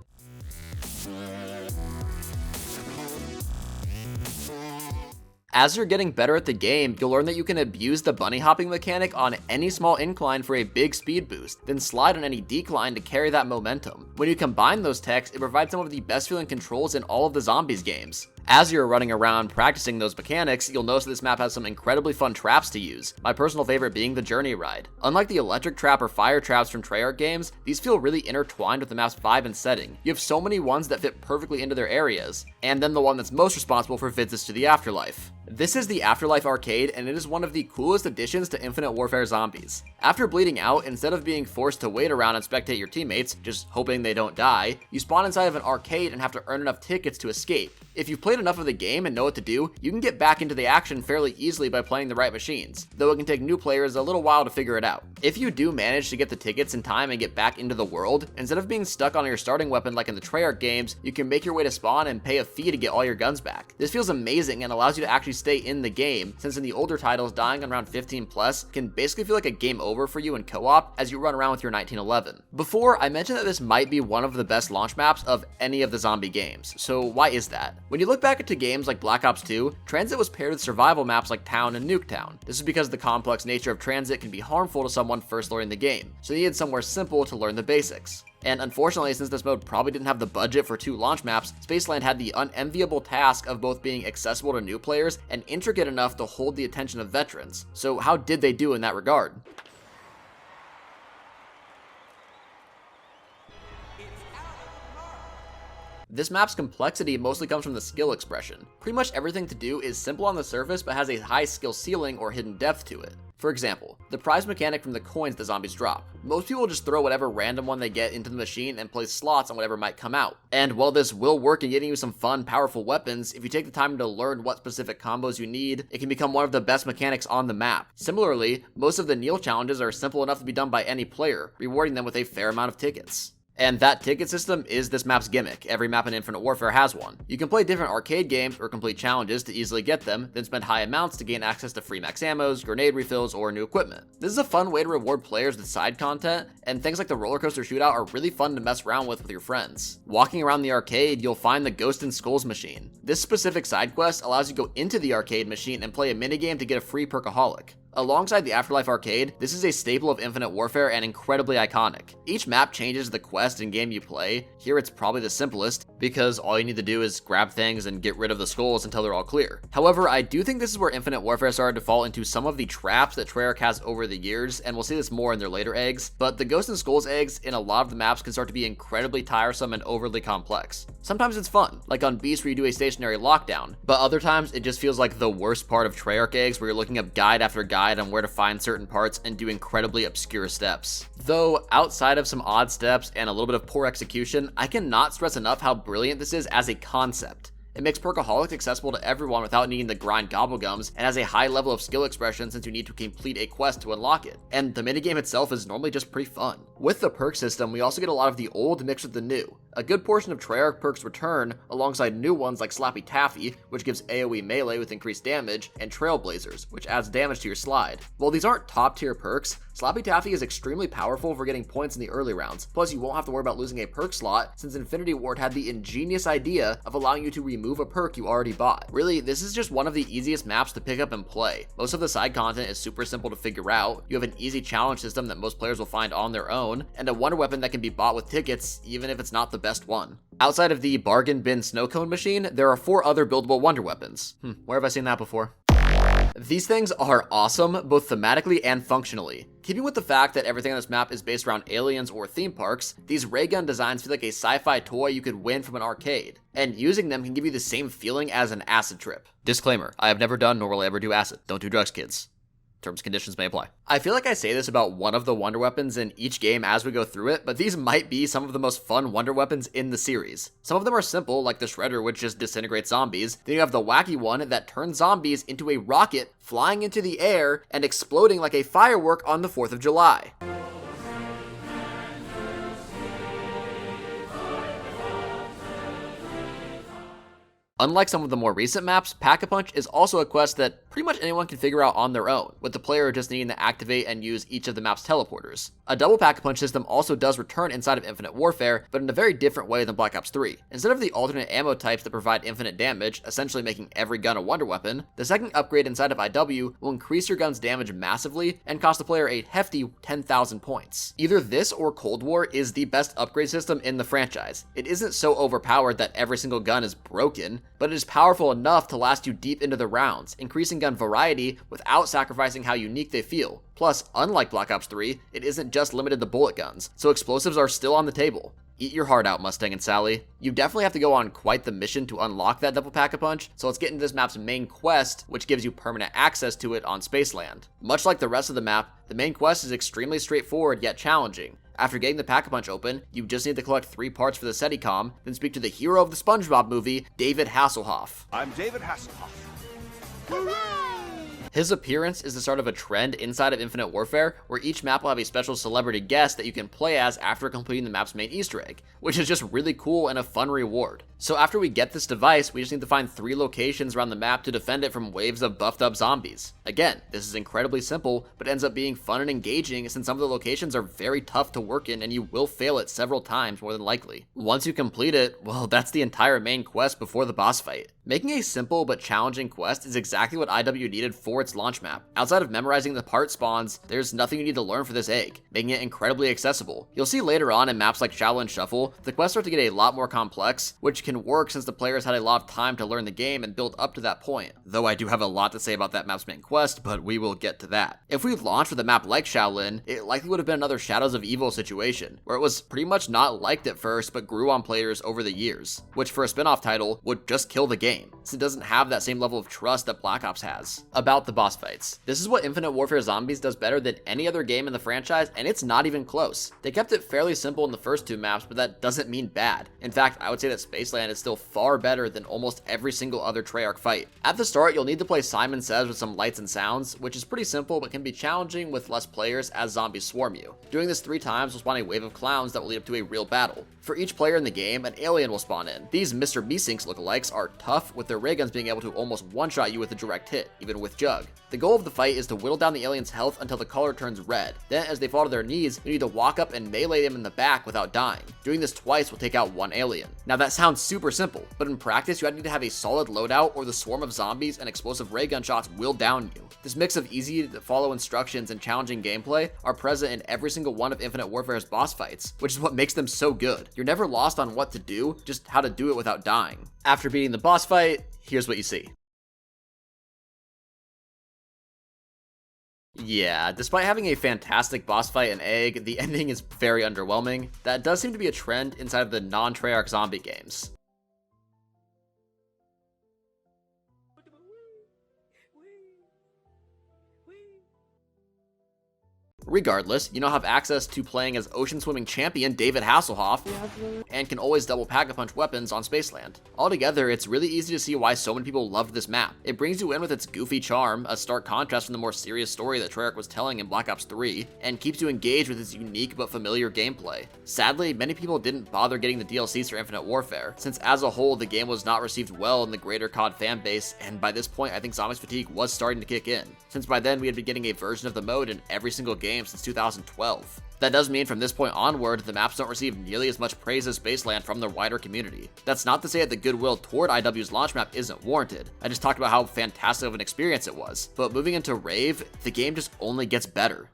As you're getting better at the game, you'll learn that you can abuse the bunny hopping mechanic on any small incline for a big speed boost, then slide on any decline to carry that momentum. When you combine those techs, it provides some of the best feeling controls in all of the Zombies games. As you're running around practicing those mechanics, you'll notice that this map has some incredibly fun traps to use, my personal favorite being the Journey ride. Unlike the electric trap or fire traps from Treyarch games, these feel really intertwined with the map's vibe and setting. You have so many ones that fit perfectly into their areas, and then the one that's most responsible for visits to the afterlife. This is the Afterlife arcade, and it is one of the coolest additions to Infinite Warfare Zombies. After bleeding out, instead of being forced to wait around and spectate your teammates, just hoping they don't die, you spawn inside of an arcade and have to earn enough tickets to escape. If you've played enough of the game and know what to do, you can get back into the action fairly easily by playing the right machines, though it can take new players a little while to figure it out. If you do manage to get the tickets in time and get back into the world, instead of being stuck on your starting weapon like in the Treyarch games, you can make your way to spawn and pay a fee to get all your guns back. This feels amazing and allows you to actually stay in the game, since in the older titles, dying on round 15 plus can basically feel like a game over for you in co-op as you run around with your 1911. Before, I mentioned that this might be one of the best launch maps of any of the zombie games, so why is that? When you look back into games like Black Ops 2, Transit was paired with survival maps like Town and Nuketown. This is because the complex nature of Transit can be harmful to someone first learning the game, so you needed somewhere simple to learn the basics. And unfortunately, since this mode probably didn't have the budget for 2 launch maps, Spaceland had the unenviable task of both being accessible to new players and intricate enough to hold the attention of veterans. So how did they do in that regard? This map's complexity mostly comes from the skill expression. Pretty much everything to do is simple on the surface but has a high skill ceiling or hidden depth to it. For example, the prize mechanic from the coins the zombies drop. Most people just throw whatever random one they get into the machine and place slots on whatever might come out. And while this will work in getting you some fun, powerful weapons, if you take the time to learn what specific combos you need, it can become one of the best mechanics on the map. Similarly, most of the kneel challenges are simple enough to be done by any player, rewarding them with a fair amount of tickets. And that ticket system is this map's gimmick. Every map in Infinite Warfare has one. You can play different arcade games or complete challenges to easily get them, then spend high amounts to gain access to free max ammos, grenade refills, or new equipment. This is a fun way to reward players with side content, and things like the roller coaster shootout are really fun to mess around with your friends. Walking around the arcade, you'll find the Ghost and Skulls machine. This specific side quest allows you to go into the arcade machine and play a minigame to get a free perkaholic. Alongside the Afterlife arcade, this is a staple of Infinite Warfare and incredibly iconic. Each map changes the quest and game you play. Here it's probably the simplest, because all you need to do is grab things and get rid of the skulls until they're all clear. However, I do think this is where Infinite Warfare started to fall into some of the traps that Treyarch has over the years, and we'll see this more in their later eggs, but the Ghost and Skulls eggs in a lot of the maps can start to be incredibly tiresome and overly complex. Sometimes it's fun, like on Beast where you do a stationary lockdown, but other times it just feels like the worst part of Treyarch eggs where you're looking up guide after guide on where to find certain parts and do incredibly obscure steps. Though, outside of some odd steps and a little bit of poor execution, I cannot stress enough how brilliant this is as a concept. It makes Perkaholics accessible to everyone without needing to grind gobblegums, and has a high level of skill expression since you need to complete a quest to unlock it. And the minigame itself is normally just pretty fun. With the perk system, we also get a lot of the old mixed with the new. A good portion of Treyarch perks return, alongside new ones like Slappy Taffy, which gives AoE melee with increased damage, and Trailblazers, which adds damage to your slide. While these aren't top tier perks, Slappy Taffy is extremely powerful for getting points in the early rounds, plus you won't have to worry about losing a perk slot since Infinity Ward had the ingenious idea of allowing you to remove a perk you already bought. Really, this is just one of the easiest maps to pick up and play. Most of the side content is super simple to figure out, you have an easy challenge system that most players will find on their own, and a wonder weapon that can be bought with tickets even if it's not the best one. Outside of the bargain bin snow cone machine, there are 4 other buildable wonder weapons. Where have I seen that before? These things are awesome, both thematically and functionally. Keeping with the fact that everything on this map is based around aliens or theme parks, these ray gun designs feel like a sci-fi toy you could win from an arcade, and using them can give you the same feeling as an acid trip. Disclaimer, I have never done nor will I ever do acid. Don't do drugs, kids. Terms and conditions may apply. I feel like I say this about one of the wonder weapons in each game as we go through it, but these might be some of the most fun wonder weapons in the series. Some of them are simple, like the Shredder, which just disintegrates zombies. Then you have the wacky one that turns zombies into a rocket flying into the air and exploding like a firework on the 4th of July. Unlike some of the more recent maps, Pack-a-Punch is also a quest that pretty much anyone can figure out on their own, with the player just needing to activate and use each of the map's teleporters. A double Pack-a-Punch system also does return inside of Infinite Warfare, but in a very different way than Black Ops 3. Instead of the alternate ammo types that provide infinite damage, essentially making every gun a wonder weapon, the second upgrade inside of IW will increase your gun's damage massively and cost the player a hefty 10,000 points. Either this or Cold War is the best upgrade system in the franchise. It isn't so overpowered that every single gun is broken, but it is powerful enough to last you deep into the rounds, increasing gun variety without sacrificing how unique they feel. Plus, unlike Black Ops 3, it isn't just limited to bullet guns, so explosives are still on the table. Eat your heart out, Mustang and Sally. You definitely have to go on quite the mission to unlock that double Pack-a-Punch, so let's get into this map's main quest, which gives you permanent access to it on Spaceland. Much like the rest of the map, the main quest is extremely straightforward yet challenging. After getting the Pack-a-Punch open, you just need to collect 3 parts for the SETICOM, then speak to the hero of the SpongeBob movie, David Hasselhoff. I'm David Hasselhoff. His appearance is the start of a trend inside of Infinite Warfare, where each map will have a special celebrity guest that you can play as after completing the map's main Easter egg, which is just really cool and a fun reward. So after we get this device, we just need to find 3 locations around the map to defend it from waves of buffed up zombies. Again, this is incredibly simple, but ends up being fun and engaging since some of the locations are very tough to work in and you will fail it several times more than likely. Once you complete it, well, that's the entire main quest before the boss fight. Making a simple but challenging quest is exactly what IW needed for its launch map. Outside of memorizing the part spawns, there's nothing you need to learn for this egg, making it incredibly accessible. You'll see later on in maps like Shaolin Shuffle, the quests start to get a lot more complex, which can work since the players had a lot of time to learn the game and build up to that point. Though I do have a lot to say about that map's main quest, but we will get to that. If we launched with a map like Shaolin, it likely would have been another Shadows of Evil situation, where it was pretty much not liked at first but grew on players over the years, which for a spin-off title would just kill the game, since it doesn't have that same level of trust that Black Ops has. About the boss fights. This is what Infinite Warfare Zombies does better than any other game in the franchise, and it's not even close. They kept it fairly simple in the first 2 maps, but that doesn't mean bad. In fact, I would say that Spaceland is still far better than almost every single other Treyarch fight. At the start, you'll need to play Simon Says with some lights and sounds, which is pretty simple but can be challenging with less players as zombies swarm you. Doing this 3 times will spawn a wave of clowns that will lead up to a real battle. For each player in the game, an alien will spawn in. These Mr. Meesinks lookalikes are tough tough, with their ray guns being able to almost one-shot you with a direct hit, even with Jug. The goal of the fight is to whittle down the alien's health until the color turns red. Then, as they fall to their knees, you need to walk up and melee them in the back without dying. Doing this twice will take out one alien. Now that sounds super simple, but in practice you need to have a solid loadout or the swarm of zombies and explosive ray gun shots will down you. This mix of easy to follow instructions and challenging gameplay are present in every single one of Infinite Warfare's boss fights, which is what makes them so good. You're never lost on what to do, just how to do it without dying. After beating the boss fight, here's what you see. Yeah, despite having a fantastic boss fight in Egg, the ending is very underwhelming. That does seem to be a trend inside of the non-Treyarch zombie games. Regardless, you now have access to playing as ocean swimming champion David Hasselhoff, and can always double pack-a-punch weapons on Spaceland. Altogether, it's really easy to see why so many people loved this map. It brings you in with its goofy charm, a stark contrast from the more serious story that Treyarch was telling in Black Ops 3, and keeps you engaged with its unique but familiar gameplay. Sadly, many people didn't bother getting the DLCs for Infinite Warfare, since as a whole the game was not received well in the greater COD fanbase, and by this point I think Zombies fatigue was starting to kick in, since by then we had been getting a version of the mode in every single game since 2012. That does mean from this point onward, the maps don't receive nearly as much praise as Spaceland from the wider community. That's not to say that the goodwill toward IW's launch map isn't warranted. I just talked about how fantastic of an experience it was. But moving into Rave, the game just only gets better.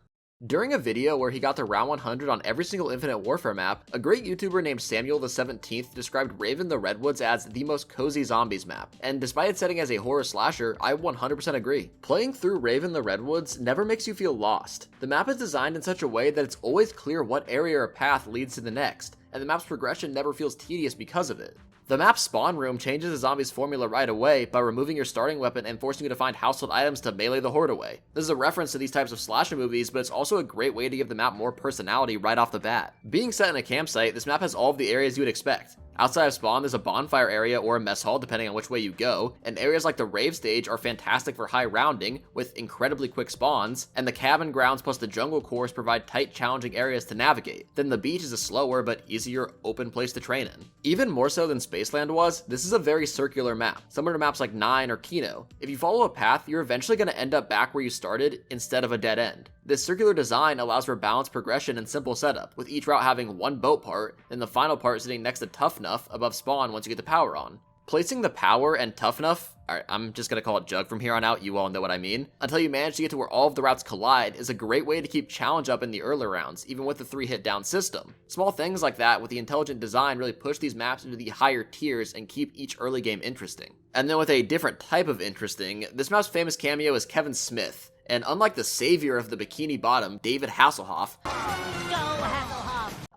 During a video where he got to round 100 on every single Infinite Warfare map, a great YouTuber named Samuel the 17th described Raven the Redwoods as the most cozy zombies map, and despite its setting as a horror slasher, I 100% agree. Playing through Raven the Redwoods never makes you feel lost. The map is designed in such a way that it's always clear what area or path leads to the next, and the map's progression never feels tedious because of it. The map's spawn room changes the zombies' formula right away by removing your starting weapon and forcing you to find household items to melee the horde away. This is a reference to these types of slasher movies, but it's also a great way to give the map more personality right off the bat. Being set in a campsite, this map has all of the areas you would expect. Outside of spawn, there's a bonfire area or a mess hall depending on which way you go, and areas like the rave stage are fantastic for high rounding with incredibly quick spawns, and the cabin grounds plus the jungle cores provide tight, challenging areas to navigate. Then the beach is a slower but easier open place to train in. Even more so than Spaceland was, this is a very circular map, similar to maps like 9 or Kino. If you follow a path, you're eventually going to end up back where you started instead of a dead end. This circular design allows for balanced progression and simple setup, with each route having one boat part, and the final part sitting next to Tough Enough above spawn once you get the power on. Placing the power and Tough Enough, alright, I'm just gonna call it Jug from here on out, you all know what I mean, until you manage to get to where all of the routes collide is a great way to keep challenge up in the early rounds, even with the 3-hit down system. Small things like that with the intelligent design really push these maps into the higher tiers and keep each early game interesting. And then with a different type of interesting, this map's famous cameo is Kevin Smith. And unlike the savior of the Bikini Bottom, David Hasselhoff,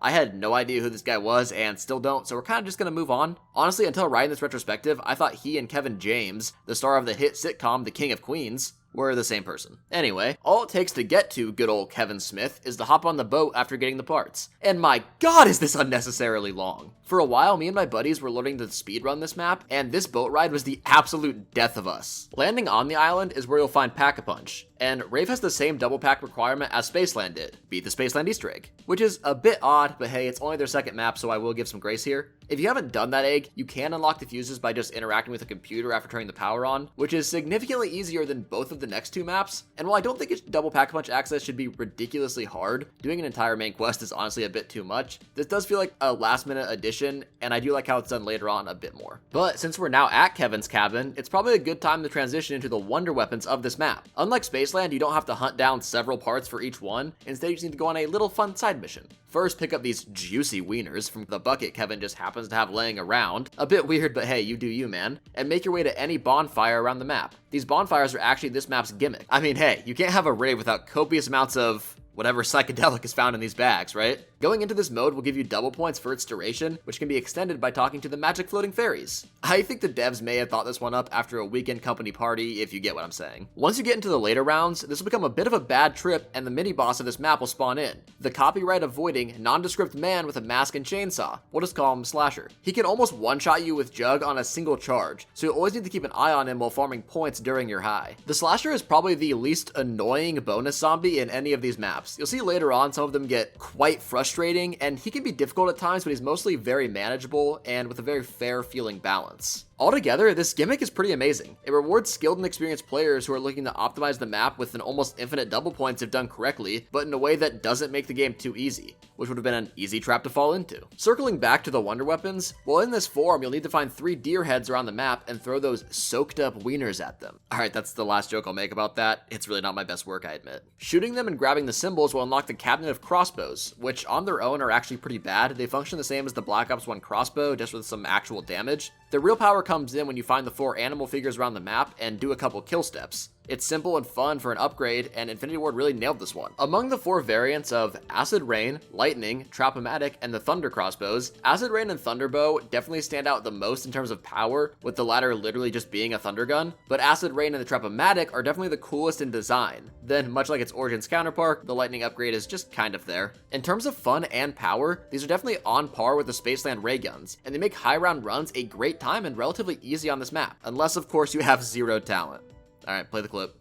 I had no idea who this guy was and still don't, so we're kind of just gonna move on. Honestly, until writing this retrospective, I thought he and Kevin James, the star of the hit sitcom The King of Queens, were the same person. Anyway, all it takes to get to good old Kevin Smith is to hop on the boat after getting the parts. And my god, is this unnecessarily long. For a while, me and my buddies were learning to speedrun this map, and this boat ride was the absolute death of us. Landing on the island is where you'll find Pack-a-Punch, and Rave has the same double pack requirement as Spaceland did, beat the Spaceland Easter egg, which is a bit odd, but hey, it's only their second map, so I will give some grace here. If you haven't done that egg, you can unlock the fuses by just interacting with a computer after turning the power on, which is significantly easier than both of the next two maps, and while I don't think double Pack-a-Punch access should be ridiculously hard, doing an entire main quest is honestly a bit too much. This does feel like a last minute addition, and I do like how it's done later on a bit more. But since we're now at Kevin's cabin, it's probably a good time to transition into the wonder weapons of this map. Unlike Spaceland, you don't have to hunt down several parts for each one, instead you just need to go on a little fun side mission. First, pick up these juicy wieners from the bucket Kevin just happens to have laying around. A bit weird, but hey, you do you, man. And make your way to any bonfire around the map. These bonfires are actually this map's gimmick. I mean, hey, you can't have a rave without copious amounts of whatever psychedelic is found in these bags, right? Going into this mode will give you double points for its duration, which can be extended by talking to the magic floating fairies. I think the devs may have thought this one up after a weekend company party, if you get what I'm saying. Once you get into the later rounds, this will become a bit of a bad trip, and the mini-boss of this map will spawn in. The copyright-avoiding, nondescript man with a mask and chainsaw. We'll just call him Slasher. He can almost one-shot you with Jug on a single charge, so you always need to keep an eye on him while farming points during your high. The Slasher is probably the least annoying bonus zombie in any of these maps. You'll see later on some of them get quite frustrating, and he can be difficult at times, but he's mostly very manageable and with a very fair feeling balance. Altogether, this gimmick is pretty amazing. It rewards skilled and experienced players who are looking to optimize the map with an almost infinite double points if done correctly, but in a way that doesn't make the game too easy, which would have been an easy trap to fall into. Circling back to the wonder weapons, well, in this form, you'll need to find 3 deer heads around the map and throw those soaked up wieners at them. Alright, that's the last joke I'll make about that. It's really not my best work, I admit. Shooting them and grabbing the symbols will unlock the cabinet of crossbows, which on their own are actually pretty bad. They function the same as the Black Ops 1 crossbow, just with some actual damage. The real power comes in when you find the 4 animal figures around the map and do a couple kill steps. It's simple and fun for an upgrade, and Infinity Ward really nailed this one. Among the 4 variants of Acid Rain, Lightning, Trap-O-Matic, and the Thunder crossbows, Acid Rain and Thunderbow definitely stand out the most in terms of power, with the latter literally just being a thunder gun, but Acid Rain and the Trap-O-Matic are definitely the coolest in design. Then, much like its Origins counterpart, the Lightning upgrade is just kind of there. In terms of fun and power, these are definitely on par with the Spaceland ray guns, and they make high round runs a great time and relatively easy on this map, unless of course you have 0 talent. Alright, play the clip.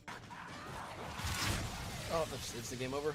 Oh, it's the game over.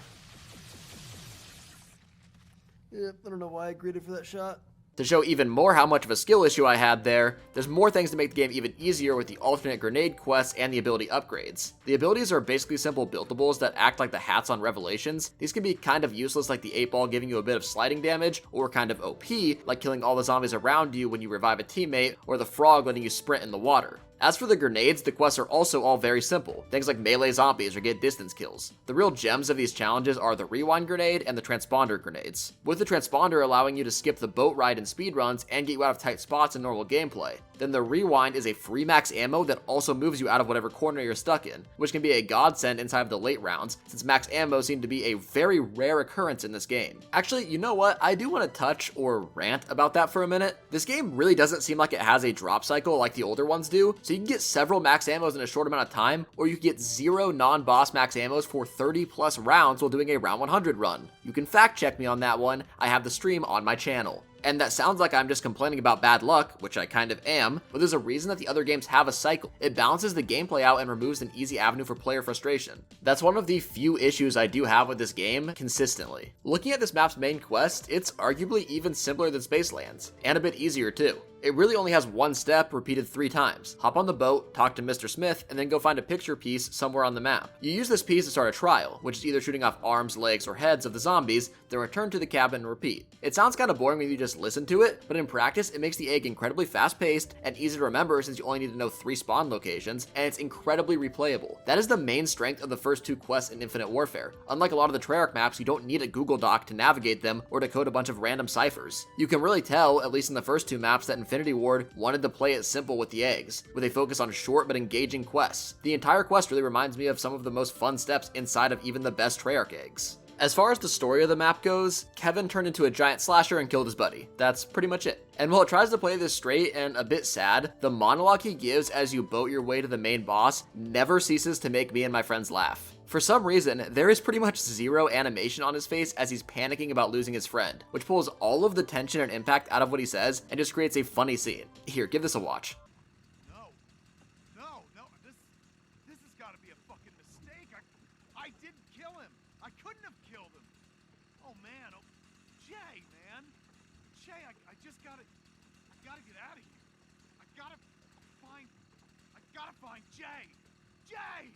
Yep, I don't know why I agreed for that shot. To show even more how much of a skill issue I had there, there's more things to make the game even easier with the alternate grenade quests and the ability upgrades. The abilities are basically simple buildables that act like the hats on Revelations. These can be kind of useless like the 8-ball giving you a bit of sliding damage, or kind of OP like killing all the zombies around you when you revive a teammate, or the frog letting you sprint in the water. As for the grenades, the quests are also all very simple, things like melee zombies or get distance kills. The real gems of these challenges are the rewind grenade and the transponder grenades, with the transponder allowing you to skip the boat ride and speedruns and get you out of tight spots in normal gameplay. Then the rewind is a free max ammo that also moves you out of whatever corner you're stuck in, which can be a godsend inside of the late rounds, since max ammo seem to be a very rare occurrence in this game. Actually, you know what? I do want to touch or rant about that for a minute. This game really doesn't seem like it has a drop cycle like the older ones do, so you can get several max ammos in a short amount of time, or you can get 0 non-boss max ammos for 30 plus rounds while doing a round 100 run. You can fact check me on that one. I have the stream on my channel. And that sounds like I'm just complaining about bad luck, which I kind of am, but there's a reason that the other games have a cycle. It balances the gameplay out and removes an easy avenue for player frustration. That's one of the few issues I do have with this game consistently. Looking at this map's main quest, it's arguably even simpler than Spacelands, and a bit easier too. It really only has one step repeated 3 times. Hop on the boat, talk to Mr. Smith, and then go find a picture piece somewhere on the map. You use this piece to start a trial, which is either shooting off arms, legs, or heads of the zombies, then return to the cabin and repeat. It sounds kind of boring when you just listen to it, but in practice it makes the egg incredibly fast-paced and easy to remember since you only need to know 3 spawn locations, and it's incredibly replayable. That is the main strength of the first 2 quests in Infinite Warfare. Unlike a lot of the Treyarch maps, you don't need a Google Doc to navigate them or to code a bunch of random ciphers. You can really tell, at least in the first 2 maps, that Infinity Ward wanted to play it simple with the eggs, with a focus on short but engaging quests. The entire quest really reminds me of some of the most fun steps inside of even the best Treyarch eggs. As far as the story of the map goes, Kevin turned into a giant slasher and killed his buddy. That's pretty much it. And while it tries to play this straight and a bit sad, the monologue he gives as you boat your way to the main boss never ceases to make me and my friends laugh. For some reason, there is pretty much 0 animation on his face as he's panicking about losing his friend, which pulls all of the tension and impact out of what he says and just creates a funny scene. Here, give this a watch. No, this has got to be a fucking mistake. I didn't kill him. I couldn't have killed him. Oh man, Jay, man. Jay, I just gotta get out of here. I gotta find Jay. Jay!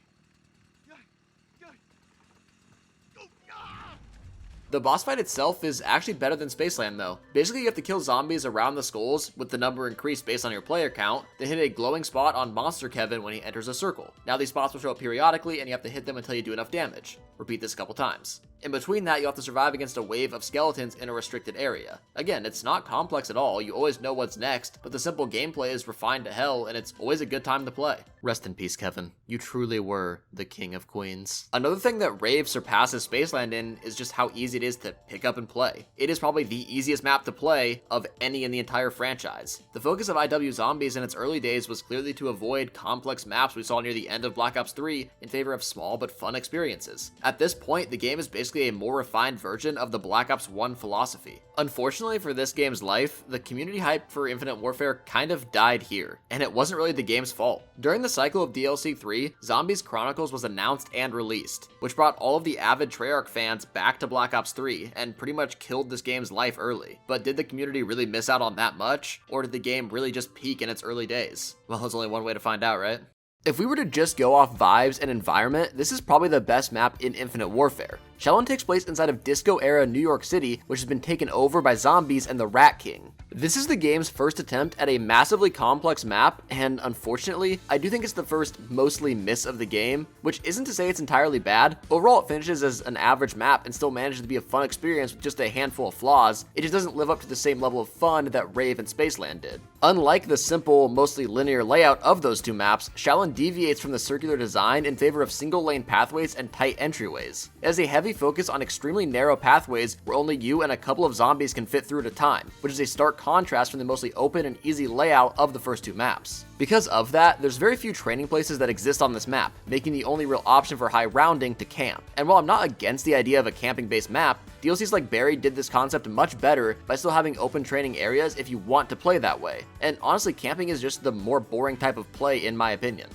The boss fight itself is actually better than Spaceland though. Basically you have to kill zombies around the skulls with the number increased based on your player count, then hit a glowing spot on Monster Kevin when he enters a circle. Now these spots will show up periodically and you have to hit them until you do enough damage. Repeat this a couple times. In between that, you'll have to survive against a wave of skeletons in a restricted area. Again, it's not complex at all, you always know what's next, but the simple gameplay is refined to hell, and it's always a good time to play. Rest in peace, Kevin. You truly were the king of queens. Another thing that Rave surpasses Spaceland in is just how easy it is to pick up and play. It is probably the easiest map to play of any in the entire franchise. The focus of IW Zombies in its early days was clearly to avoid complex maps we saw near the end of Black Ops 3 in favor of small but fun experiences. At this point, the game is basically basically a more refined version of the Black Ops 1 philosophy. Unfortunately for this game's life, the community hype for Infinite Warfare kind of died here, and it wasn't really the game's fault. During the cycle of DLC 3, Zombies Chronicles was announced and released, which brought all of the avid Treyarch fans back to Black Ops 3 and pretty much killed this game's life early. But did the community really miss out on that much, or did the game really just peak in its early days? Well, there's only one way to find out, right? If we were to just go off vibes and environment, this is probably the best map in Infinite Warfare. Shadowland takes place inside of disco-era New York City, which has been taken over by zombies and the Rat King. This is the game's first attempt at a massively complex map, and unfortunately, I do think it's the first mostly miss of the game, which isn't to say it's entirely bad. Overall, it finishes as an average map and still manages to be a fun experience with just a handful of flaws. It just doesn't live up to the same level of fun that Rave and Spaceland did. Unlike the simple, mostly linear layout of those two maps, Shadowland deviates from the circular design in favor of single-lane pathways and tight entryways. It has a heavy focus on extremely narrow pathways where only you and a couple of zombies can fit through at a time, which is a stark contrast from the mostly open and easy layout of the first two maps. Because of that, there's very few training places that exist on this map, making the only real option for high rounding to camp. And while I'm not against the idea of a camping-based map, DLCs like Buried did this concept much better by still having open training areas if you want to play that way. And honestly, camping is just the more boring type of play in my opinion.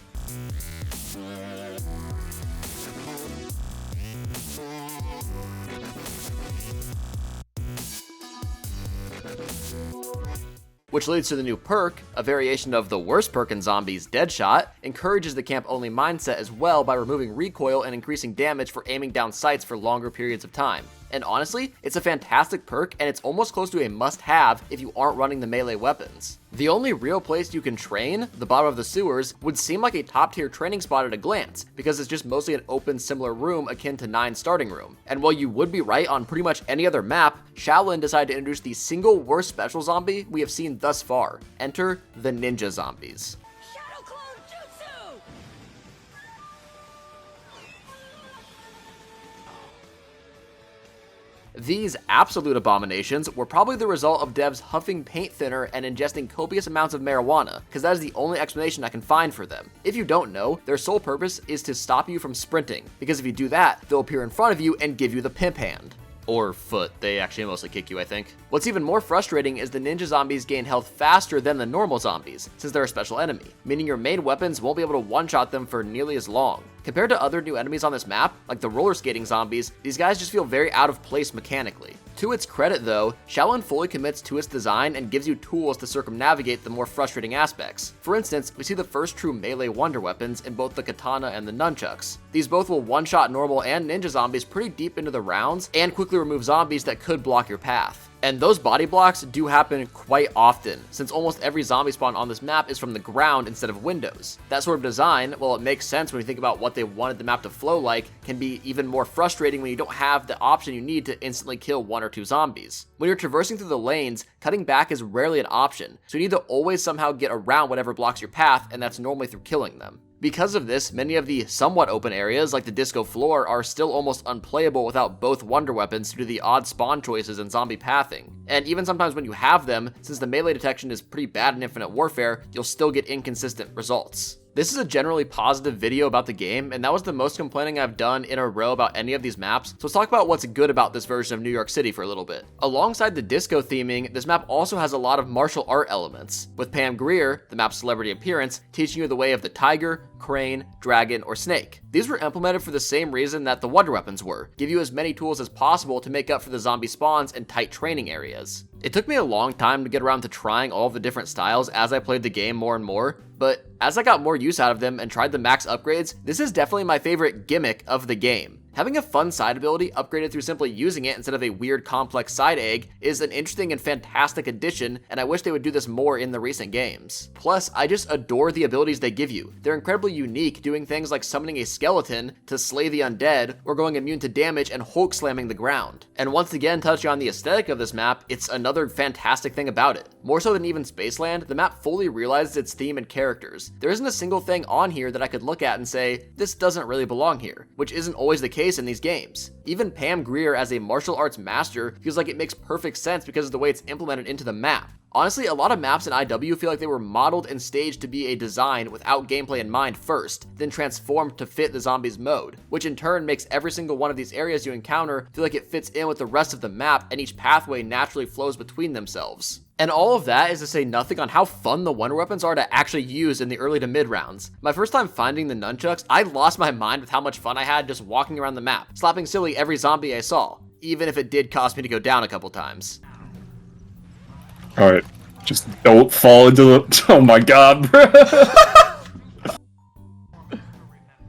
Which leads to the new perk, a variation of the worst perk in Zombies, Deadshot, encourages the camp-only mindset as well by removing recoil and increasing damage for aiming down sights for longer periods of time. And honestly, it's a fantastic perk and it's almost close to a must-have if you aren't running the melee weapons. The only real place you can train, the bottom of the sewers, would seem like a top-tier training spot at a glance, because it's just mostly an open similar room akin to 9 starting room. And while you would be right on pretty much any other map, Shaolin decided to introduce the single worst special zombie we have seen thus far. Enter the Ninja Zombies. These absolute abominations were probably the result of devs huffing paint thinner and ingesting copious amounts of marijuana, because that is the only explanation I can find for them. If you don't know, their sole purpose is to stop you from sprinting, because if you do that, they'll appear in front of you and give you the pimp hand. Or foot, they actually mostly kick you, I think. What's even more frustrating is the ninja zombies gain health faster than the normal zombies, since they're a special enemy, meaning your main weapons won't be able to one-shot them for nearly as long. Compared to other new enemies on this map, like the roller skating zombies, these guys just feel very out of place mechanically. To its credit though, Shaolin fully commits to its design and gives you tools to circumnavigate the more frustrating aspects. For instance, we see the first true melee wonder weapons in both the katana and the nunchucks. These both will one-shot normal and ninja zombies pretty deep into the rounds, and quickly remove zombies that could block your path. And those body blocks do happen quite often, since almost every zombie spawn on this map is from the ground instead of windows. That sort of design, while it makes sense when you think about what they wanted the map to flow like, can be even more frustrating when you don't have the option you need to instantly kill 1 or 2 zombies. When you're traversing through the lanes, cutting back is rarely an option, so you need to always somehow get around whatever blocks your path, and that's normally through killing them. Because of this, many of the somewhat open areas, like the disco floor, are still almost unplayable without both wonder weapons due to the odd spawn choices and zombie pathing. And even sometimes when you have them, since the melee detection is pretty bad in Infinite Warfare, you'll still get inconsistent results. This is a generally positive video about the game, and that was the most complaining I've done in a row about any of these maps, so let's talk about what's good about this version of New York City for a little bit. Alongside the disco theming, this map also has a lot of martial art elements, with Pam Grier, the map's celebrity appearance, teaching you the way of the tiger, crane, dragon, or snake. These were implemented for the same reason that the wonder weapons were, give you as many tools as possible to make up for the zombie spawns and tight training areas. It took me a long time to get around to trying all of the different styles as I played the game more and more, but as I got more use out of them and tried the max upgrades, this is definitely my favorite gimmick of the game. Having a fun side ability upgraded through simply using it instead of a weird complex side egg is an interesting and fantastic addition, and I wish they would do this more in the recent games. Plus, I just adore the abilities they give you. They're incredibly unique, doing things like summoning a skeleton to slay the undead, or going immune to damage and Hulk slamming the ground. And once again, touching on the aesthetic of this map, it's another fantastic thing about it. More so than even Spaceland, the map fully realizes its theme and characters. There isn't a single thing on here that I could look at and say, this doesn't really belong here, which isn't always the case in these games. Even Pam Grier as a martial arts master feels like it makes perfect sense because of the way it's implemented into the map. Honestly, a lot of maps in IW feel like they were modeled and staged to be a design without gameplay in mind first, then transformed to fit the zombies mode, which in turn makes every single one of these areas you encounter feel like it fits in with the rest of the map and each pathway naturally flows between themselves. And all of that is to say nothing on how fun the wonder weapons are to actually use in the early to mid rounds. My first time finding the nunchucks, I lost my mind with how much fun I had just walking around the map, slapping silly every zombie I saw, even if it did cost me to go down a couple times. Alright, just don't fall into the... Oh my god, bro!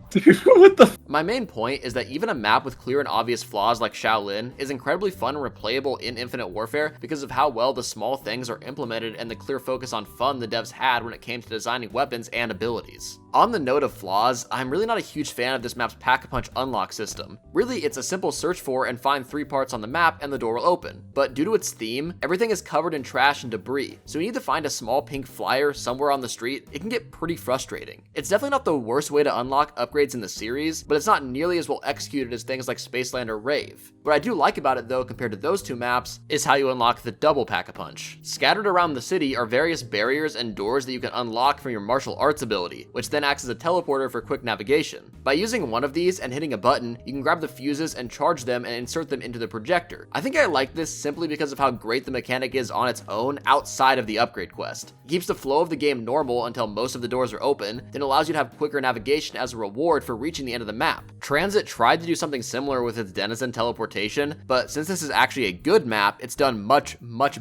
Dude, what the... My main point is that even a map with clear and obvious flaws like Shaolin is incredibly fun and replayable in Infinite Warfare because of how well the small things are implemented and the clear focus on fun the devs had when it came to designing weapons and abilities. On the note of flaws, I'm really not a huge fan of this map's Pack-a-Punch unlock system. Really, it's a simple search for and find 3 parts on the map and the door will open. But due to its theme, everything is covered in trash and debris, so you need to find a small pink flyer somewhere on the street. It can get pretty frustrating. It's definitely not the worst way to unlock upgrades in the series, but it's not nearly as well executed as things like Spaceland or Rave. What I do like about it though, compared to those 2 maps, is how you unlock the double Pack-a-Punch. Scattered around the city are various barriers and doors that you can unlock from your martial arts ability, which then acts as a teleporter for quick navigation. By using one of these and hitting a button, you can grab the fuses and charge them and insert them into the projector. I think I like this simply because of how great the mechanic is on its own outside of the upgrade quest. It keeps the flow of the game normal until most of the doors are open, then allows you to have quicker navigation as a reward for reaching the end of the map. Transit tried to do something similar with its Denizen teleportation, but since this is actually a good map, it's done much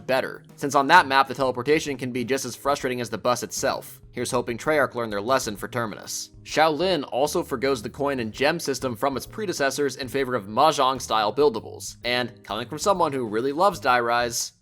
better. Since on that map, the teleportation can be just as frustrating as the bus itself. Here's hoping Treyarch learned their lesson for Terminus. Shaolin also forgoes the coin and gem system from its predecessors in favor of Mahjong-style buildables, and coming from someone who really loves Die Rise,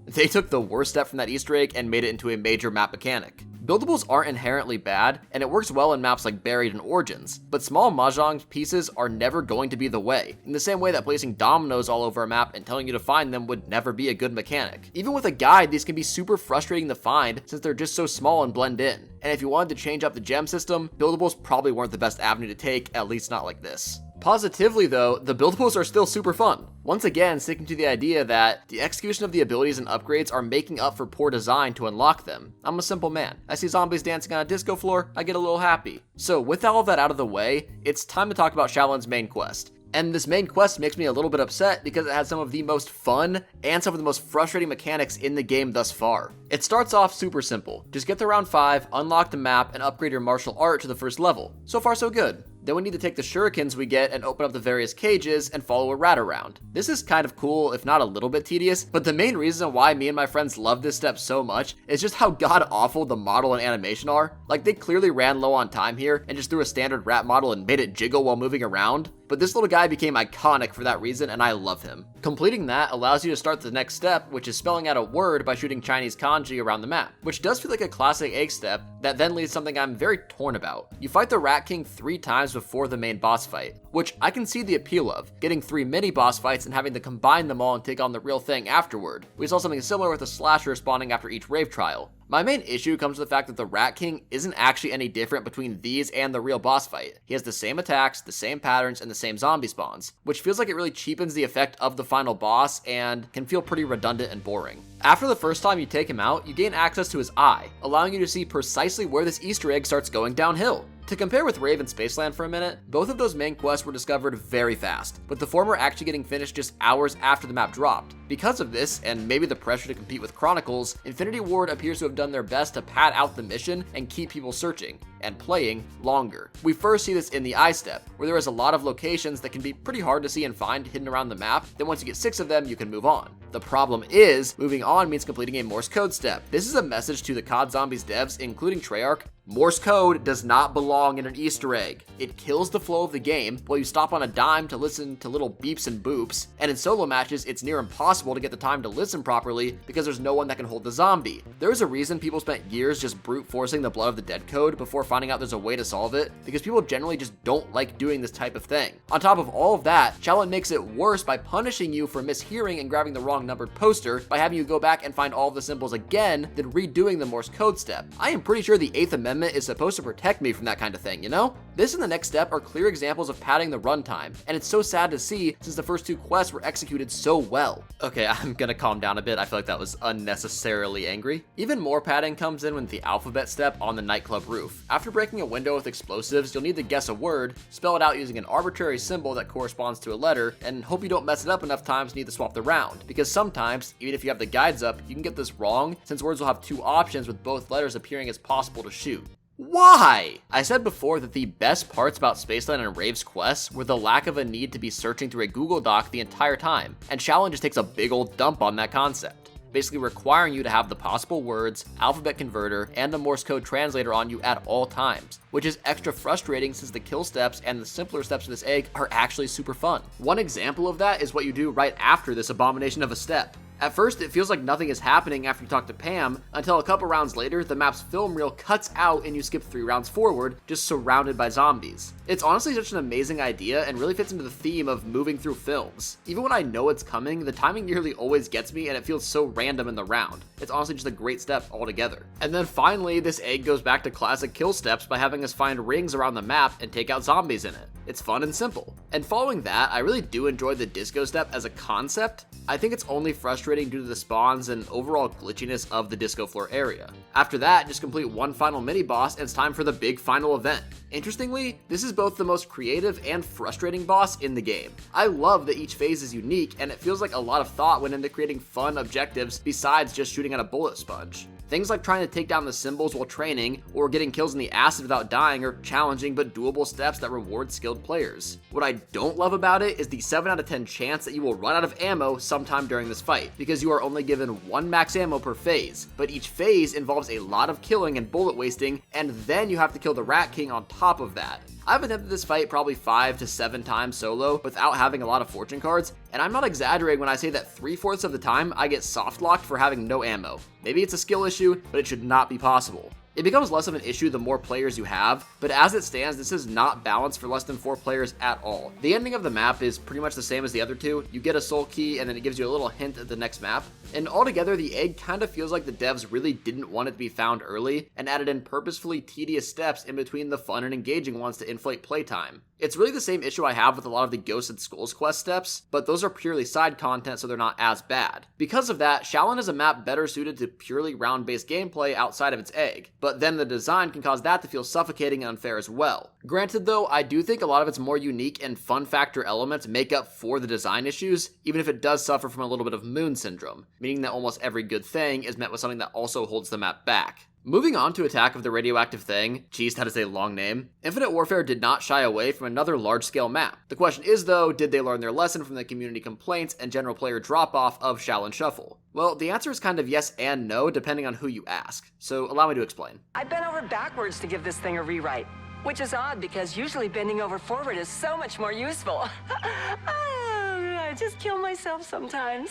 they took the worst step from that Easter egg and made it into a major map mechanic. Buildables aren't inherently bad, and it works well in maps like Buried and Origins, but small Mahjong pieces are never going to be the way, in the same way that placing dominoes all over a map and telling you to find them would never be a good mechanic. Even with a guide, these can be super frustrating to find since they're just so small and blend in, and if you wanted to change up the gem system, buildables probably weren't the best avenue to take, at least not like this. Positively though, the buildables are still super fun. Once again, sticking to the idea that the execution of the abilities and upgrades are making up for poor design to unlock them. I'm a simple man. I see zombies dancing on a disco floor, I get a little happy. So with all of that out of the way, it's time to talk about Shaolin's main quest. And this main quest makes me a little bit upset because it has some of the most fun and some of the most frustrating mechanics in the game thus far. It starts off super simple. Just get to round 5, unlock the map, and upgrade your martial art to the first level. So far so good. Then we need to take the shurikens we get and open up the various cages and follow a rat around. This is kind of cool, if not a little bit tedious, but the main reason why me and my friends love this step so much is just how god awful the model and animation are. Like, they clearly ran low on time here and just threw a standard rat model and made it jiggle while moving around. But this little guy became iconic for that reason, and I love him. Completing that allows you to start the next step, which is spelling out a word by shooting Chinese kanji around the map, which does feel like a classic egg step that then leads to something I'm very torn about. You fight the Rat King 3 times before the main boss fight, which I can see the appeal of, getting 3 mini boss fights and having to combine them all and take on the real thing afterward. We saw something similar with a slasher spawning after each rave trial. My main issue comes to the fact that the Rat King isn't actually any different between these and the real boss fight. He has the same attacks, the same patterns, and the same zombie spawns, which feels like it really cheapens the effect of the final boss and can feel pretty redundant and boring. After the first time you take him out, you gain access to his eye, allowing you to see precisely where this Easter egg starts going downhill. To compare with Rave and Spaceland for a minute, both of those main quests were discovered very fast, with the former actually getting finished just hours after the map dropped. Because of this, and maybe the pressure to compete with Chronicles, Infinity Ward appears to have done their best to pad out the mission and keep people searching and playing longer. We first see this in the Eye Step, where there is a lot of locations that can be pretty hard to see and find hidden around the map. Then once you get 6 of them, you can move on. The problem is, moving on means completing a Morse code step. This is a message to the COD Zombies devs, including Treyarch. Morse code does not belong in an Easter egg. It kills the flow of the game while you stop on a dime to listen to little beeps and boops, and in solo matches it's near impossible to get the time to listen properly because there's no one that can hold the zombie. There's a reason people spent years just brute forcing the Blood of the Dead code before finding out there's a way to solve it, because people generally just don't like doing this type of thing. On top of all of that, Shaolin makes it worse by punishing you for mishearing and grabbing the wrong numbered poster by having you go back and find all of the symbols again, then redoing the Morse code step. I am pretty sure the 8th Amendment is supposed to protect me from that kind of thing, you know? This and the next step are clear examples of padding the runtime, and it's so sad to see since the first 2 quests were executed so well. Okay, I'm gonna calm down a bit. I feel like that was unnecessarily angry. Even more padding comes in with the alphabet step on the nightclub roof. After breaking a window with explosives, you'll need to guess a word, spell it out using an arbitrary symbol that corresponds to a letter, and hope you don't mess it up enough times you need to swap the round. Because sometimes, even if you have the guides up, you can get this wrong, since words will have 2 options with both letters appearing as possible to shoot. Why? I said before that the best parts about Spaceland and Rave's quests were the lack of a need to be searching through a Google Doc the entire time, and Shaolin just takes a big old dump on that concept, basically requiring you to have the possible words, alphabet converter, and the Morse code translator on you at all times, which is extra frustrating since the kill steps and the simpler steps of this egg are actually super fun. One example of that is what you do right after this abomination of a step. At first, it feels like nothing is happening after you talk to Pam, until a couple rounds later, the map's film reel cuts out and you skip 3 rounds forward, just surrounded by zombies. It's honestly such an amazing idea and really fits into the theme of moving through films. Even when I know it's coming, the timing nearly always gets me and it feels so random in the round. It's honestly just a great step altogether. And then finally, this egg goes back to classic kill steps by having us find rings around the map and take out zombies in it. It's fun and simple. And following that, I really do enjoy the disco step as a concept. I think it's only frustrating due to the spawns and overall glitchiness of the disco floor area. After that, just complete one final mini boss and it's time for the big final event. Interestingly, this is both the most creative and frustrating boss in the game. I love that each phase is unique and it feels like a lot of thought went into creating fun objectives besides just shooting at a bullet sponge. Things like trying to take down the symbols while training, or getting kills in the acid without dying are challenging but doable steps that reward skilled players. What I don't love about it is the 7 out of 10 chance that you will run out of ammo sometime during this fight, because you are only given 1 max ammo per phase, but each phase involves a lot of killing and bullet wasting, and then you have to kill the Rat King on top of that. I've attempted this fight probably 5 to 7 times solo without having a lot of fortune cards, and I'm not exaggerating when I say that 3/4 of the time I get soft locked for having no ammo. Maybe it's a skill issue, but it should not be possible. It becomes less of an issue the more players you have, but as it stands, this is not balanced for less than 4 players at all. The ending of the map is pretty much the same as the other 2. You get a soul key and then it gives you a little hint at the next map. And altogether, the egg kind of feels like the devs really didn't want it to be found early and added in purposefully tedious steps in between the fun and engaging ones to inflate playtime. It's really the same issue I have with a lot of the Ghosts and Skulls quest steps, but those are purely side content so they're not as bad. Because of that, Shaolin is a map better suited to purely round-based gameplay outside of its egg, but then the design can cause that to feel suffocating and unfair as well. Granted though, I do think a lot of its more unique and fun factor elements make up for the design issues, even if it does suffer from a little bit of Moon Syndrome, meaning that almost every good thing is met with something that also holds the map back. Moving on to Attack of the Radioactive Thing, geez, that is a long name, Infinite Warfare did not shy away from another large-scale map. The question is though, did they learn their lesson from the community complaints and general player drop-off of Shaolin Shuffle? Well, the answer is kind of yes and no, depending on who you ask, so allow me to explain. I bent over backwards to give this thing a rewrite, which is odd because usually bending over forward is so much more useful. I just kill myself sometimes.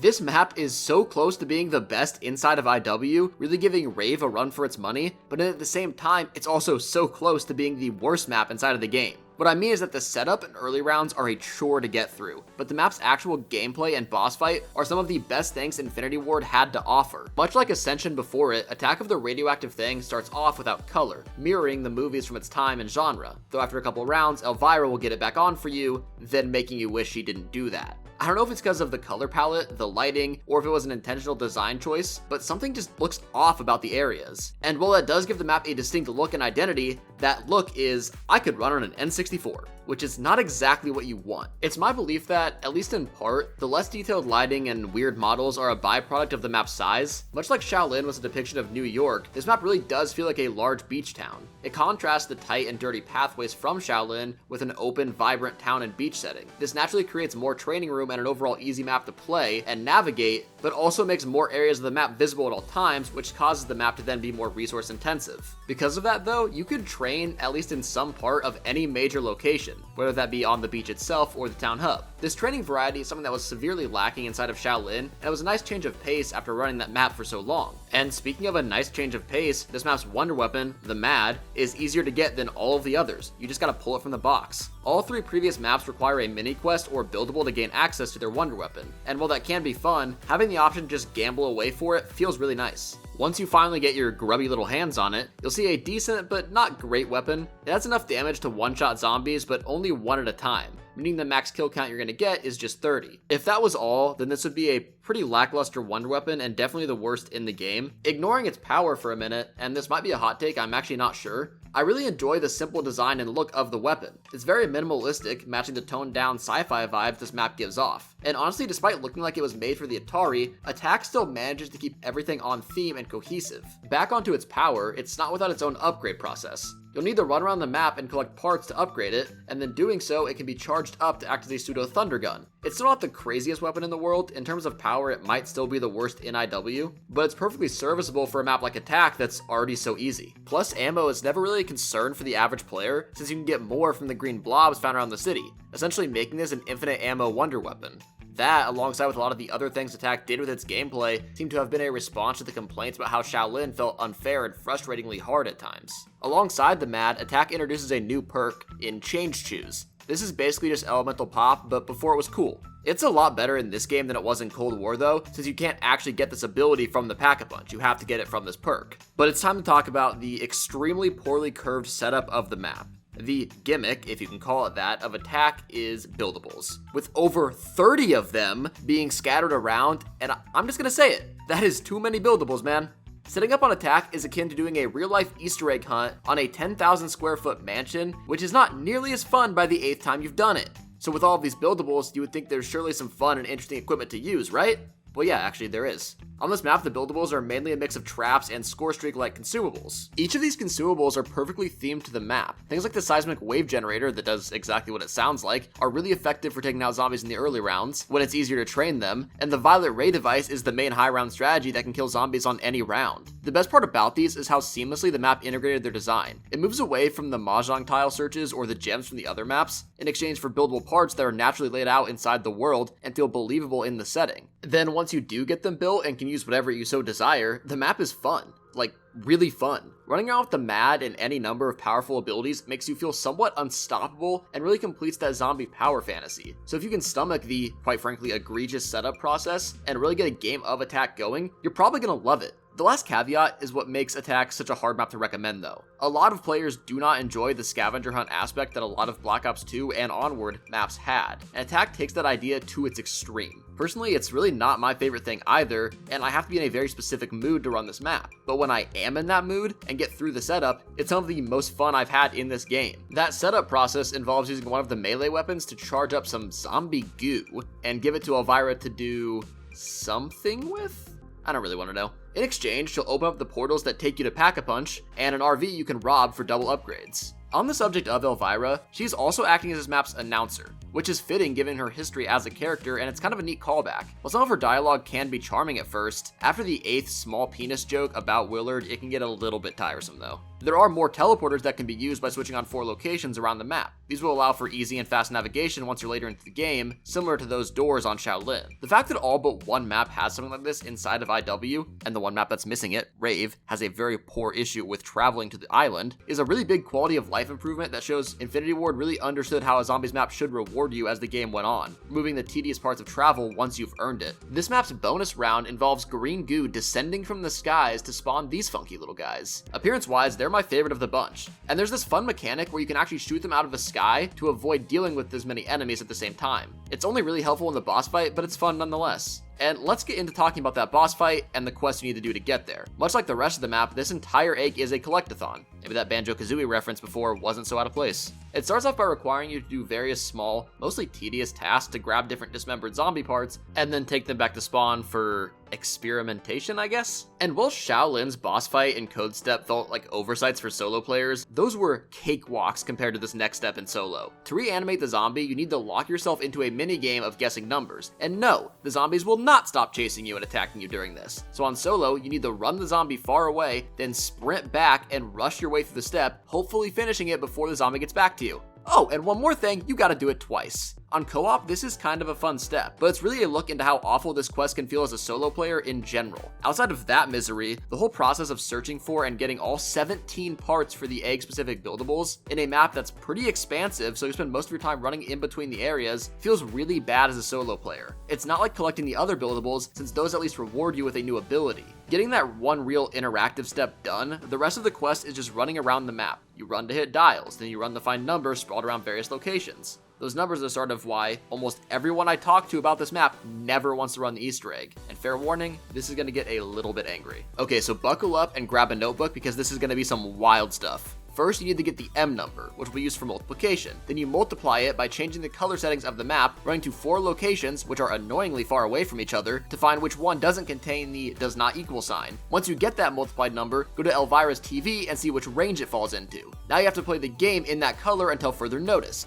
This map is so close to being the best inside of IW, really giving Rave a run for its money, but at the same time, it's also so close to being the worst map inside of the game. What I mean is that the setup and early rounds are a chore to get through, but the map's actual gameplay and boss fight are some of the best things Infinity Ward had to offer. Much like Ascension before it, Attack of the Radioactive Thing starts off without color, mirroring the movies from its time and genre, though after a couple rounds, Elvira will get it back on for you, then making you wish she didn't do that. I don't know if it's because of the color palette, the lighting, or if it was an intentional design choice, but something just looks off about the areas. And while that does give the map a distinct look and identity, that look is, I could run on an N64, which is not exactly what you want. It's my belief that, at least in part, the less detailed lighting and weird models are a byproduct of the map's size. Much like Shaolin was a depiction of New York, this map really does feel like a large beach town. It contrasts the tight and dirty pathways from Shaolin with an open, vibrant town and beach setting. This naturally creates more training room and an overall easy map to play and navigate, but also makes more areas of the map visible at all times, which causes the map to then be more resource intensive. Because of that though, you could train at least in some part of any major location, whether that be on the beach itself or the town hub. This training variety is something that was severely lacking inside of Shaolin, and it was a nice change of pace after running that map for so long. And speaking of a nice change of pace, this map's wonder weapon, the Mad, is easier to get than all of the others. You just gotta pull it from the box. All 3 previous maps require a mini quest or buildable to gain access to their wonder weapon, and while that can be fun, having the option to just gamble away for it feels really nice. Once you finally get your grubby little hands on it, you'll see a decent but not great weapon. It has enough damage to one-shot zombies, but only one at a time, meaning the max kill count you're going to get is just 30. If that was all, then this would be a pretty lackluster wonder weapon and definitely the worst in the game. Ignoring its power for a minute, and this might be a hot take, I'm actually not sure, I really enjoy the simple design and look of the weapon. It's very minimalistic, matching the toned down sci-fi vibe this map gives off. And honestly, despite looking like it was made for the Atari, Attack still manages to keep everything on theme and cohesive. Back onto its power, it's not without its own upgrade process. You'll need to run around the map and collect parts to upgrade it, and then doing so, it can be charged up to act as a pseudo thunder gun. It's still not the craziest weapon in the world. In terms of power, it might still be the worst in IW, but it's perfectly serviceable for a map like Attack that's already so easy. Plus, ammo is never really a concern for the average player, since you can get more from the green blobs found around the city, essentially making this an infinite ammo wonder weapon. That, alongside with a lot of the other things Attack did with its gameplay, seemed to have been a response to the complaints about how Shaolin felt unfair and frustratingly hard at times. Alongside the Mad, Attack introduces a new perk in Change Choose. This is basically just elemental pop, but before it was cool. It's a lot better in this game than it was in Cold War though, since you can't actually get this ability from the Pack-a-Punch, you have to get it from this perk. But it's time to talk about the extremely poorly curved setup of the map. The gimmick, if you can call it that, of Attack is buildables, with over 30 of them being scattered around, and I'm just gonna say it, that is too many buildables, man. Setting up on Attack is akin to doing a real-life Easter egg hunt on a 10,000 square foot mansion, which is not nearly as fun by the 8th time you've done it. So with all of these buildables, you would think there's surely some fun and interesting equipment to use, right? Well yeah, actually there is. On this map, the buildables are mainly a mix of traps and score streak-like consumables. Each of these consumables are perfectly themed to the map. Things like the seismic wave generator that does exactly what it sounds like are really effective for taking out zombies in the early rounds, when it's easier to train them, and the violet ray device is the main high round strategy that can kill zombies on any round. The best part about these is how seamlessly the map integrated their design. It moves away from the mahjong tile searches or the gems from the other maps, in exchange for buildable parts that are naturally laid out inside the world and feel believable in the setting. Then once you do get them built and can use whatever you so desire, the map is fun. Like, really fun. Running around with the Mad and any number of powerful abilities makes you feel somewhat unstoppable and really completes that zombie power fantasy. So if you can stomach the, quite frankly, egregious setup process and really get a game of Attack going, you're probably gonna love it. The last caveat is what makes Attack such a hard map to recommend though. A lot of players do not enjoy the scavenger hunt aspect that a lot of Black Ops 2 and onward maps had, and Attack takes that idea to its extreme. Personally, it's really not my favorite thing either, and I have to be in a very specific mood to run this map. But when I am in that mood and get through the setup, it's some of the most fun I've had in this game. That setup process involves using one of the melee weapons to charge up some zombie goo and give it to Elvira to do something with? I don't really want to know. In exchange, she'll open up the portals that take you to Pack-a-Punch, and an RV you can rob for double upgrades. On the subject of Elvira, she's also acting as this map's announcer, which is fitting given her history as a character, and it's kind of a neat callback. While some of her dialogue can be charming at first, after the 8th small penis joke about Willard, it can get a little bit tiresome though. There are more teleporters that can be used by switching on 4 locations around the map. These will allow for easy and fast navigation once you're later into the game, similar to those doors on Shaolin. The fact that all but one map has something like this inside of IW, and the one map that's missing it, Rave, has a very poor issue with traveling to the island, is a really big quality of life improvement that shows Infinity Ward really understood how a zombies map should reward you as the game went on, removing the tedious parts of travel once you've earned it. This map's bonus round involves green goo descending from the skies to spawn these funky little guys. Appearance-wise, they're my favorite of the bunch, and there's this fun mechanic where you can actually shoot them out of the sky to avoid dealing with as many enemies at the same time. It's only really helpful in the boss fight, but it's fun nonetheless. And let's get into talking about that boss fight and the quest you need to do to get there. Much like the rest of the map, this entire egg is a collectathon. Maybe that Banjo-Kazooie reference before wasn't so out of place. It starts off by requiring you to do various small, mostly tedious tasks to grab different dismembered zombie parts, and then take them back to spawn for experimentation, I guess? And while Shaolin's boss fight and code step felt like oversights for solo players, those were cakewalks compared to this next step in solo. To reanimate the zombie, you need to lock yourself into a mini-game of guessing numbers. And no, the zombies will not stop chasing you and attacking you during this. So on solo, you need to run the zombie far away, then sprint back and rush your way through the step, hopefully finishing it before the zombie gets back to you. Oh, and one more thing, you gotta do it twice. On co-op, this is kind of a fun step, but it's really a look into how awful this quest can feel as a solo player in general. Outside of that misery, the whole process of searching for and getting all 17 parts for the egg-specific buildables in a map that's pretty expansive, so you spend most of your time running in between the areas, feels really bad as a solo player. It's not like collecting the other buildables, since those at least reward you with a new ability. Getting that one real interactive step done, the rest of the quest is just running around the map. You run to hit dials, then you run to find numbers sprawled around various locations. Those numbers are the start of why almost everyone I talk to about this map never wants to run the Easter egg. And fair warning, this is gonna get a little bit angry. Okay, so buckle up and grab a notebook because this is gonna be some wild stuff. First, you need to get the M number, which will be used for multiplication. Then you multiply it by changing the color settings of the map, running to 4 locations, which are annoyingly far away from each other, to find which one doesn't contain the does not equal sign. Once you get that multiplied number, go to Elvira's TV and see which range it falls into. Now you have to play the game in that color until further notice.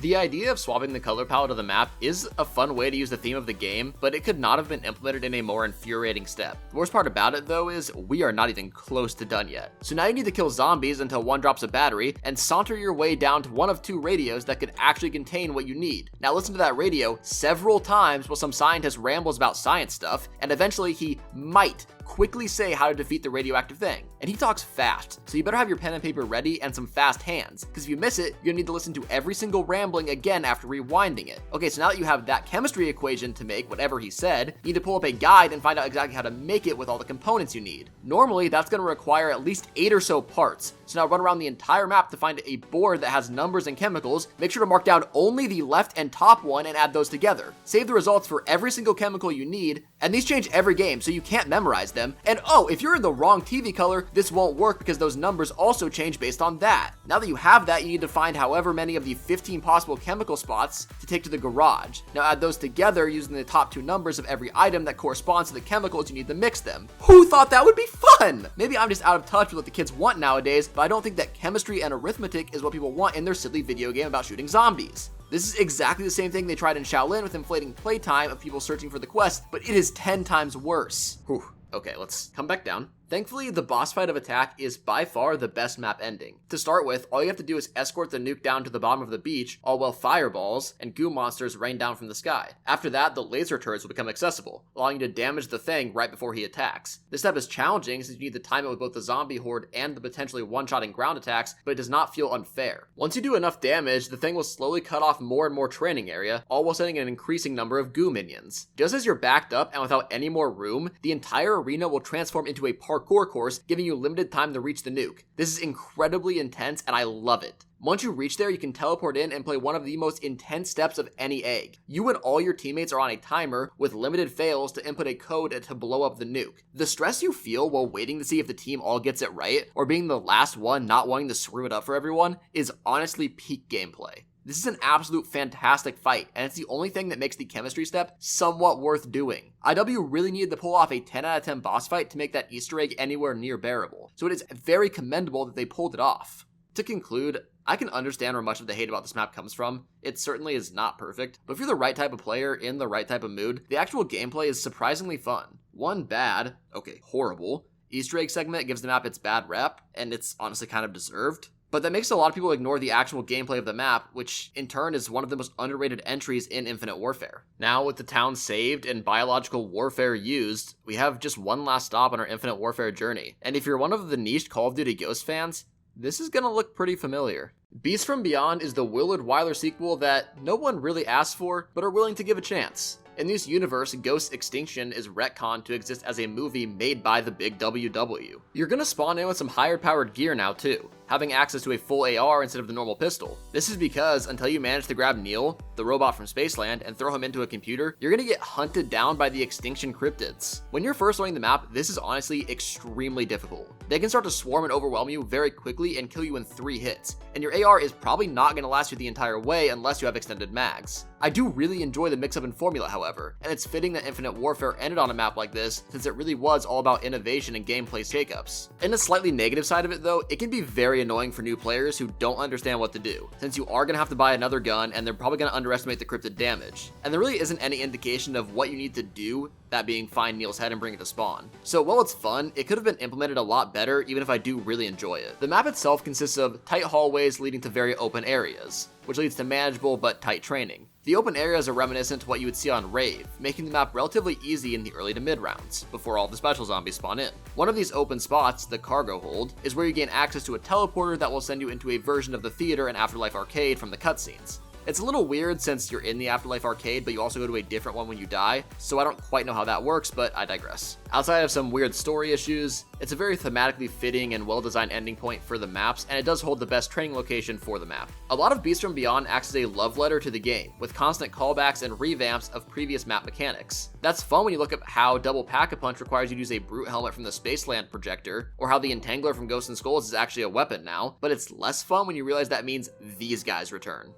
The idea of swapping the color palette of the map is a fun way to use the theme of the game, but it could not have been implemented in a more infuriating step. The worst part about it though is we are not even close to done yet. So now you need to kill zombies until one drops a battery and saunter your way down to one of 2 radios that could actually contain what you need. Now listen to that radio several times while some scientist rambles about science stuff, and eventually he might quickly say how to defeat the radioactive thing. And he talks fast, so you better have your pen and paper ready and some fast hands, because if you miss it, you're gonna need to listen to every single rambling again after rewinding it. Okay, so now that you have that chemistry equation to make whatever he said, you need to pull up a guide and find out exactly how to make it with all the components you need. Normally, that's gonna require at least 8 or so parts, so now run around the entire map to find a board that has numbers and chemicals, make sure to mark down only the left and top one and add those together. Save the results for every single chemical you need, and these change every game, so you can't memorize them. And oh, if you're in the wrong TV color, this won't work because those numbers also change based on that. Now that you have that, you need to find however many of the 15 possible chemical spots to take to the garage. Now add those together using the top 2 numbers of every item that corresponds to the chemicals you need to mix them. Who thought that would be fun? Maybe I'm just out of touch with what the kids want nowadays, but I don't think that chemistry and arithmetic is what people want in their silly video game about shooting zombies. This is exactly the same thing they tried in Shaolin with inflating playtime of people searching for the quest, but it is 10 times worse. Whew. Okay, let's come back down. Thankfully, the boss fight of Attack is by far the best map ending. To start with, all you have to do is escort the nuke down to the bottom of the beach, all while fireballs and goo monsters rain down from the sky. After that, the laser turrets will become accessible, allowing you to damage the thing right before he attacks. This step is challenging since you need to time it with both the zombie horde and the potentially one-shotting ground attacks, but it does not feel unfair. Once you do enough damage, the thing will slowly cut off more and more training area, all while sending an increasing number of goo minions. Just as you're backed up and without any more room, the entire arena will transform into a parkour course, giving you limited time to reach the nuke. This is incredibly intense and I love it. Once you reach there, you can teleport in and play one of the most intense steps of any egg. You and all your teammates are on a timer with limited fails to input a code to blow up the nuke. The stress you feel while waiting to see if the team all gets it right, or being the last one not wanting to screw it up for everyone, is honestly peak gameplay. This is an absolute fantastic fight, and it's the only thing that makes the chemistry step somewhat worth doing. IW really needed to pull off a 10 out of 10 boss fight to make that Easter egg anywhere near bearable, so it is very commendable that they pulled it off. To conclude, I can understand where much of the hate about this map comes from. It certainly is not perfect, but if you're the right type of player in the right type of mood, the actual gameplay is surprisingly fun. One bad, okay, horrible, Easter egg segment gives the map its bad rep, and it's honestly kind of deserved. But that makes a lot of people ignore the actual gameplay of the map, which in turn is one of the most underrated entries in Infinite Warfare. Now with the town saved and biological warfare used, we have just one last stop on our Infinite Warfare journey. And if you're one of the niched Call of Duty Ghost fans, this is gonna look pretty familiar. Beast from Beyond is the Willard Wyler sequel that no one really asked for, but are willing to give a chance. In this universe, Ghost Extinction is retconned to exist as a movie made by the big WW. You're gonna spawn in with some higher powered gear now too, having access to a full AR instead of the normal pistol. This is because until you manage to grab Neil, the robot from Spaceland, and throw him into a computer, you're gonna get hunted down by the Extinction cryptids. When you're first learning the map, this is honestly extremely difficult. They can start to swarm and overwhelm you very quickly and kill you in 3 hits, and your AR is probably not gonna last you the entire way unless you have extended mags. I do really enjoy the mix-up in formula, however, and it's fitting that Infinite Warfare ended on a map like this, since it really was all about innovation and gameplay shakeups. In a slightly negative side of it though, it can be very very annoying for new players who don't understand what to do, since you are going to have to buy another gun and they're probably going to underestimate the cryptid damage. And there really isn't any indication of what you need to do, that being find Neil's head and bring it to spawn. So while it's fun, it could have been implemented a lot better even if I do really enjoy it. The map itself consists of tight hallways leading to very open areas, which leads to manageable but tight training. The open areas are reminiscent to what you would see on Rave, making the map relatively easy in the early to mid rounds, before all the special zombies spawn in. One of these open spots, the cargo hold, is where you gain access to a teleporter that will send you into a version of the theater and Afterlife arcade from the cutscenes. It's a little weird since you're in the Afterlife arcade, but you also go to a different one when you die, so I don't quite know how that works, but I digress. Outside of some weird story issues, it's a very thematically fitting and well-designed ending point for the maps, and it does hold the best training location for the map. A lot of Beasts from Beyond acts as a love letter to the game, with constant callbacks and revamps of previous map mechanics. That's fun when you look at how Double Pack-a-Punch requires you to use a brute helmet from the Spaceland projector, or how the Entangler from Ghosts and Skulls is actually a weapon now, but it's less fun when you realize that means these guys return.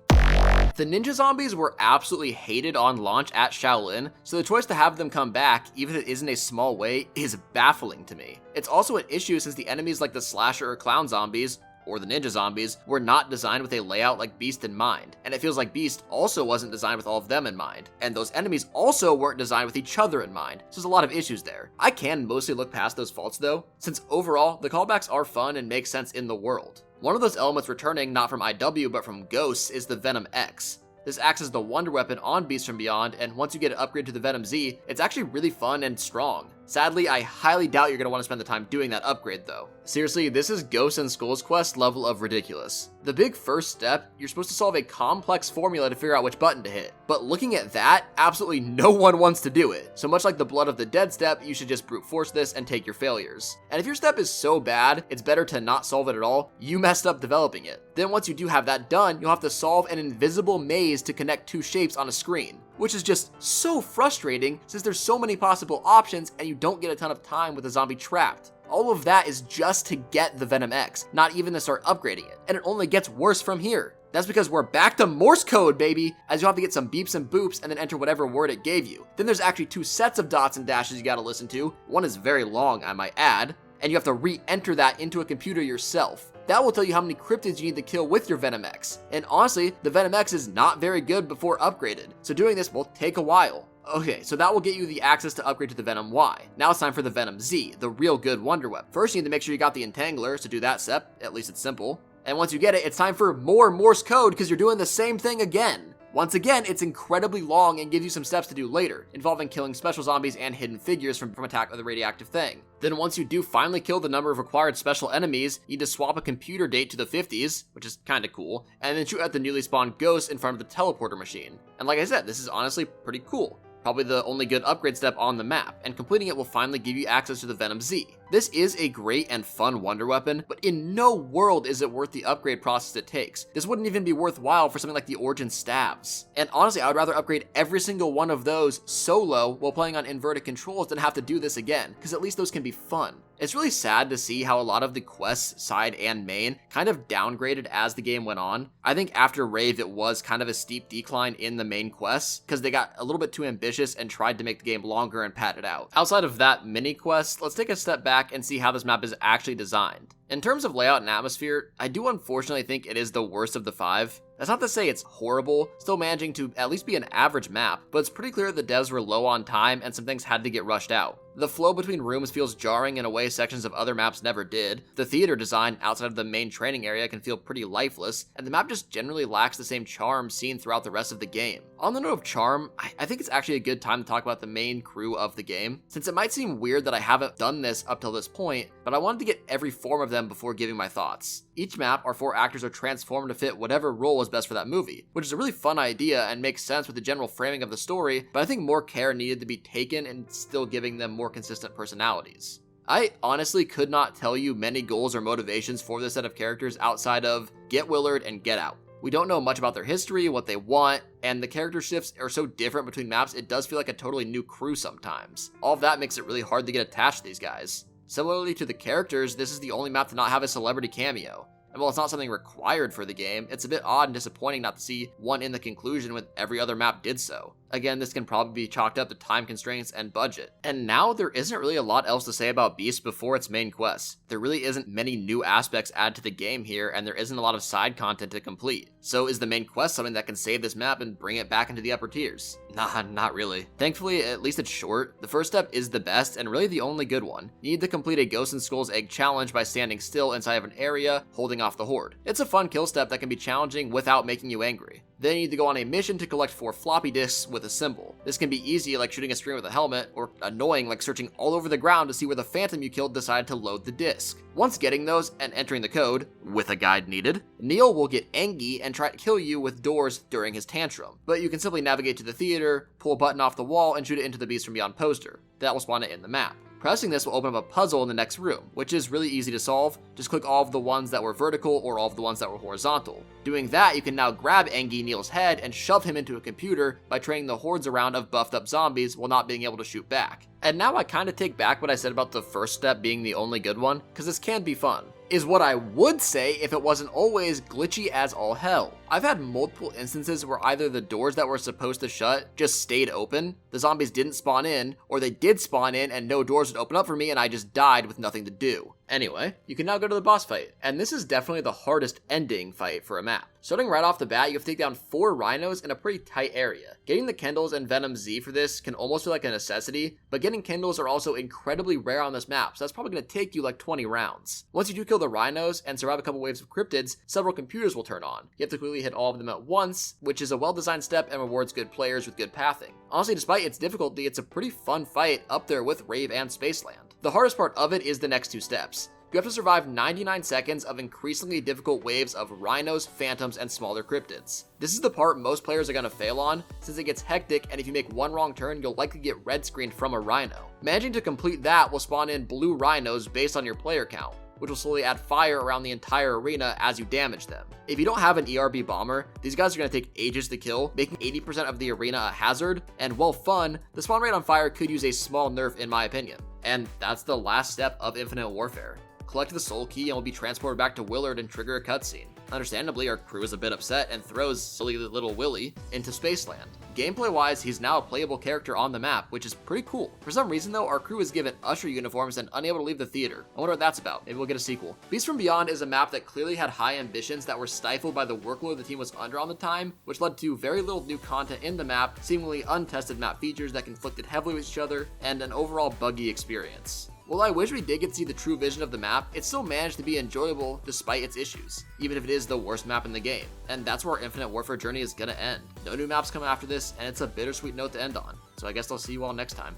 The ninja zombies were absolutely hated on launch at Shaolin, so the choice to have them come back, even if it isn't a small way, is baffling to me. It's also an issue since the enemies like the slasher or clown zombies, or the ninja zombies, were not designed with a layout like Beast in mind, and it feels like Beast also wasn't designed with all of them in mind, and those enemies also weren't designed with each other in mind, so there's a lot of issues there. I can mostly look past those faults though, since overall, the callbacks are fun and make sense in the world. One of those elements returning not from IW but from Ghosts is the Venom X. This acts as the wonder weapon on Beasts from Beyond, and once you get it upgraded to the Venom Z, it's actually really fun and strong. Sadly, I highly doubt you're going to want to spend the time doing that upgrade though. Seriously, this is Ghosts and Skulls quest level of ridiculous. The big first step, you're supposed to solve a complex formula to figure out which button to hit. But looking at that, absolutely no one wants to do it. So much like the Blood of the Dead step, you should just brute force this and take your failures. And if your step is so bad, it's better to not solve it at all, you messed up developing it. Then once you do have that done, you'll have to solve an invisible maze to connect two shapes on a screen, which is just so frustrating since there's so many possible options and you don't get a ton of time with a zombie trapped. All of that is just to get the Venom X, not even to start upgrading it, and it only gets worse from here. That's because we're back to Morse code, baby, as you'll have to get some beeps and boops and then enter whatever word it gave you. Then there's actually two sets of dots and dashes you gotta listen to. One is very long, I might add, and you have to re-enter that into a computer yourself. That will tell you how many cryptids you need to kill with your Venom X. And honestly, the Venom X is not very good before upgraded, so doing this will take a while. Okay, so that will get you the access to upgrade to the Venom Y. Now it's time for the Venom Z, the real good wonder weapon. First you need to make sure you got the Entangler, so do that step, at least it's simple. And once you get it, it's time for more Morse code because you're doing the same thing again. Once again, it's incredibly long and gives you some steps to do later, involving killing special zombies and hidden figures from Attack of the Radioactive Thing. Then once you do finally kill the number of required special enemies, you need to swap a computer date to the 50s, which is kinda cool, and then shoot at the newly spawned ghosts in front of the teleporter machine. And like I said, this is honestly pretty cool. Probably the only good upgrade step on the map, and completing it will finally give you access to the Venom Z. This is a great and fun wonder weapon, but in no world is it worth the upgrade process it takes. This wouldn't even be worthwhile for something like the Origin Stabs. And honestly, I would rather upgrade every single one of those solo while playing on inverted controls than have to do this again, because at least those can be fun. It's really sad to see how a lot of the quests, side and main, kind of downgraded as the game went on. I think after Rave it was kind of a steep decline in the main quests, because they got a little bit too ambitious and tried to make the game longer and pad it out. Outside of that mini quest, let's take a step back and see how this map is actually designed. In terms of layout and atmosphere, I do unfortunately think it is the worst of the 5. That's not to say it's horrible, still managing to at least be an average map, but it's pretty clear the devs were low on time and some things had to get rushed out. The flow between rooms feels jarring in a way sections of other maps never did. The theater design outside of the main training area can feel pretty lifeless, and the map just generally lacks the same charm seen throughout the rest of the game. On the note of charm, I think it's actually a good time to talk about the main crew of the game, since it might seem weird that I haven't done this up till this point, but I wanted to get every form of them before giving my thoughts. Each map, our 4 actors are transformed to fit whatever role was best for that movie, which is a really fun idea and makes sense with the general framing of the story, but I think more care needed to be taken in still giving them more consistent personalities. I honestly could not tell you many goals or motivations for this set of characters outside of Get Willard and Get Out. We don't know much about their history, what they want, and the character shifts are so different between maps it does feel like a totally new crew sometimes. All of that makes it really hard to get attached to these guys. Similarly to the characters, this is the only map to not have a celebrity cameo. And while it's not something required for the game, it's a bit odd and disappointing not to see one in the conclusion when every other map did so. Again, this can probably be chalked up to time constraints and budget. And now there isn't really a lot else to say about Beast before its main quest. There really isn't many new aspects added to the game here, and there isn't a lot of side content to complete. So is the main quest something that can save this map and bring it back into the upper tiers? Nah, not really. Thankfully, at least it's short. The first step is the best and really the only good one. You need to complete a Ghost and Skull's Egg challenge by standing still inside of an area, holding off the horde. It's a fun kill step that can be challenging without making you angry. Then you need to go on a mission to collect 4 floppy disks with a symbol. This can be easy like shooting a stream with a helmet, or annoying like searching all over the ground to see where the phantom you killed decided to load the disk. Once getting those and entering the code, with a guide needed, Neil will get angry and try to kill you with doors during his tantrum. But you can simply navigate to the theater, pull a button off the wall, and shoot it into the Beast from Beyond poster. That will spawn it in the map. Pressing this will open up a puzzle in the next room, which is really easy to solve. Just click all of the ones that were vertical or all of the ones that were horizontal. Doing that, you can now grab Engi Neil's head and shove him into a computer by training the hordes around of buffed up zombies while not being able to shoot back. And now I kinda take back what I said about the first step being the only good one, cause this can be fun. Is what I would say if it wasn't always glitchy as all hell. I've had multiple instances where either the doors that were supposed to shut just stayed open, the zombies didn't spawn in, or they did spawn in and no doors would open up for me and I just died with nothing to do. Anyway, you can now go to the boss fight, and this is definitely the hardest ending fight for a map. Starting right off the bat, you have to take down 4 rhinos in a pretty tight area. Getting the Kindles and Venom Z for this can almost feel like a necessity, but getting Kindles are also incredibly rare on this map, so that's probably going to take you like 20 rounds. Once you do kill the rhinos and survive a couple waves of cryptids, several computers will turn on. You have to quickly hit all of them at once, which is a well-designed step and rewards good players with good pathing. Honestly, despite its difficulty, it's a pretty fun fight up there with Rave and Spaceland. The hardest part of it is the next 2 steps. You have to survive 99 seconds of increasingly difficult waves of rhinos, phantoms, and smaller cryptids. This is the part most players are going to fail on, since it gets hectic and if you make one wrong turn, you'll likely get red screened from a rhino. Managing to complete that will spawn in blue rhinos based on your player count, which will slowly add fire around the entire arena as you damage them. If you don't have an ERB bomber, these guys are going to take ages to kill, making 80% of the arena a hazard, and while fun, the spawn rate on fire could use a small nerf in my opinion. And that's the last step of Infinite Warfare. Collect the soul key and we'll be transported back to Willard and trigger a cutscene. Understandably, our crew is a bit upset and throws silly little Willy into Spaceland. Gameplay wise, he's now a playable character on the map, which is pretty cool. For some reason though, our crew is given usher uniforms and unable to leave the theater. I wonder what that's about. Maybe we'll get a sequel. Beast from Beyond is a map that clearly had high ambitions that were stifled by the workload the team was under on the time, which led to very little new content in the map, seemingly untested map features that conflicted heavily with each other, and an overall buggy experience. While I wish we did get to see the true vision of the map, it still managed to be enjoyable despite its issues, even if it is the worst map in the game. And that's where our Infinite Warfare journey is gonna end. No new maps coming after this, and it's a bittersweet note to end on. So I guess I'll see you all next time.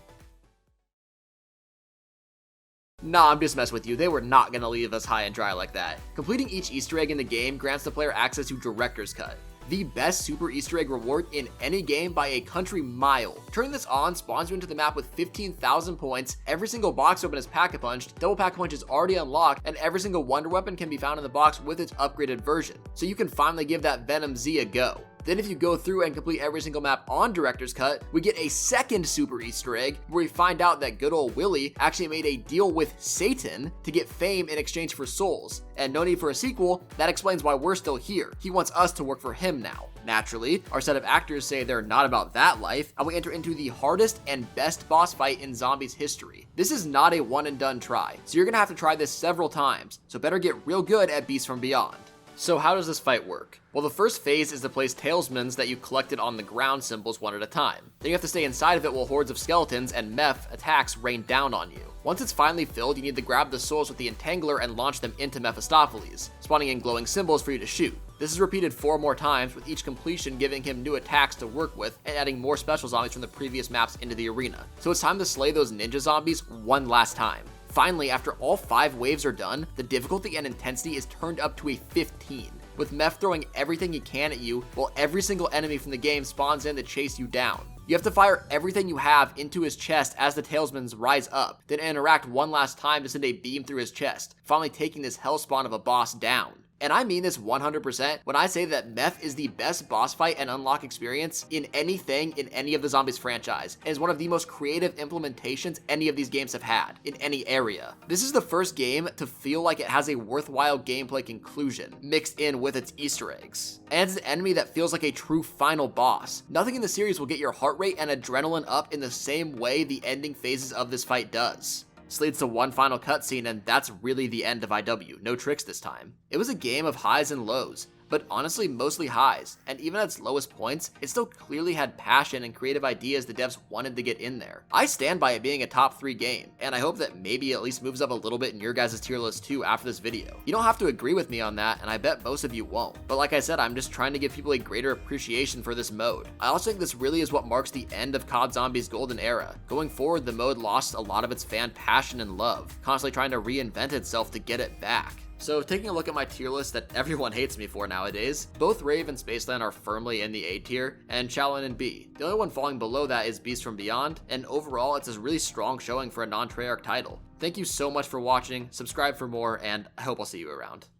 Nah, I'm just messing with you. They were not gonna leave us high and dry like that. Completing each Easter egg in the game grants the player access to Director's Cut, the best super Easter egg reward in any game by a country mile. Turning this on spawns you into the map with 15,000 points, every single box open is Pack-a-Punch, double Pack-a-Punch is already unlocked, and every single wonder weapon can be found in the box with its upgraded version. So you can finally give that Venom Z a go. Then if you go through and complete every single map on Director's Cut, we get a second super Easter egg where we find out that good old Willy actually made a deal with Satan to get fame in exchange for souls. And no need for a sequel, that explains why we're still here. He wants us to work for him now. Naturally, our set of actors say they're not about that life, and we enter into the hardest and best boss fight in Zombies history. This is not a one and done try, so you're gonna have to try this several times, so better get real good at Beast from Beyond. So how does this fight work? Well, the first phase is to place talismans that you collected on the ground symbols one at a time. Then you have to stay inside of it while hordes of skeletons and meth attacks rain down on you. Once it's finally filled, you need to grab the souls with the Entangler and launch them into Mephistopheles, spawning in glowing symbols for you to shoot. This is repeated 4 more times, with each completion giving him new attacks to work with and adding more special zombies from the previous maps into the arena. So it's time to slay those ninja zombies one last time. Finally, after all 5 waves are done, the difficulty and intensity is turned up to a 15, with Meph throwing everything he can at you while every single enemy from the game spawns in to chase you down. You have to fire everything you have into his chest as the talismans rise up, then interact one last time to send a beam through his chest, finally taking this hellspawn of a boss down. And I mean this 100% when I say that Meth is the best boss fight and unlock experience in anything in any of the Zombies franchise, and is one of the most creative implementations any of these games have had in any area. This is the first game to feel like it has a worthwhile gameplay conclusion mixed in with its Easter eggs. And it's an enemy that feels like a true final boss. Nothing in the series will get your heart rate and adrenaline up in the same way the ending phases of this fight does. This leads to one final cutscene, and that's really the end of IW, no tricks this time. It was a game of highs and lows, but honestly mostly highs, and even at its lowest points, it still clearly had passion and creative ideas the devs wanted to get in there. I stand by it being a top 3 game, and I hope that maybe it at least moves up a little bit in your guys' tier list too after this video. You don't have to agree with me on that, and I bet most of you won't, but like I said, I'm just trying to give people a greater appreciation for this mode. I also think this really is what marks the end of COD Zombies' golden era. Going forward, the mode lost a lot of its fan passion and love, constantly trying to reinvent itself to get it back. So taking a look at my tier list that everyone hates me for nowadays, both Rave and Spaceland are firmly in the A tier, and Shaolin in B. The only one falling below that is Beast from Beyond, and overall it's a really strong showing for a non-Treyarch title. Thank you so much for watching, subscribe for more, and I hope I'll see you around.